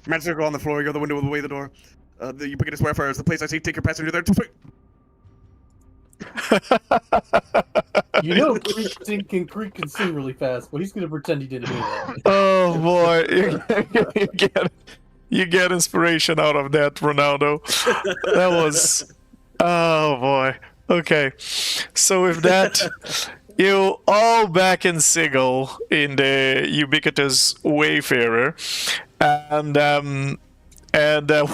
magic circle on the floor, you go the window, away the door. The ubiquitous Warfare is the place I say, take your passenger there. You know Creek can sing really fast, but he's going to pretend he didn't hear that. Oh boy, you get inspiration out of that, Ronaldo. That was, oh boy. Okay, so with that, you all back in Sigil in the ubiquitous Wayfarer, and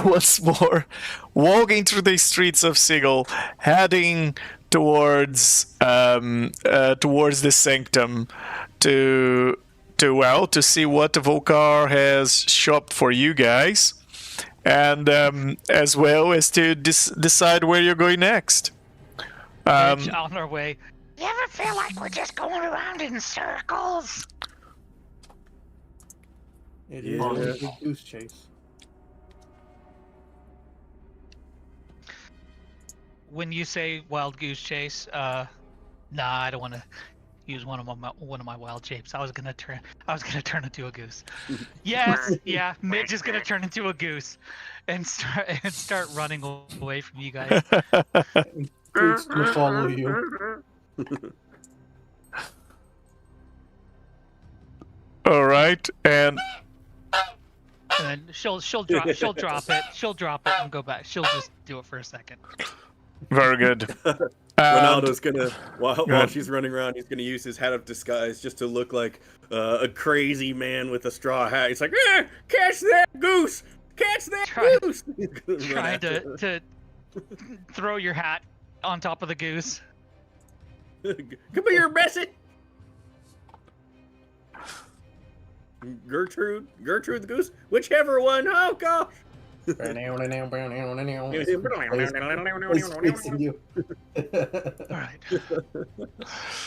once more walking through the streets of Sigil, heading towards the Sanctum to see what Vocar has shopped for you guys, and as well as to decide where you're going next. On our way. You ever feel like we're just going around in circles? It is a big goose chase. When you say wild goose chase, nah, I don't want to use one of my wild shapes. I was gonna turn into a goose. Yes, yeah, Midge is gonna turn into a goose, and start running away from you guys. Creek's gonna follow you. All right, and then she'll drop it. She'll drop it and go back. She'll just do it for a second. very good. Ronaldo's gonna, while she's running around, he's gonna use his hat of disguise just to look like a crazy man with a straw hat. He's like, catch that goose! Catch that goose! Trying to throw your hat on top of the goose. Come here, Bessie! Gertrude the goose? Whichever one, oh gosh! Alright.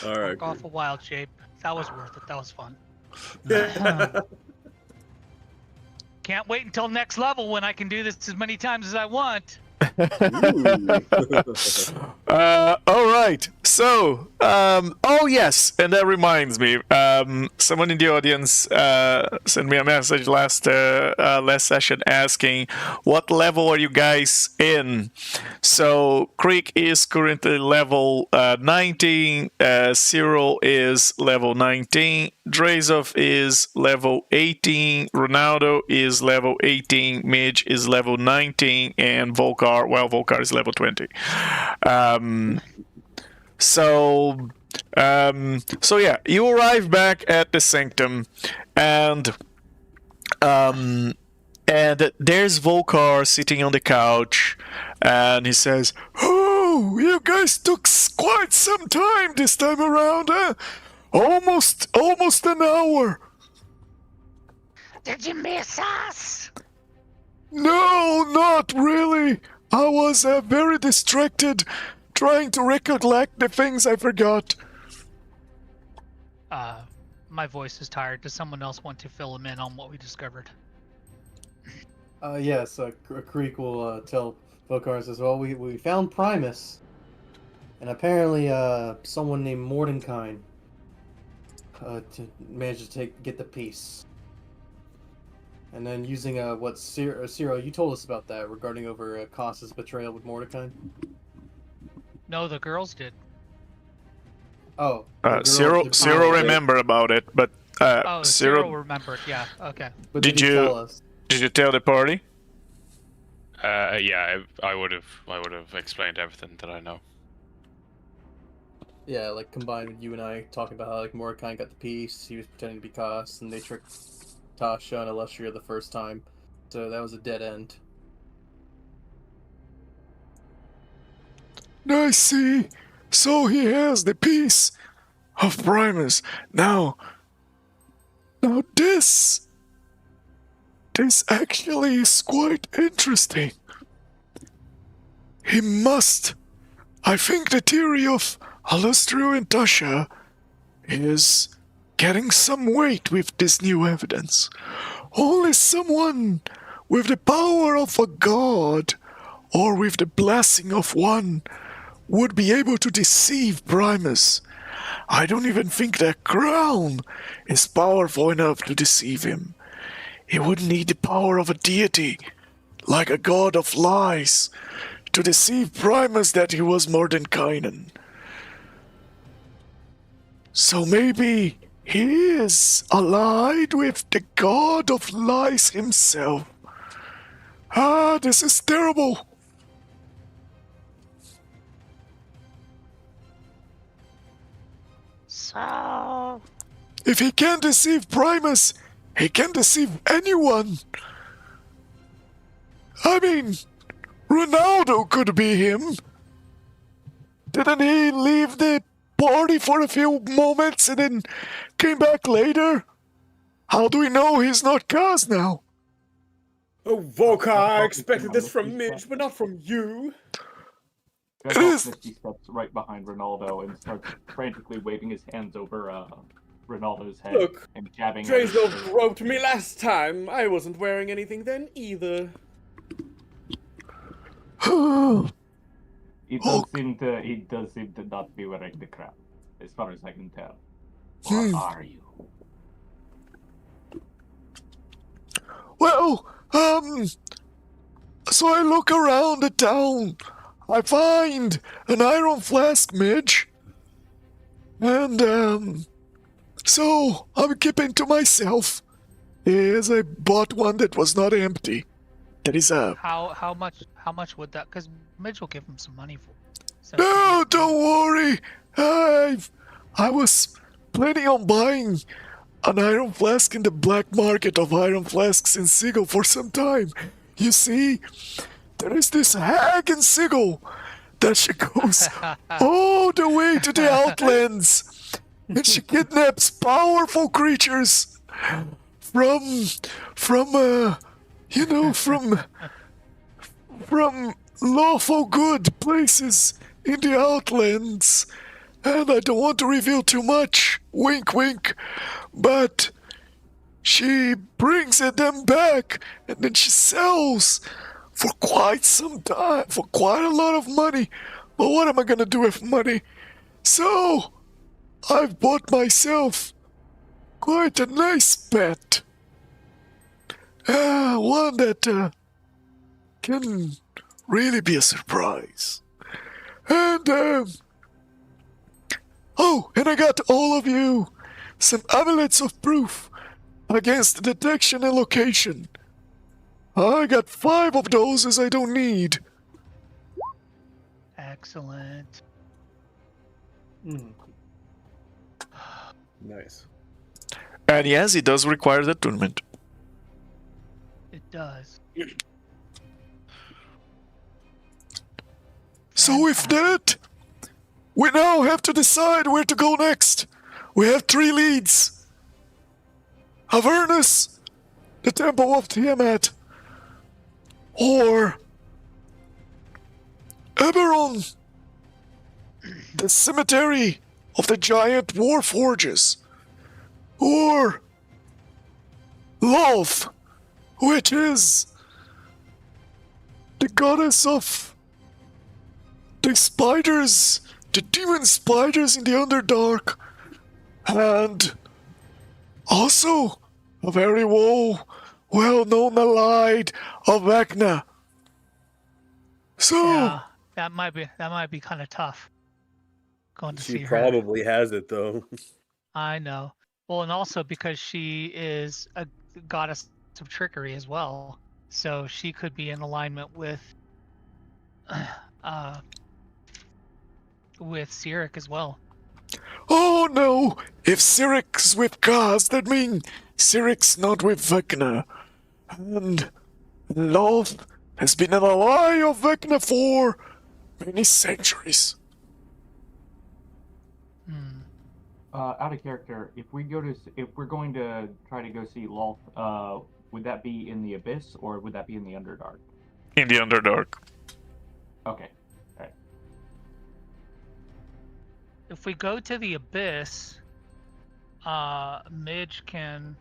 Alright. Fuck off a wild shape. That was worth it. That was fun. Can't wait until next level when I can do this as many times as I want. All right. So, oh yes, and that reminds me. Someone in the audience sent me a message last session asking, "What level are you guys in?" So, Creek is currently level 19. Cyril is level 19. Drazov is level 18. Ronaldo is level 18. Midge is level 19, and Vocar is level 20. So So yeah, you arrive back at the Sanctum, and there's Vocar sitting on the couch, and he says, "Oh, you guys took quite some time this time around, huh? Almost an hour." Did you miss us? No, not really. I was very distracted, trying to recollect the things I forgot. My voice is tired. Does someone else want to fill him in on what we discovered? Yes, Creek will tell Vocar as well. We found Primus, and apparently someone named Mordenkainen managed to get the piece. And then using what Ciro, you told us about that regarding over Costa's betrayal with Mordecai. No, the girls did. Oh, Ciro remember about it, but Ciro remembered. Yeah, okay. But did he you tell us? Did you tell the party? Yeah, I would have explained everything that I know. Yeah, like combined with you and I talking about how like Mordecai got the piece, he was pretending to be Cost, and they tricked Tasha and Alestria the first time, so that was a dead end. I see. So he has the piece of Primus. Now this actually is quite interesting. He must. I think the theory of Alestria and Tasha is getting some weight with this new evidence. Only someone with the power of a god or with the blessing of one would be able to deceive Primus. I don't even think that crown is powerful enough to deceive him. He would need the power of a deity, like a god of lies, to deceive Primus that he was Mordenkainen. So maybe he is allied with the god of lies himself. This is terrible. So, If he can deceive Primus, he can deceive anyone. I mean, Ronaldo could be him. Didn't he leave the party for a few moments and then came back later? How do we know he's not Kaz now? Oh, Vocar, I expected this from Midge, but not from you. He steps right behind Ronaldo and starts frantically waving his hands over Ronaldo's head. Look, and jabbing at Drazo his shirt. groped me last time. I wasn't wearing anything then either. He does seem to not be wearing the crown, as far as I can tell. Or are you? Well, so I look around the town. I find an iron flask, Midge. And, so I'm keeping to myself. Yes, I bought one that was not empty. That is How much would that? Because Midge will give him some money for. So No, don't worry. I was planning on buying an iron flask in the black market of iron flasks in Sigil for some time. You see, there is this hag in Sigil that she goes all the way to the Outlands, and she kidnaps powerful creatures from lawful good places in the Outlands. And I don't want to reveal too much, wink wink, but she brings them back and then she sells for quite some time, for quite a lot of money. But what am I gonna do with money? So, I've bought myself quite a nice pet. One that can really be a surprise. And, and I got all of you some amulets of proof against detection and location. I got 5 of those as I don't need. excellent. Nice. And yes, it does require the attunement. It does. So with that, we now have to decide where to go next. We have 3 leads. Avernus, the Temple of Tiamat, or Eberron, the Cemetery of the Giant War Forges, or Love, which is the goddess of the spiders, the demon spiders in the Underdark, and also a very well-known allied of Vecna. So, Yeah, that might be kind of tough. Going to She see her. probably has it though. I know. Well, and also because she is a goddess of trickery as well, so she could be in alignment with Cyric as well. oh no, if Cyric's with Kaz, that means Cyric's not with Vecna. And Love has been an ally of Vecna for many centuries. Out of character, if we're going to try to go see Loth, would that be in the Abyss or would that be in the Underdark? In the Underdark. Okay. Alright. If we go to the Abyss, Midge can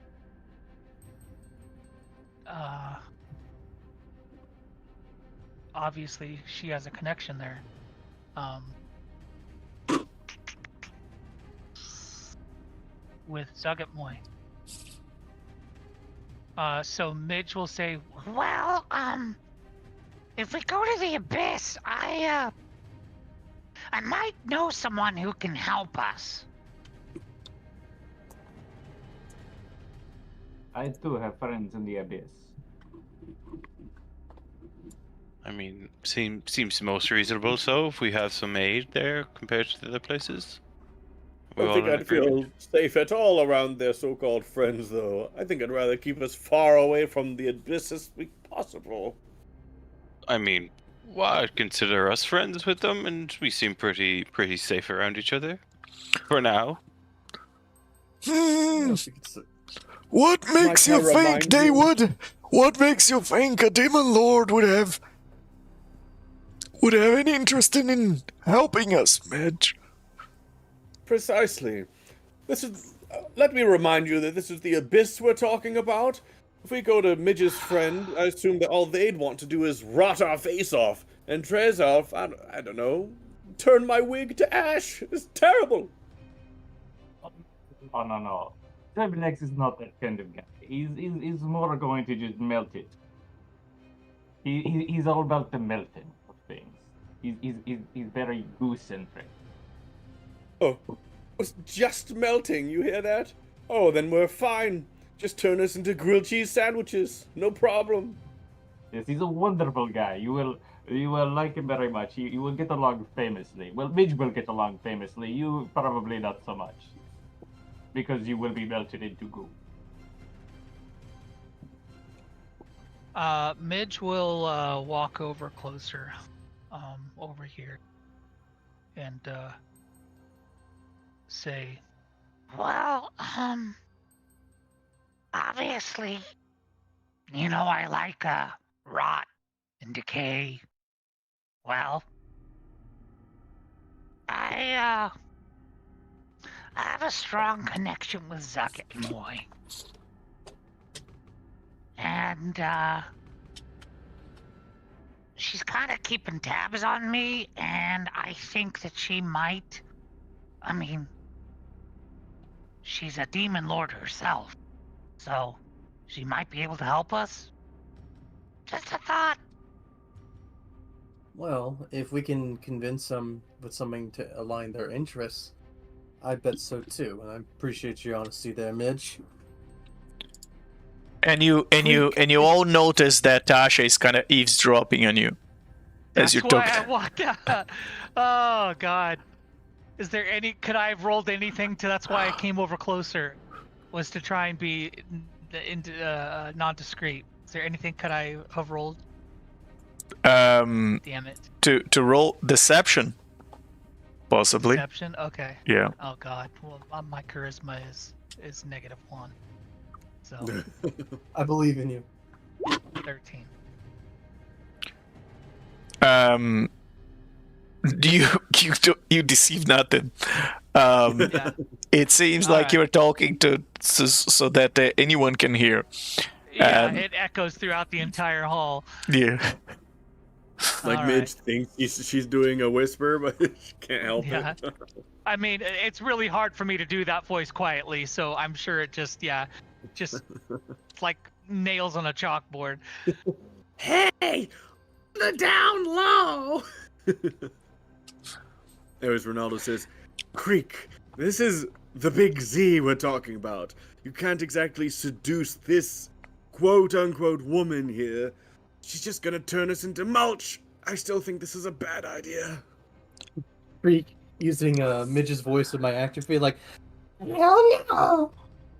obviously she has a connection there. With Zugatmoy. So Midge will say, Well, if we go to the Abyss, I might know someone who can help us. I do have friends in the Abyss. I mean, seems most reasonable. So if we have some aid there compared to the other places, I don't think I'd feel safe at all around their so-called friends, though. I think I'd rather keep as far away from the Abyss as possible. I mean, well, I'd consider us friends with them, and we seem pretty safe around each other for now. What makes you think remind they you- would? What makes you think a demon lord would have any interest in helping us, Midge? Precisely. This is. Let me remind you that this is the Abyss we're talking about. If we go to Midge's friend, I assume that all they'd want to do is rot our face off. And Trezov, I don't know, turn my wig to ash. It's terrible. Oh, no. Treblex is not that kind of guy. He's more going to just melt it. He's all about the melting of things. He's very goose-centric. Oh, it's just melting, you hear that? Oh, then we're fine. Just turn us into grilled cheese sandwiches. No problem. Yes, he's a wonderful guy. You will like him very much. You will get along famously. Well, Midge will get along famously. You probably not so much. Because you will be melted into goo. Midge will walk over closer, over here, and say, Well, obviously, you know I like rot and decay. Well, I have a strong connection with Zugatmoy. And she's kind of keeping tabs on me, and I think that she might, I mean, she's a demon lord herself, so she might be able to help us. Just a thought. Well, if we can convince them with something to align their interests, I bet so too, and I appreciate your honesty there, Midge. And you all notice that Tasha is kind of eavesdropping on you as "That's you why talk. I walked out." Oh God, Is there any? Could I have rolled anything to? That's why I came over closer, was to try and be non-discreet. Is there anything could I have rolled? Damn it. To roll deception, possibly. Deception. Okay. Yeah. Oh God. Well, my charisma is -1. So I believe in you. 13. You deceive nothing. Yeah. It seems All like right. you're talking to so that anyone can hear. Yeah, Um, it echoes throughout the entire hall. Yeah. Like All Midge thinks she's doing a whisper, but she can't help Yeah. it. I mean, it's really hard for me to do that voice quietly, so I'm sure it just like nails on a chalkboard. Hey, the down low. Anyways, Ronaldo says, Creek, this is the big Z we're talking about. You can't exactly seduce this quote-unquote woman here. She's just gonna turn us into mulch. I still think this is a bad idea. Freak using Midge's voice with my actor feel like, hell no!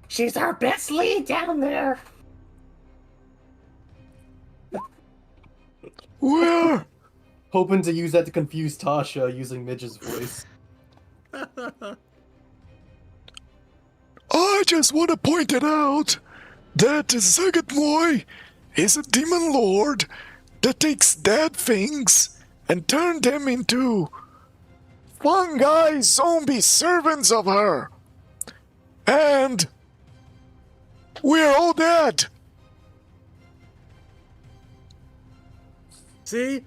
She's our best lead down there! Where? Hoping to use that to confuse Tasha using Midge's voice. I just want to point it out that Zagatmoy is a demon lord that takes dead things and turns them into fungi zombie servants of her. And we're all dead. See?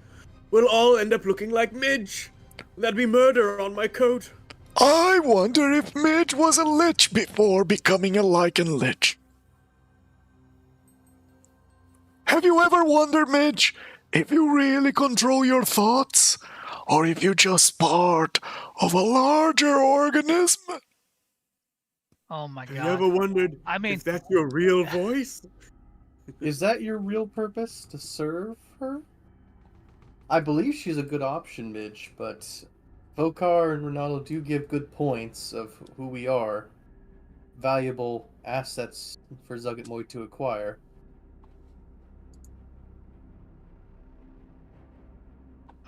We'll all end up looking like Midge. That'd be murder on my coat. I wonder if Midge was a lich before becoming a lichen lich. Have you ever wondered, Midge, if you really control your thoughts, or if you're just part of a larger organism? Oh my God. Have you ever wondered I mean, if that's your real voice? Is that your real purpose, to serve her? I believe she's a good option, Midge, but Vocar and Ronaldo do give good points of who we are. Valuable assets for Zagatmoy to acquire.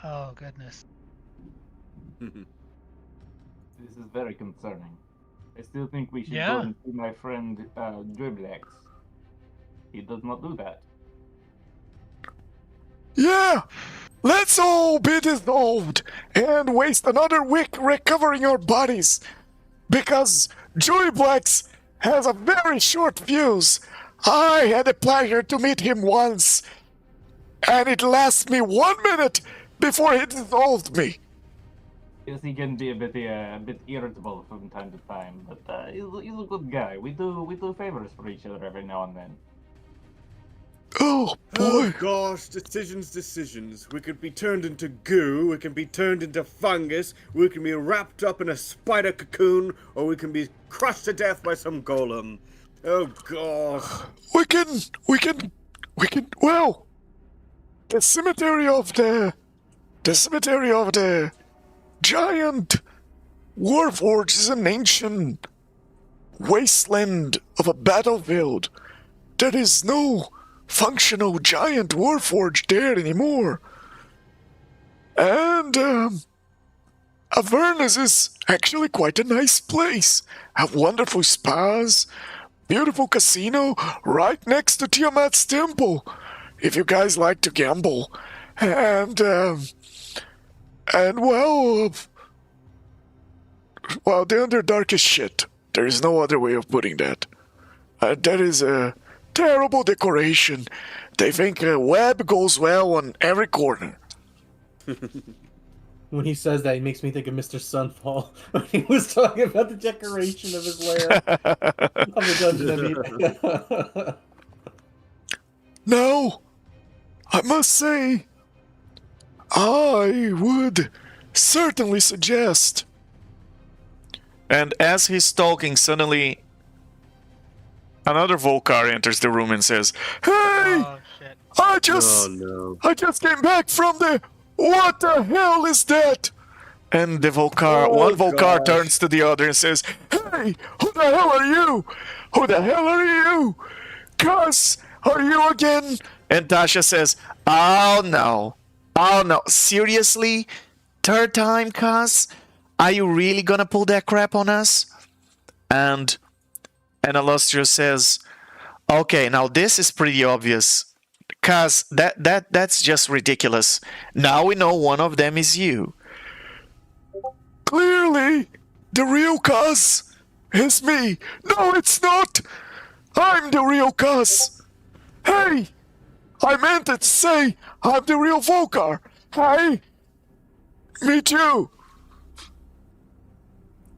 oh goodness. This is very concerning. I still think we should Yeah. go and see my friend Driblex. He does not do that. Yeah! Let's all be dissolved and waste another week recovering our bodies. Because Joyblex has a very short fuse. I had the pleasure to meet him once, and it lasts me 1 minute before he dissolved me. Yes, he can be a bit irritable from time to time, but he's a good guy. We do favors for each other every now and then. Oh boy. Oh gosh, decisions. We could be turned into goo, we can be turned into fungus, we can be wrapped up in a spider cocoon, or we can be crushed to death by some golem. Oh gosh. We can, well, the cemetery of the giant warforge is an ancient wasteland of a battlefield. There is no functional giant warforge there anymore. And, Avernus is actually quite a nice place. Have wonderful spas, beautiful casino right next to Tiamat's temple, if you guys like to gamble. And well, the Underdark is shit. There is no other way of putting that. That is a terrible decoration. They think a web goes well on every corner. When he says that, he makes me think of Mr. Sunfall when he was talking about the decoration of his lair. Of the dungeon, I mean. Now, I must say, I would certainly suggest. And as he's talking, suddenly another Vocar enters the room and says, "Hey, Oh shit. I just Oh no. came back from the. What the hell is that? And the Vocar, one Vocar turns to the other and says, "Hey, who the hell are you? Who the hell are you? Cuz, are you again?" And Tasha says, "Oh no. Oh no. Seriously? Third time, cuz? Are you really gonna pull that crap on us?" And Illustrious says, "Okay, now this is pretty obvious. Cuz that's just ridiculous. Now we know one of them is you." "Clearly, the real cuz is me." "No, it's not. I'm the real cuz. Hey, I meant to say I'm the real Vocar. Hey, me too."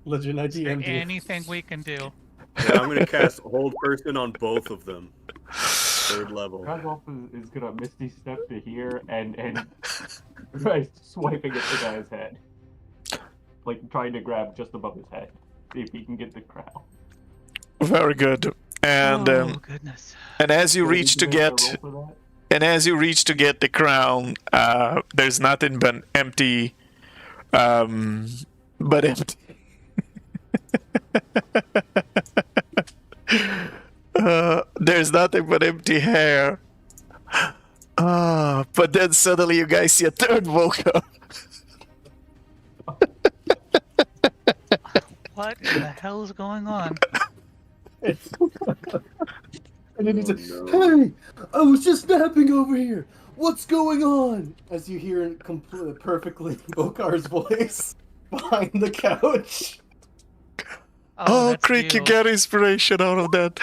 Legend Is there IDMD. anything we can do? Yeah, I'm gonna cast Hold Person on both of them. Third level. Kragolf is gonna Misty Step to here and try swiping at the guy's head. Like trying to grab just above his head. See if he can get the crown. Very good. And Goodness. and as you So reach to did you make a get roll for that? and as you reach to get the crown, there's nothing but empty empty. There's nothing but empty hair. But then suddenly you guys see a third Vocar. What in the hell is going on? And then he said, no. "Hey, I was just napping over here. What's going on?" As you hear perfectly Vocar's voice behind the couch. Oh, that's Creek, you you. get inspiration out of that.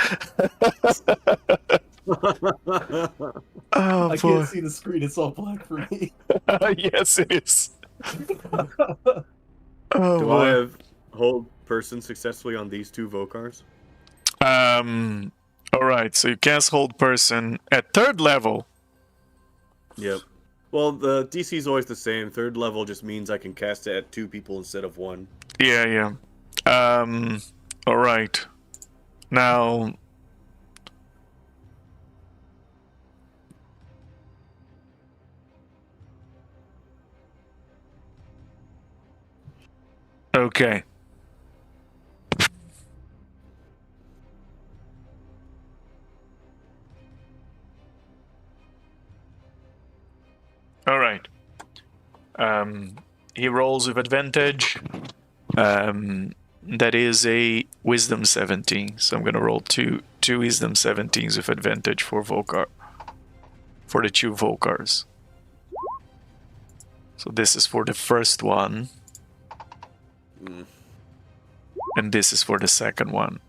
Oh, I boy. can't see the screen, it's all black for me. Yes, it is. Oh, Do boy. I have Hold Person successfully on these two Vocars? Alright, so you cast Hold Person at third level. Yep. Well, the DC is always the same. Third level just means I can cast it at 2 people instead of 1. Yeah. Alright. Now... Okay. Alright. He rolls with advantage. That is a Wisdom 17. So I'm gonna roll two Wisdom 17s with advantage for Vocar. For the 2 Vocars. So this is for the first one. And this is for the second one.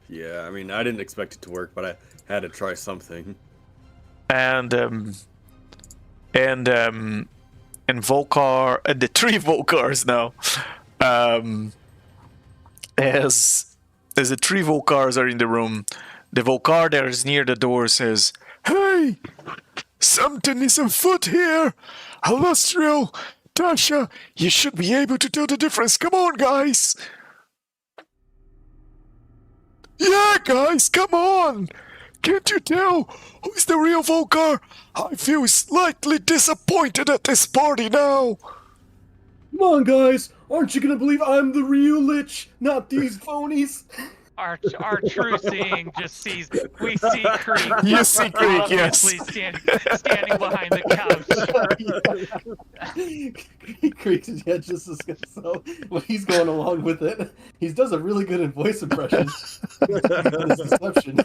Yeah, I mean, I didn't expect it to work, but I had to try something. And Vocar, and the 3 Vocars now. As the 3 Vocars are in the room, the Vocar that is near the door says, "Hey, something is afoot here. Illustrial, Tasha, you should be able to tell the difference. Come on, guys." "Yeah, guys, come on. Can't you tell who's the real Vocar? I feel slightly disappointed at this party now." Come on, guys. Aren't you gonna believe I'm the real Lich, not these phonies? Our true seeing just sees. We see Creek. You see Creek, yes. obviously standing behind the couch. Creek is just as good. So when he's going along with it, he does a really good voice impression. His deception.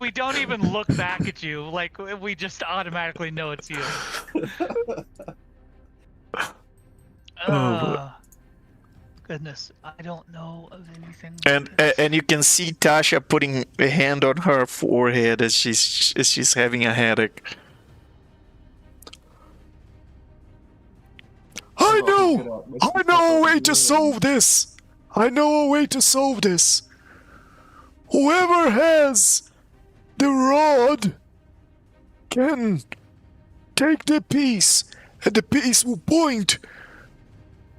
We don't even look back at you. Like we just automatically know it's you. Goodness, I don't know of anything. And you can see Tasha putting a hand on her forehead as she's having a headache. I know a way to solve this. Whoever has the rod can take the piece, and the piece will point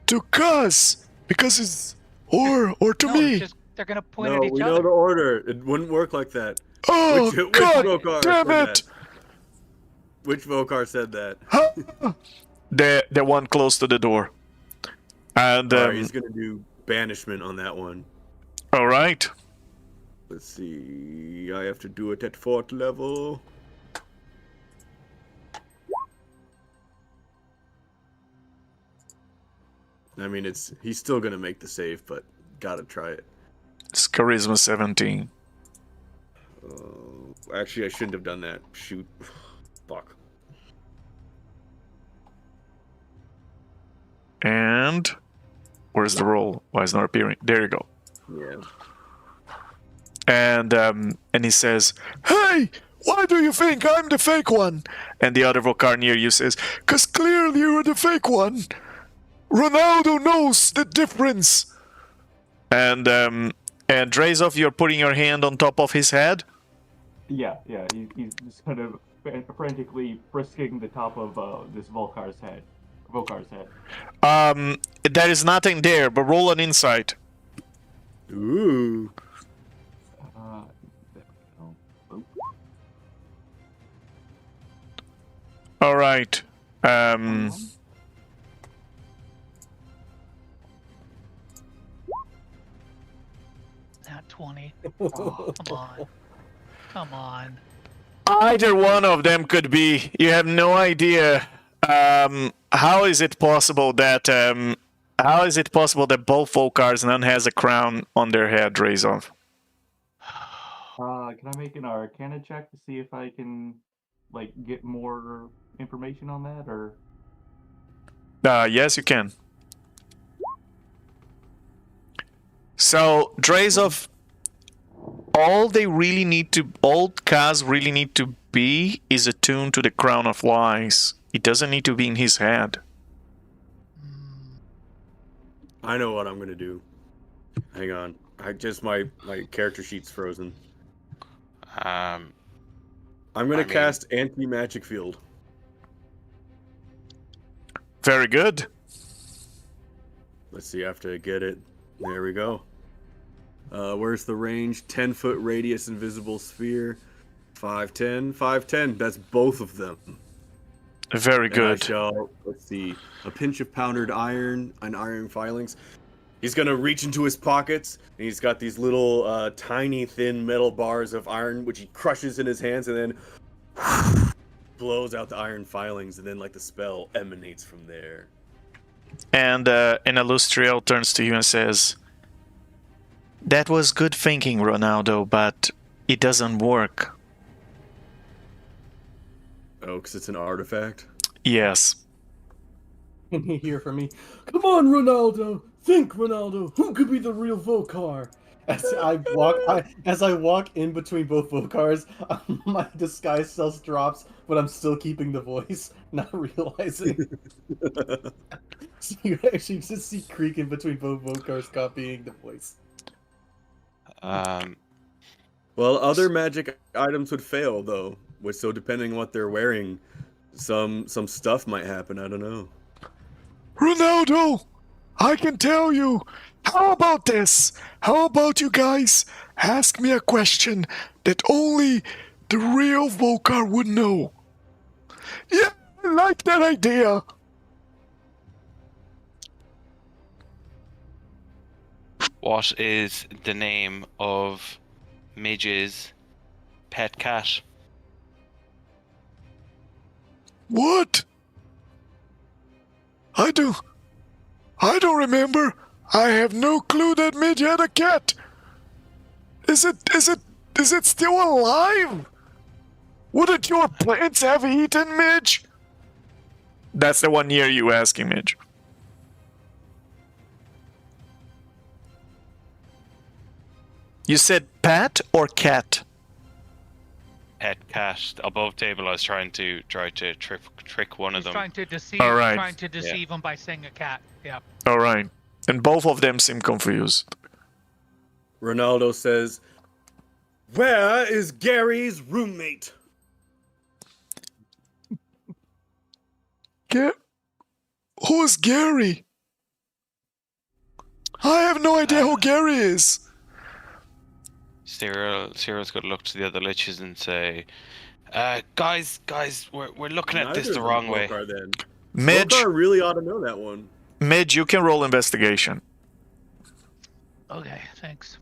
to Kaz. Because it's or to No, me. they're gonna point No, at each we other. know the order. It wouldn't work like that. Oh, Which God Vocar damn said it! that? Which Vocar said that? The one close to the door. And Alright, he's gonna do banishment on that one. all right. Let's see. I have to do it at 4th level. I mean, he's still gonna make the save, but gotta try it. It's charisma 17. Actually, I shouldn't have done that. Shoot. Fuck. And where's the roll? Why is it not appearing? There you go. Yeah. And he says, "Hey, why do you think I'm the fake one?" And the other Vocar near you says, "'Cause clearly you're the fake one. Ronaldo knows the difference." And Drazov, you're putting your hand on top of his head. Yeah. He's just kind of frantically frisking the top of this Vocar's head. There is nothing there, but roll an insight. Ooh. All right. Not 20. Oh, come on. Either one of them could be. You have no idea. How is it possible that both Vocars, none has a crown on their head, Drazov? Can I make an Arcana check to see if I can, like, get more information on that, or? Yes, you can. So, Drazov, all Kaz really need to be is attuned to the Crown of Lies. It doesn't need to be in his head. I know what I'm gonna do. Hang on. My character sheet's frozen. I'm gonna cast anti-magic field. Very good. Let's see, I have to get it. There we go. Where's the range? 10-foot radius invisible sphere. 5'10". 5'10". That's both of them. Very And good. I shall, let's see, a pinch of powdered iron and iron filings. He's gonna reach into his pockets, and he's got these little tiny thin metal bars of iron, which he crushes in his hands, and then blows out the iron filings, and then like the spell emanates from there. And Illustriel turns to you and says, "That was good thinking, Ronaldo, but it doesn't work." Oh, because it's an artifact? Yes. And you hear from me, "Come on, Ronaldo! Think, Ronaldo! Who could be the real Vocar?" As I walk in between both Vocars, my disguise self drops, but I'm still keeping the voice, not realizing. So you actually just see Creek in between both Vocars copying the voice. Well, other magic items would fail, though. So depending on what they're wearing, some stuff might happen. I don't know. Ronaldo, I can tell you. How about this? How about you guys ask me a question that only the real Vocar would know? Yeah, I like that idea. What is the name of Midge's pet cat? What? I don't remember. I have no clue that Midge had a cat. Is it still alive? Wouldn't your plants have eaten Midge? That's the one near you asking, Midge. You said pat or cat? Pet cat. Above table, I was trying to trick one of He's them. trying to deceive. All right. Trying to deceive him by saying a cat. Yeah. All right. And both of them seem confused. Ronaldo says, "Where is Gary's roommate?" Who's Gary? I have no idea who Gary is. Cyril's got to look to the other liches and say, guys, we're looking at this the wrong way. Midge, Vocar really ought to know that one. Midge, you can roll investigation. Okay, thanks.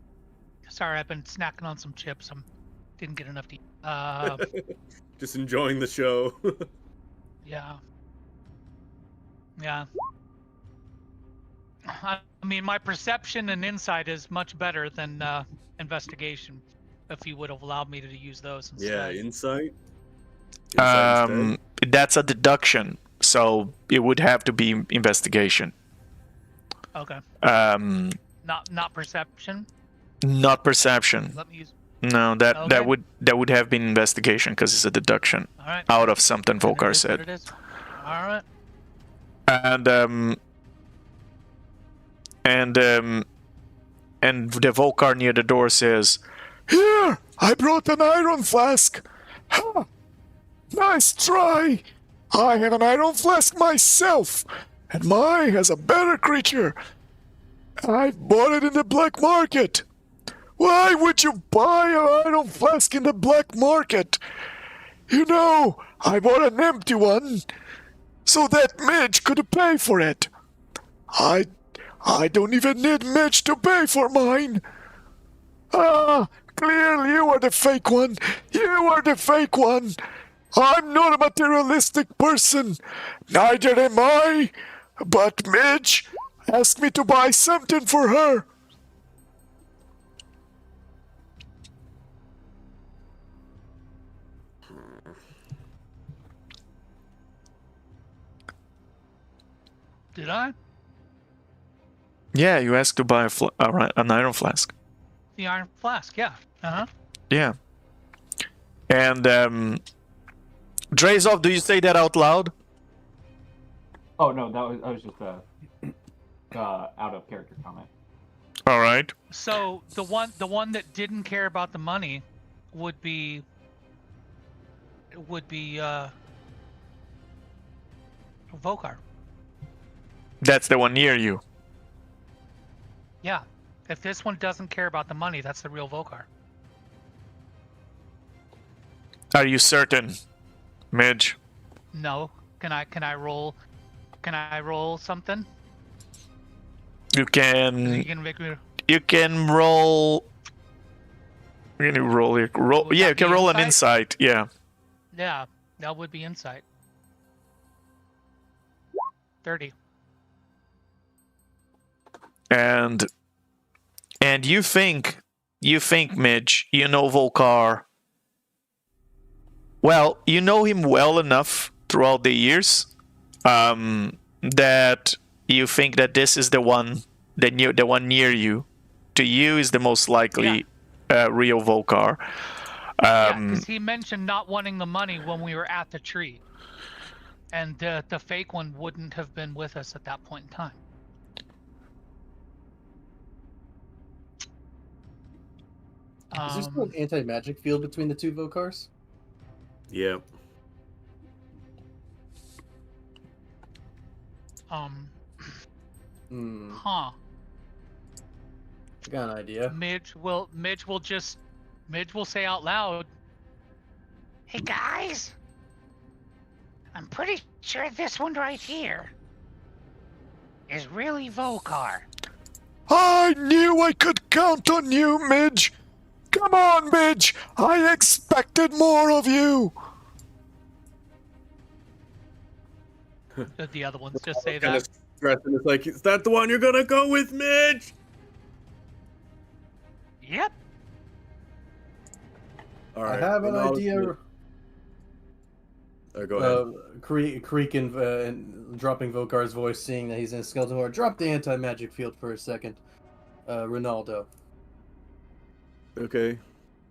Sorry, I've been snacking on some chips. Didn't get enough to eat. Just enjoying the show. Yeah. Yeah. I mean, my perception and insight is much better than investigation. If you would have allowed me to use those instead. Yeah, insight. Insight instead. That's a deduction, so it would have to be investigation. Okay. Um, Not perception. not perception. Let me use. No, that Okay. would have been investigation because it's a deduction All right. out of something Vocar It is what said. it is. All right. And the Vocar near the door says, "Here, I brought an iron flask. Ha! Nice try. I have an iron flask myself, and mine has a better creature. I bought it in the black market. Why would you buy an iron flask in the black market? You know, I bought an empty one, so that Midge could pay for it. I don't even need Midge to pay for mine. Ah, clearly you are the fake one. You are the fake one. I'm not a materialistic person. Neither am I. But Midge asked me to buy something for her." Did I? Yeah, you asked to buy an iron flask. The iron flask. Yeah. Uh-huh. Yeah. And Drazov, do you say that out loud? Oh no, that was just a out of character comment. All right. So the one that didn't care about the money would be Vocar. That's the one near you. Yeah. If this one doesn't care about the money, that's the real Vocar. Are you certain, Midge? No. Can I roll something? You can. You can make me. You can roll. Can you roll? Would Yeah, that you can be roll an insight? insight. Yeah. Yeah, that would be insight. 30. And you think, Midge, you know Vocar. Well, you know him well enough throughout the years, that you think that this is the one, the one near you. To you is the most likely real Vocar. Yeah, because he mentioned not wanting the money when we were at the tree, and the fake one wouldn't have been with us at that point in time. Is there still an anti-magic field between the two Vocars? Yeah. Huh. I got an idea. Midge will say out loud, Hey guys, I'm pretty sure this one right here is really Vocar. I knew I could count on you, Midge. Come on, Midge. I expected more of you. the other ones just say Kind that. of stressing. It's like, is that the one you're gonna go with, Midge? Yep. All I right. have an Ronaldo's idea. go ahead. Creek and dropping Vocar's voice, seeing that he's in a skeleton horde. Drop the anti-magic field for a second. Ronaldo. Okay.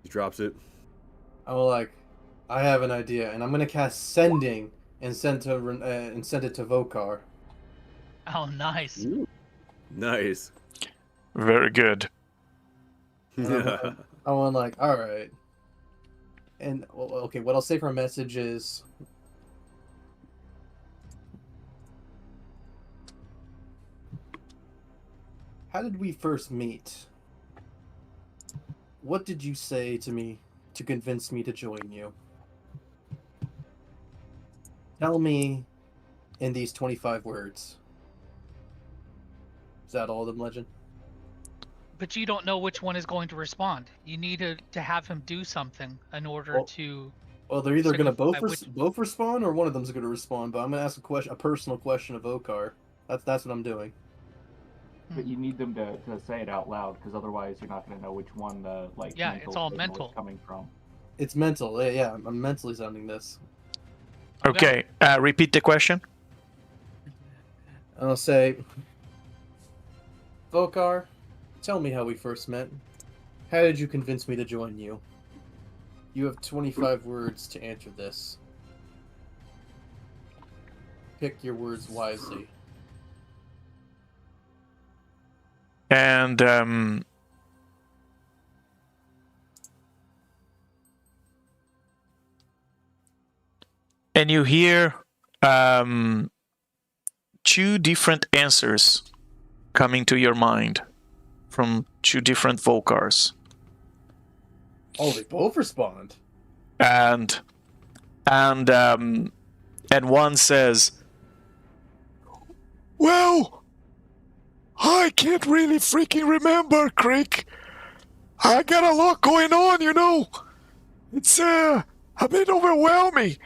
He drops it. I'm like, I have an idea, and I'm gonna cast Sending and send it to Vocar. Oh, nice. Ooh. Nice. Very good. I want like, all right. And okay, what I'll say for a message is, how did we first meet? What did you say to me to convince me to join you? Tell me in these 25 words. Is that all of them, Legend? But you don't know which one is going to respond. You need to have him do something in order Well- to. Well, they're either going to signify both respond, or one of them's going to respond. But I'm going to ask a personal question of Vocar. That's what I'm doing. But you need them to say it out loud, because otherwise you're not going to know which one the Yeah, mental it's all signal mental. is coming from. It's mental. Yeah, I'm mentally sounding this. Okay, repeat the question. I'll say, Vocar, tell me how we first met. How did you convince me to join you? You have 25 words to answer this. Pick your words wisely. And you hear two different answers coming to your mind from two different Vocars. Oh, they both respond. And one says, "Well, I can't really freaking remember, Crick. I got a lot going on, you know. It's a bit overwhelming.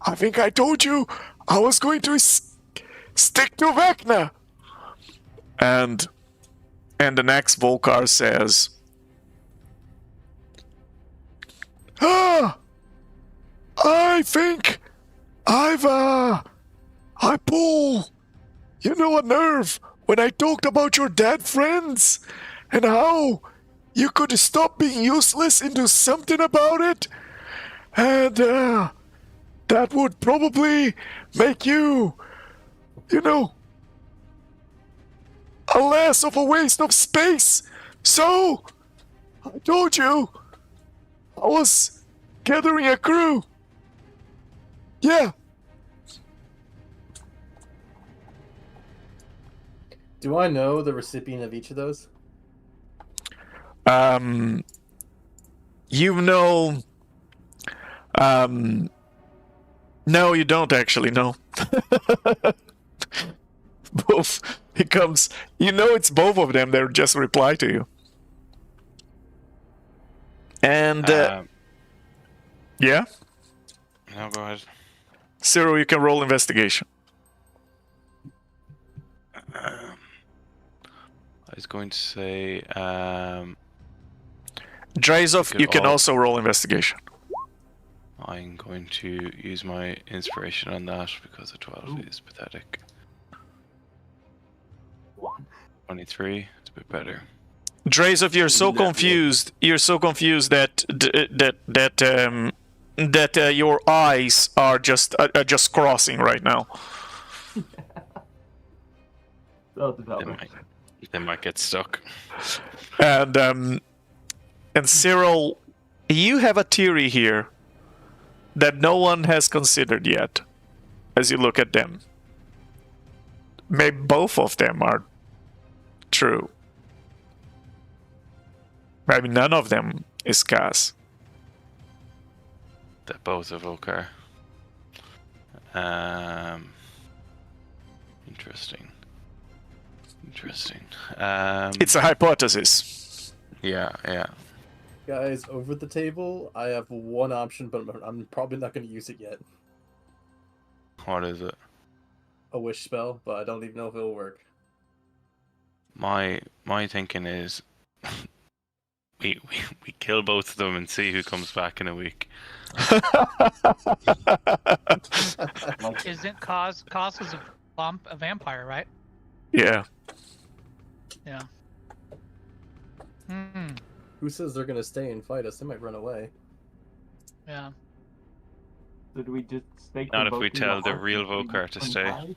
I think I told you I was going to stick to Vecna." And the next Vocar says, I think I pull, a nerve when I talked about your dead friends and how you could stop being useless and do something about it. And that would probably make you, a less of a waste of space. So, I told you I was gathering a crew. Yeah. Do I know the recipient of each of those? No, you don't actually know. Both becomes, it's both of them. They're just reply to you. And yeah. No, go ahead. Cyril, you can roll investigation. I was going to say, Drazov, you can also roll investigation. I'm going to use my inspiration on that because a 12 is pathetic. 23, it's a bit better. Drazov, you're so confused. You're so confused that your eyes are just crossing right now. They might get stuck. And Cyril, you have a theory here that no one has considered yet as you look at them. Maybe both of them are true. Maybe none of them is Cass. They're both a Vocar. Interesting. It's a hypothesis. Yeah. Guys, over the table, I have one option, but I'm probably not going to use it yet. What is it? A wish spell, but I don't even know if it'll work. My thinking is we kill both of them and see who comes back in a week. Isn't Cos is a vampire, right? Yeah. Yeah. Who says they're going to stay and fight us? They might run away. Yeah. So do we just stake Not them if both we in the tell the heart real and see Vocar which to one stay. dies?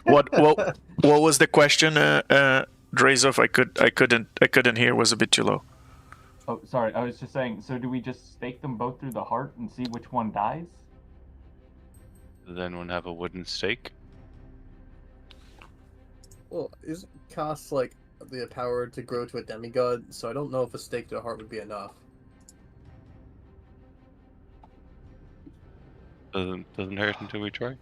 What was the question, Drazov? I couldn't hear. It was a bit too low. Oh, sorry. I was just saying. So do we just stake them both through the heart and see which one dies? Then we'll have a wooden stake. Well, isn't Cass like the power to grow to a demigod? So I don't know if a stake to the heart would be enough. Doesn't hurt until we try.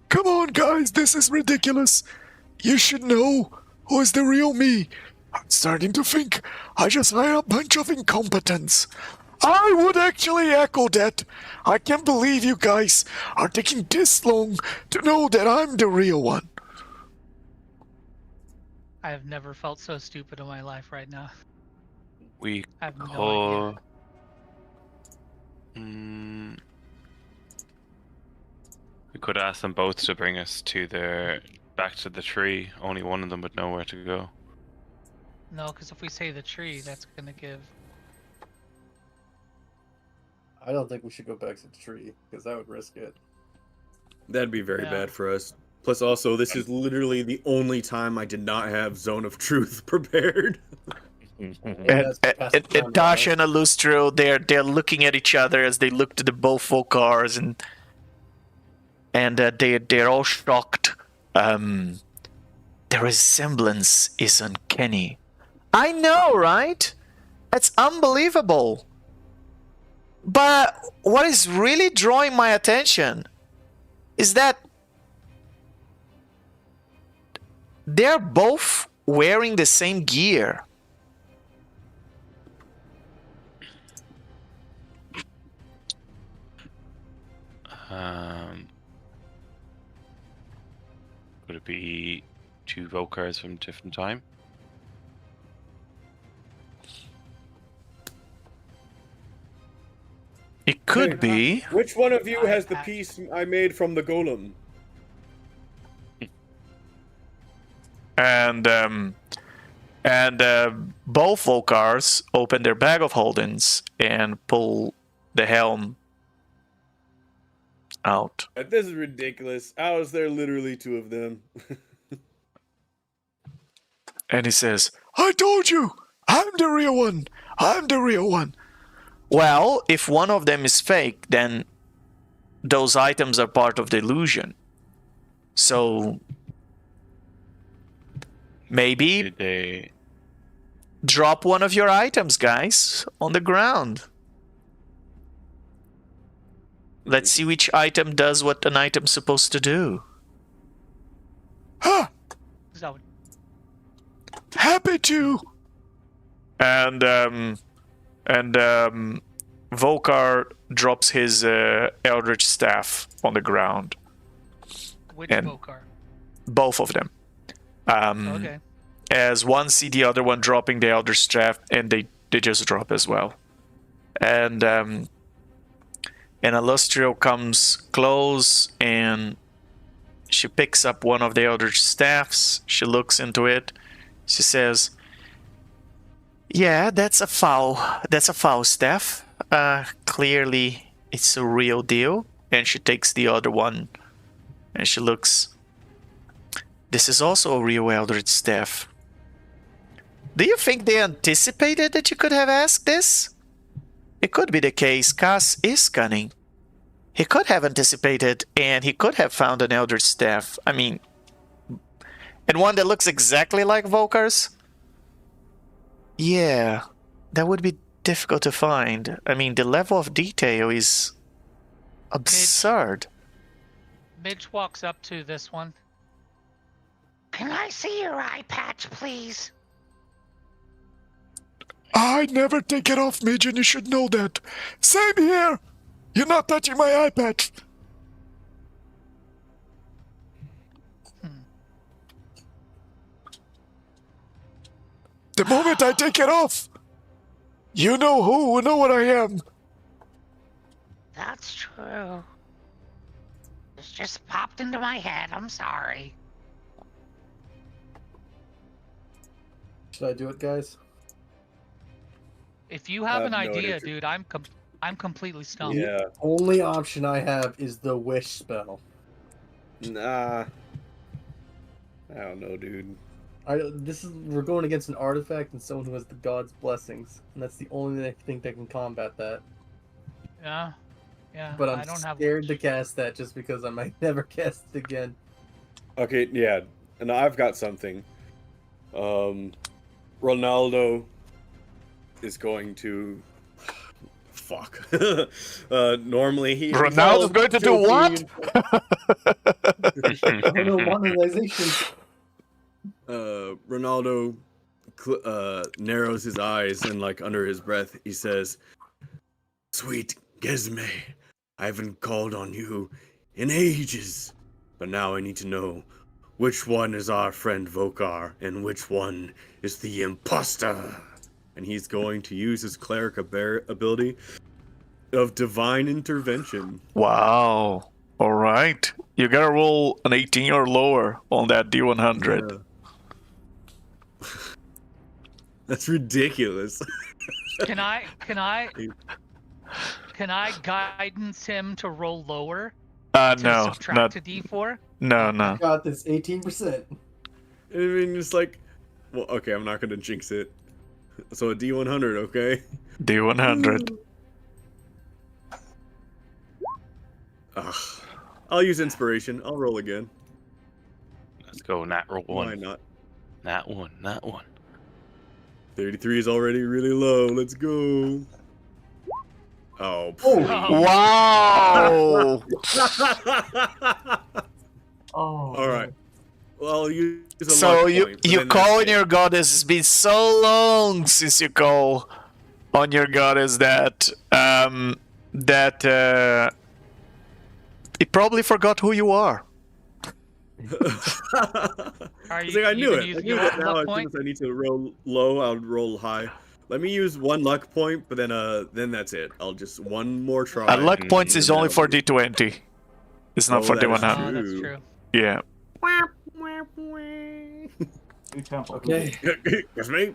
Come on, guys, this is ridiculous. You should know who is the real me. I'm starting to think I just hired a bunch of incompetents. I would actually echo that. I can't believe you guys are taking this long to know that I'm the real one. I have never felt so stupid in my life right now. We I have no call. idea. We could ask them both to bring us to back to the tree. Only one of them would know where to go. No, because if we say the tree, that's gonna give. I don't think we should go back to the tree because that would risk it. That'd be very Yeah. bad for us. Plus, also, this is literally the only time I did not have Zone of Truth prepared. And Tasha and Illustro, they're looking at each other as they look to the both Vocars, and they're all shocked. The resemblance is uncanny. I know, right? It's unbelievable. But what is really drawing my attention is that they're both wearing the same gear. Could it be two Vocars from different time? It could be. Which one of you has the piece I made from the golem? And both Vocars open their bag of holdings and pull the helm out. This is ridiculous. How is there literally two of them? And he says, I told you! I'm the real one! I'm the real one! Well, if one of them is fake, then those items are part of the illusion. So maybe Did they? drop one of your items, guys, on the ground. Let's see which item does what an item's supposed to do. Huh! So, Happy to! And Vocar drops his Eldritch Staff on the ground. which And- Vocar? Both of them. Okay. As one see the other one dropping the Eldritch Staff, and they just drop as well. And Illustrio comes close, and she picks up one of the Eldritch Staffs. She looks into it. She says, yeah, that's a foul staff. Clearly it's a real deal. And she takes the other one and she looks. This is also a real Eldritch Staff. Do you think they anticipated that you could have asked this? It could be the case. Cass is cunning. He could have anticipated, and he could have found an Eldritch Staff. I mean, and one that looks exactly like Vocar's? Yeah, that would be difficult to find. I mean, the level of detail is absurd. Midge walks up to this one. Can I see your eye patch, please? I'd never take it off, Midge, and you should know that. Same here! You're not touching my eye patch. The moment I take it off, you know who will know what I am. That's true. It's just popped into my head. I'm sorry. Should I do it, guys? If you have I an have no idea, idea. dude, I'm completely stumped. Yeah. Only option I have is the wish spell. Nah. I don't know, dude. We're going against an artifact and someone who has the god's blessings, and that's the only thing that can combat that. Yeah. Yeah. But I I'm don't have scared to much. cast that just because I might never cast it again. Okay, yeah. And I've got something. Ronaldo is going to. Fuck. Normally he. Ronaldo's going to do what? I don't know, monetization. Ronaldo narrows his eyes and, like, under his breath, he says, "Sweet Gesme, I haven't called on you in ages, but now I need to know which one is our friend Vocar and which one is the imposter." And he's going to use his cleric ability of divine intervention. Wow. All right. You gotta roll an 18 or lower on that D100. Yeah. That's ridiculous. Can I guidance him to roll lower? To No, subtract not, to D4? no. Got this 18%. I mean, it's like, well, okay, I'm not gonna jinx it. So a D100, okay? D100. Ugh. I'll use inspiration. I'll roll again. Let's go, nat roll one. Why not? Nat one, nat one. 33 is already really low. Let's go. Oh. Wow! Oh. All right. Well, I'll use a So luck you point, but you then call that's on it. your goddess. It's been so long since you call on your goddess that it probably forgot who you are. Are It's you, like, I knew you it. Use I knew your that now. luck As soon point? as I need to roll low, I'll roll high. Let me use one luck point, but then that's it. I'll just one more try. And luck points is and only that'll for be- D20. It's not Oh, for that is D100. Oh, that's True. true. Yeah. New temple. Okay. Guess me.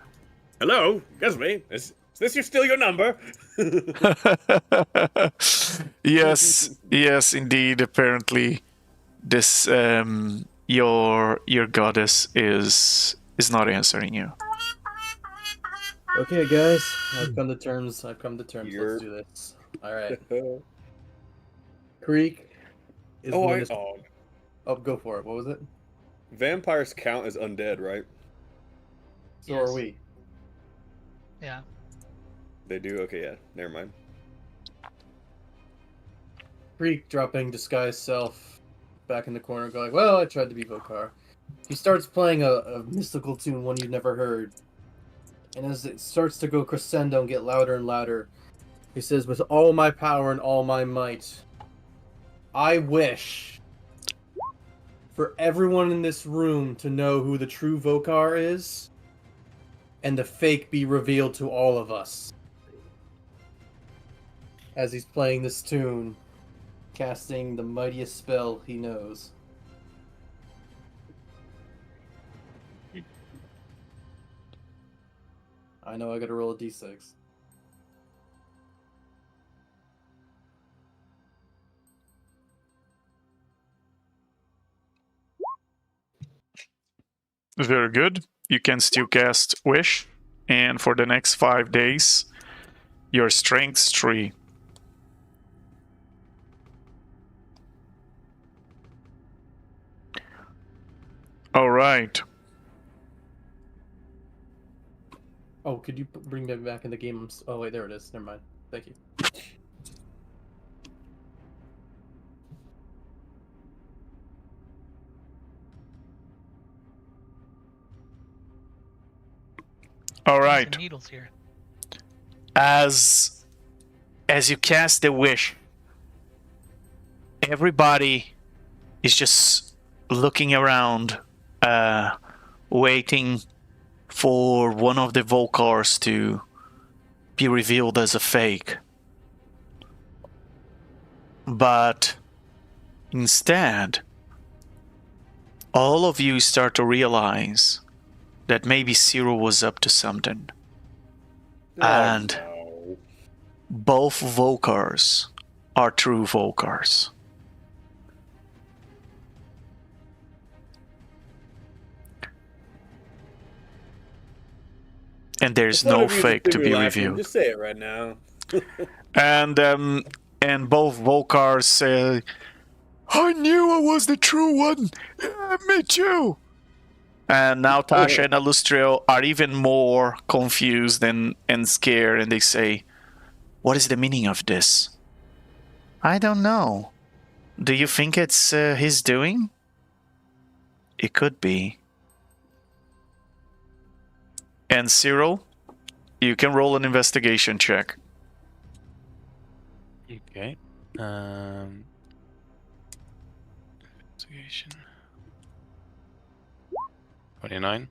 Hello, guess me. Is this still your number? yes, indeed. Apparently, this your goddess is not answering you. Okay, guys. I've come to terms. You're- Let's do this. All right. Creek is going to. Oh, go for it. What was it? Vampires count as undead, right? So Yes. are we. Yeah. They do? Okay, yeah. Never mind. Creek dropping disguised self back in the corner, going, "Well, I tried to be Vocar." He starts playing a mystical tune, one you've never heard. And as it starts to go crescendo and get louder and louder, he says, "With all my power and all my might, I wish for everyone in this room to know who the true Vocar is, and the fake be revealed to all of us." As he's playing this tune, casting the mightiest spell he knows. I know I gotta roll a d6. Very good. You can still cast Wish, and for the next 5 days, your strength's 3. All right. Oh, could you bring me back in the game? Oh wait, there it is. Never mind. Thank you. All Pins right. and needles here. As you cast the wish, everybody is just looking around, waiting for one of the Vocars to be revealed as a fake. But instead, all of you start to realize that maybe Cyril was up to something. And no. both Vocars are true Vocars. And there's One no of you fake just to made me be laugh, revealed. Just say it right now. And both Vocars say, "I knew I was the true one. Me too." And now Tasha and Alustrio are even more confused and scared, and they say, "What is the meaning of this?" "I don't know. Do you think it's his doing?" "It could be." And Cyril, you can roll an investigation check. Okay. Investigation. 29.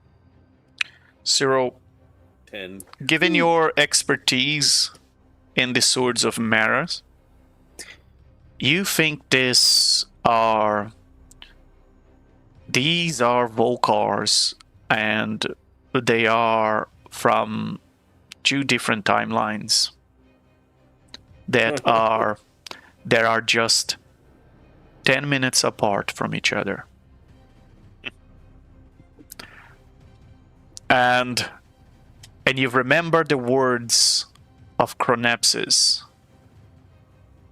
Cyril, 10. given your expertise in the Swords of Maras, you think these are Vocars, and they are from 2 different timelines that are just 10 minutes apart from each other. And you remember the words of Chronepsis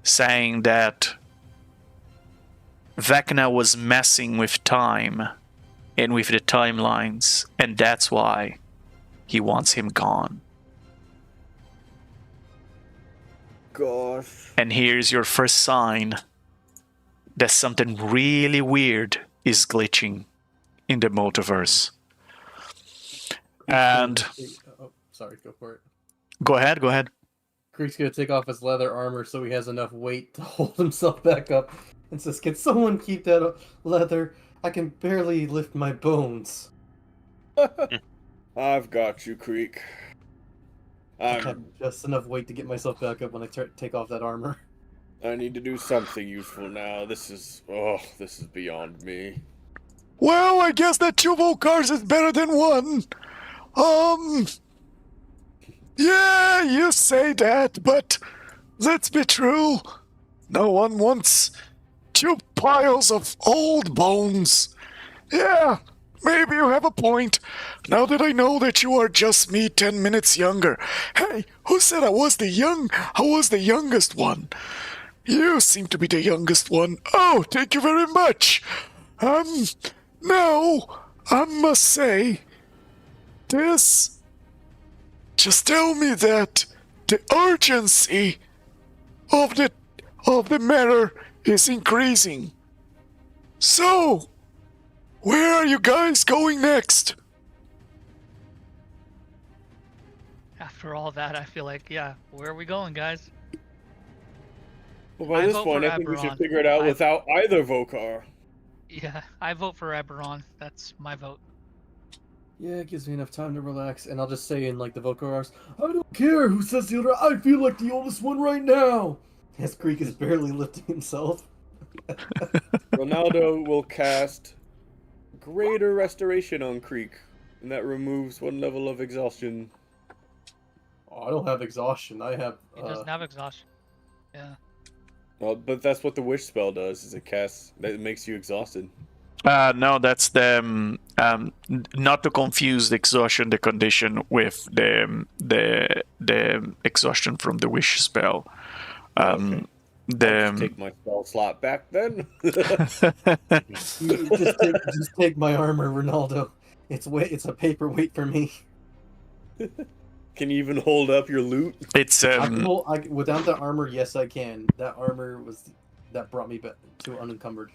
saying that Vecna was messing with time and with the timelines, and that's why he wants him gone. Gosh. And here's your first sign that something really weird is glitching in the multiverse. And Oh, sorry, go for it. go ahead. Creek's gonna take off his leather armor so he has enough weight to hold himself back up and says, "Can someone keep that leather? I can barely lift my bones." I've got you, Creek. I have just enough weight to get myself back up when I take off that armor. I need to do something useful now. This is beyond me. Well, I guess that 2 Vocars is better than 1. Yeah, you say that, but let's be true. No one wants 2 piles of old bones. Yeah, maybe you have a point. Now that I know that you are just me 10 minutes younger. Hey, who said I was the youngest one? You seem to be the youngest one. Oh, thank you very much. Now, I must say, this just tell me that the urgency of the matter is increasing. So, where are you guys going next? After all that, I feel like, yeah, where are we going, guys? Well, by I this vote point, for I think we should Eberron. figure it out without either Vocar. Yeah, I vote for Eberron. That's my vote. Yeah, it gives me enough time to relax, and I'll just say in like the Vocars, "I don't care who says the other. I feel like the oldest one right now." As Creek is barely lifting himself. Ronaldo will cast Greater Restoration on Creek, and that removes 1 level of exhaustion. Oh, I don't have exhaustion. I have. He doesn't have exhaustion. Yeah. Well, but that's what the Wish spell does, is it casts, that makes you exhausted. No, that's the not to confuse the exhaustion, the condition, with the exhaustion from the wish spell. Okay. I'll just take my spell slot back then. just take my armor, Ronaldo. It's a paperweight for me. Can you even hold up your loot? It's Without the armor, yes, I can. That armor that brought me back to unencumbered.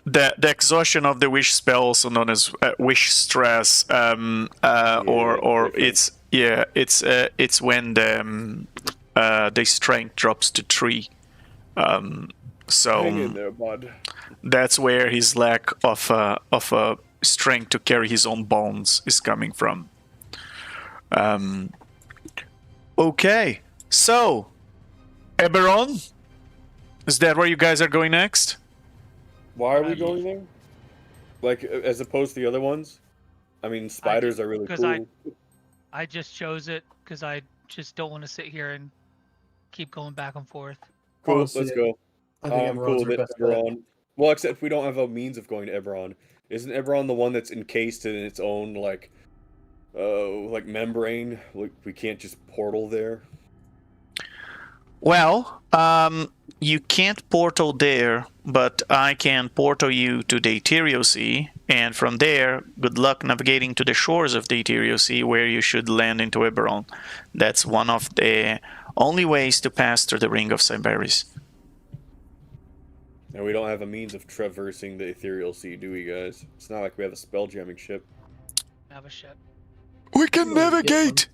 the exhaustion of the wish spell, also known as wish stress, or it's when the strength drops to 3. So Hang in there, bud. That's where his lack of strength to carry his own bones is coming from. Okay, so Eberron, is that where you guys are going next? Why are we going there? Like, as opposed to the other ones? I mean, spiders are really cool. I just chose it because I just don't want to sit here and keep going back and forth. Cool, Honestly, let's go. I think I'm Eberron's cool with our best bet. Eberron. Well, except we don't have a means of going to Eberron. Isn't Eberron the one that's encased in its own, like membrane? Like, we can't just portal there? Well, you can't portal there, but I can portal you to the Ethereal Sea, and from there, good luck navigating to the shores of the Ethereal Sea, where you should land into Eberron. That's one of the only ways to pass through the Ring of Cyberis. And we don't have a means of traversing the Ethereal Sea, do we, guys? It's not like we have a spell jamming ship. Have a ship. We can navigate!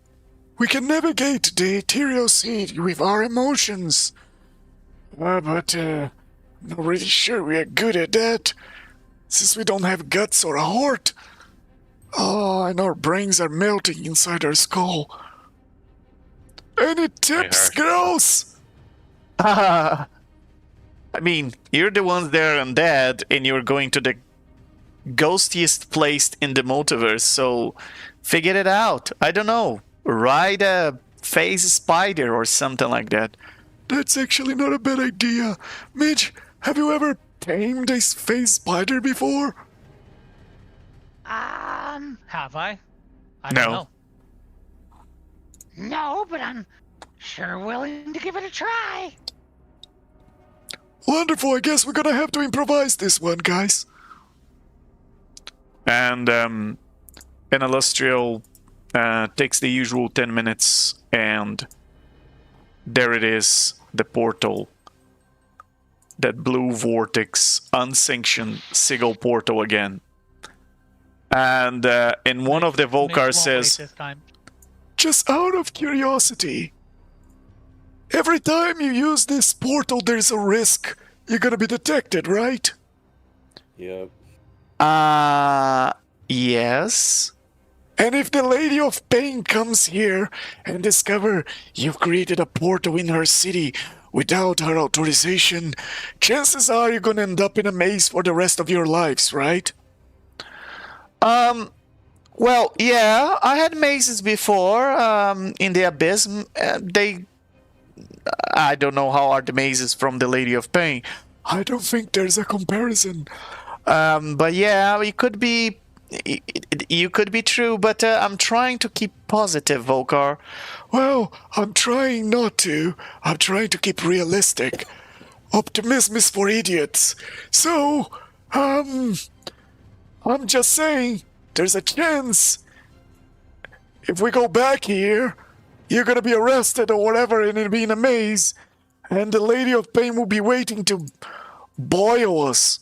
We can navigate the Ethereal Sea with our emotions. But not really sure we are good at that, since we don't have guts or a heart. Oh, and our brains are melting inside our skull. Any tips, girls? I mean, you're the ones that are undead, and you're going to the ghostiest place in the multiverse, so figure it out. I don't know. Ride a phase spider or something like that. That's actually not a bad idea. Mitch, have you ever tamed a phase spider before? Have I? I No. don't know. No, but I'm sure willing to give it a try. Wonderful, I guess we're gonna have to improvise this one, guys. And an Illustrial takes the usual 10 minutes, and there it is, the portal. That blue vortex, unsanctioned sigil portal again. And in one of the Mitch won't Vocar wait says, this time. just out of curiosity, every time you use this portal, there's a risk you're gonna be detected, right? Yep. Yes. And if the Lady of Pain comes here and discover you've created a portal in her city without her authorization, chances are you're gonna end up in a maze for the rest of your lives, right? Well, yeah, I had mazes before, in the Abyss. I don't know how are the mazes from the Lady of Pain. I don't think there's a comparison. But yeah, it could be... You could be true, but I'm trying to keep positive, Vocar. Well, I'm trying not to. I'm trying to keep realistic. Optimism is for idiots. So, I'm just saying, there's a chance. If we go back here, you're gonna be arrested or whatever, and it'll be in a maze, and the Lady of Pain will be waiting to boil us.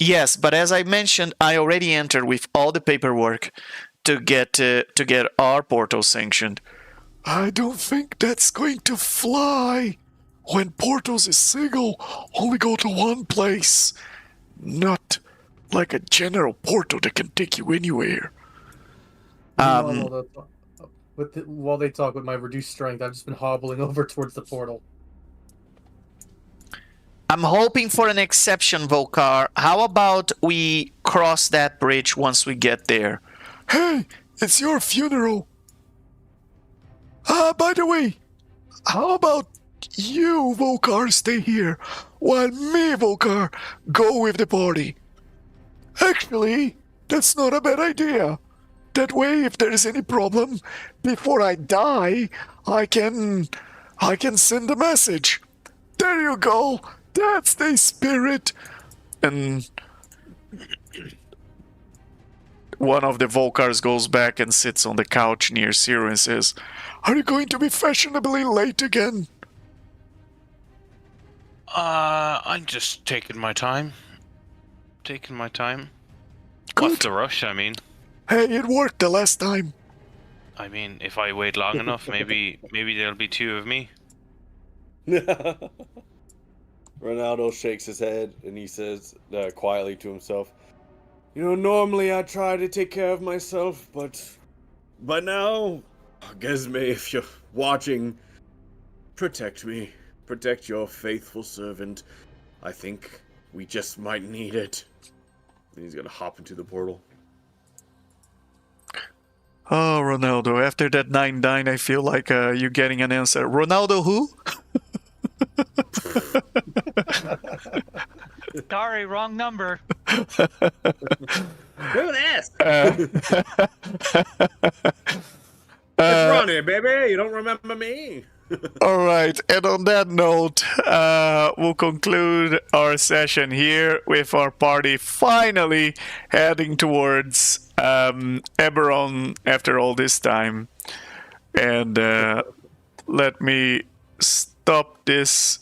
Yes, but as I mentioned, I already entered with all the paperwork to get our portal sanctioned. I don't think that's going to fly. When portals is single, only go to one place. Not like a general portal that can take you anywhere. While they talk with my reduced strength, I've just been hobbling over towards the portal. I'm hoping for an exception, Vocar. How about we cross that bridge once we get there? Hey, it's your funeral. By the way, how about you, Vocar, stay here, while me, Vocar, go with the party? Actually, that's not a bad idea. That way, if there is any problem, before I die, I can send a message. There you go. That's the spirit. And one of the Vocars goes back and sits on the couch near Ciro and says, are you going to be fashionably late again? I'm just taking my time. Taking my time. Good. What's the rush, I mean? Hey, it worked the last time. I mean, if I wait long enough, maybe there'll be two of me. Ronaldo shakes his head and he says quietly to himself, you know, normally I try to take care of myself, but now, Gesme, if you're watching, protect me. Protect your faithful servant. I think we just might need it. And he's gonna hop into the portal. Oh, Ronaldo, after that 9-9, I feel like you're getting an answer. Ronaldo who? Sorry, wrong number. Who this? It's Ronnie, baby. You don't remember me? All right, and on that note, we'll conclude our session here with our party finally heading towards Eberron after all this time. And let me stop this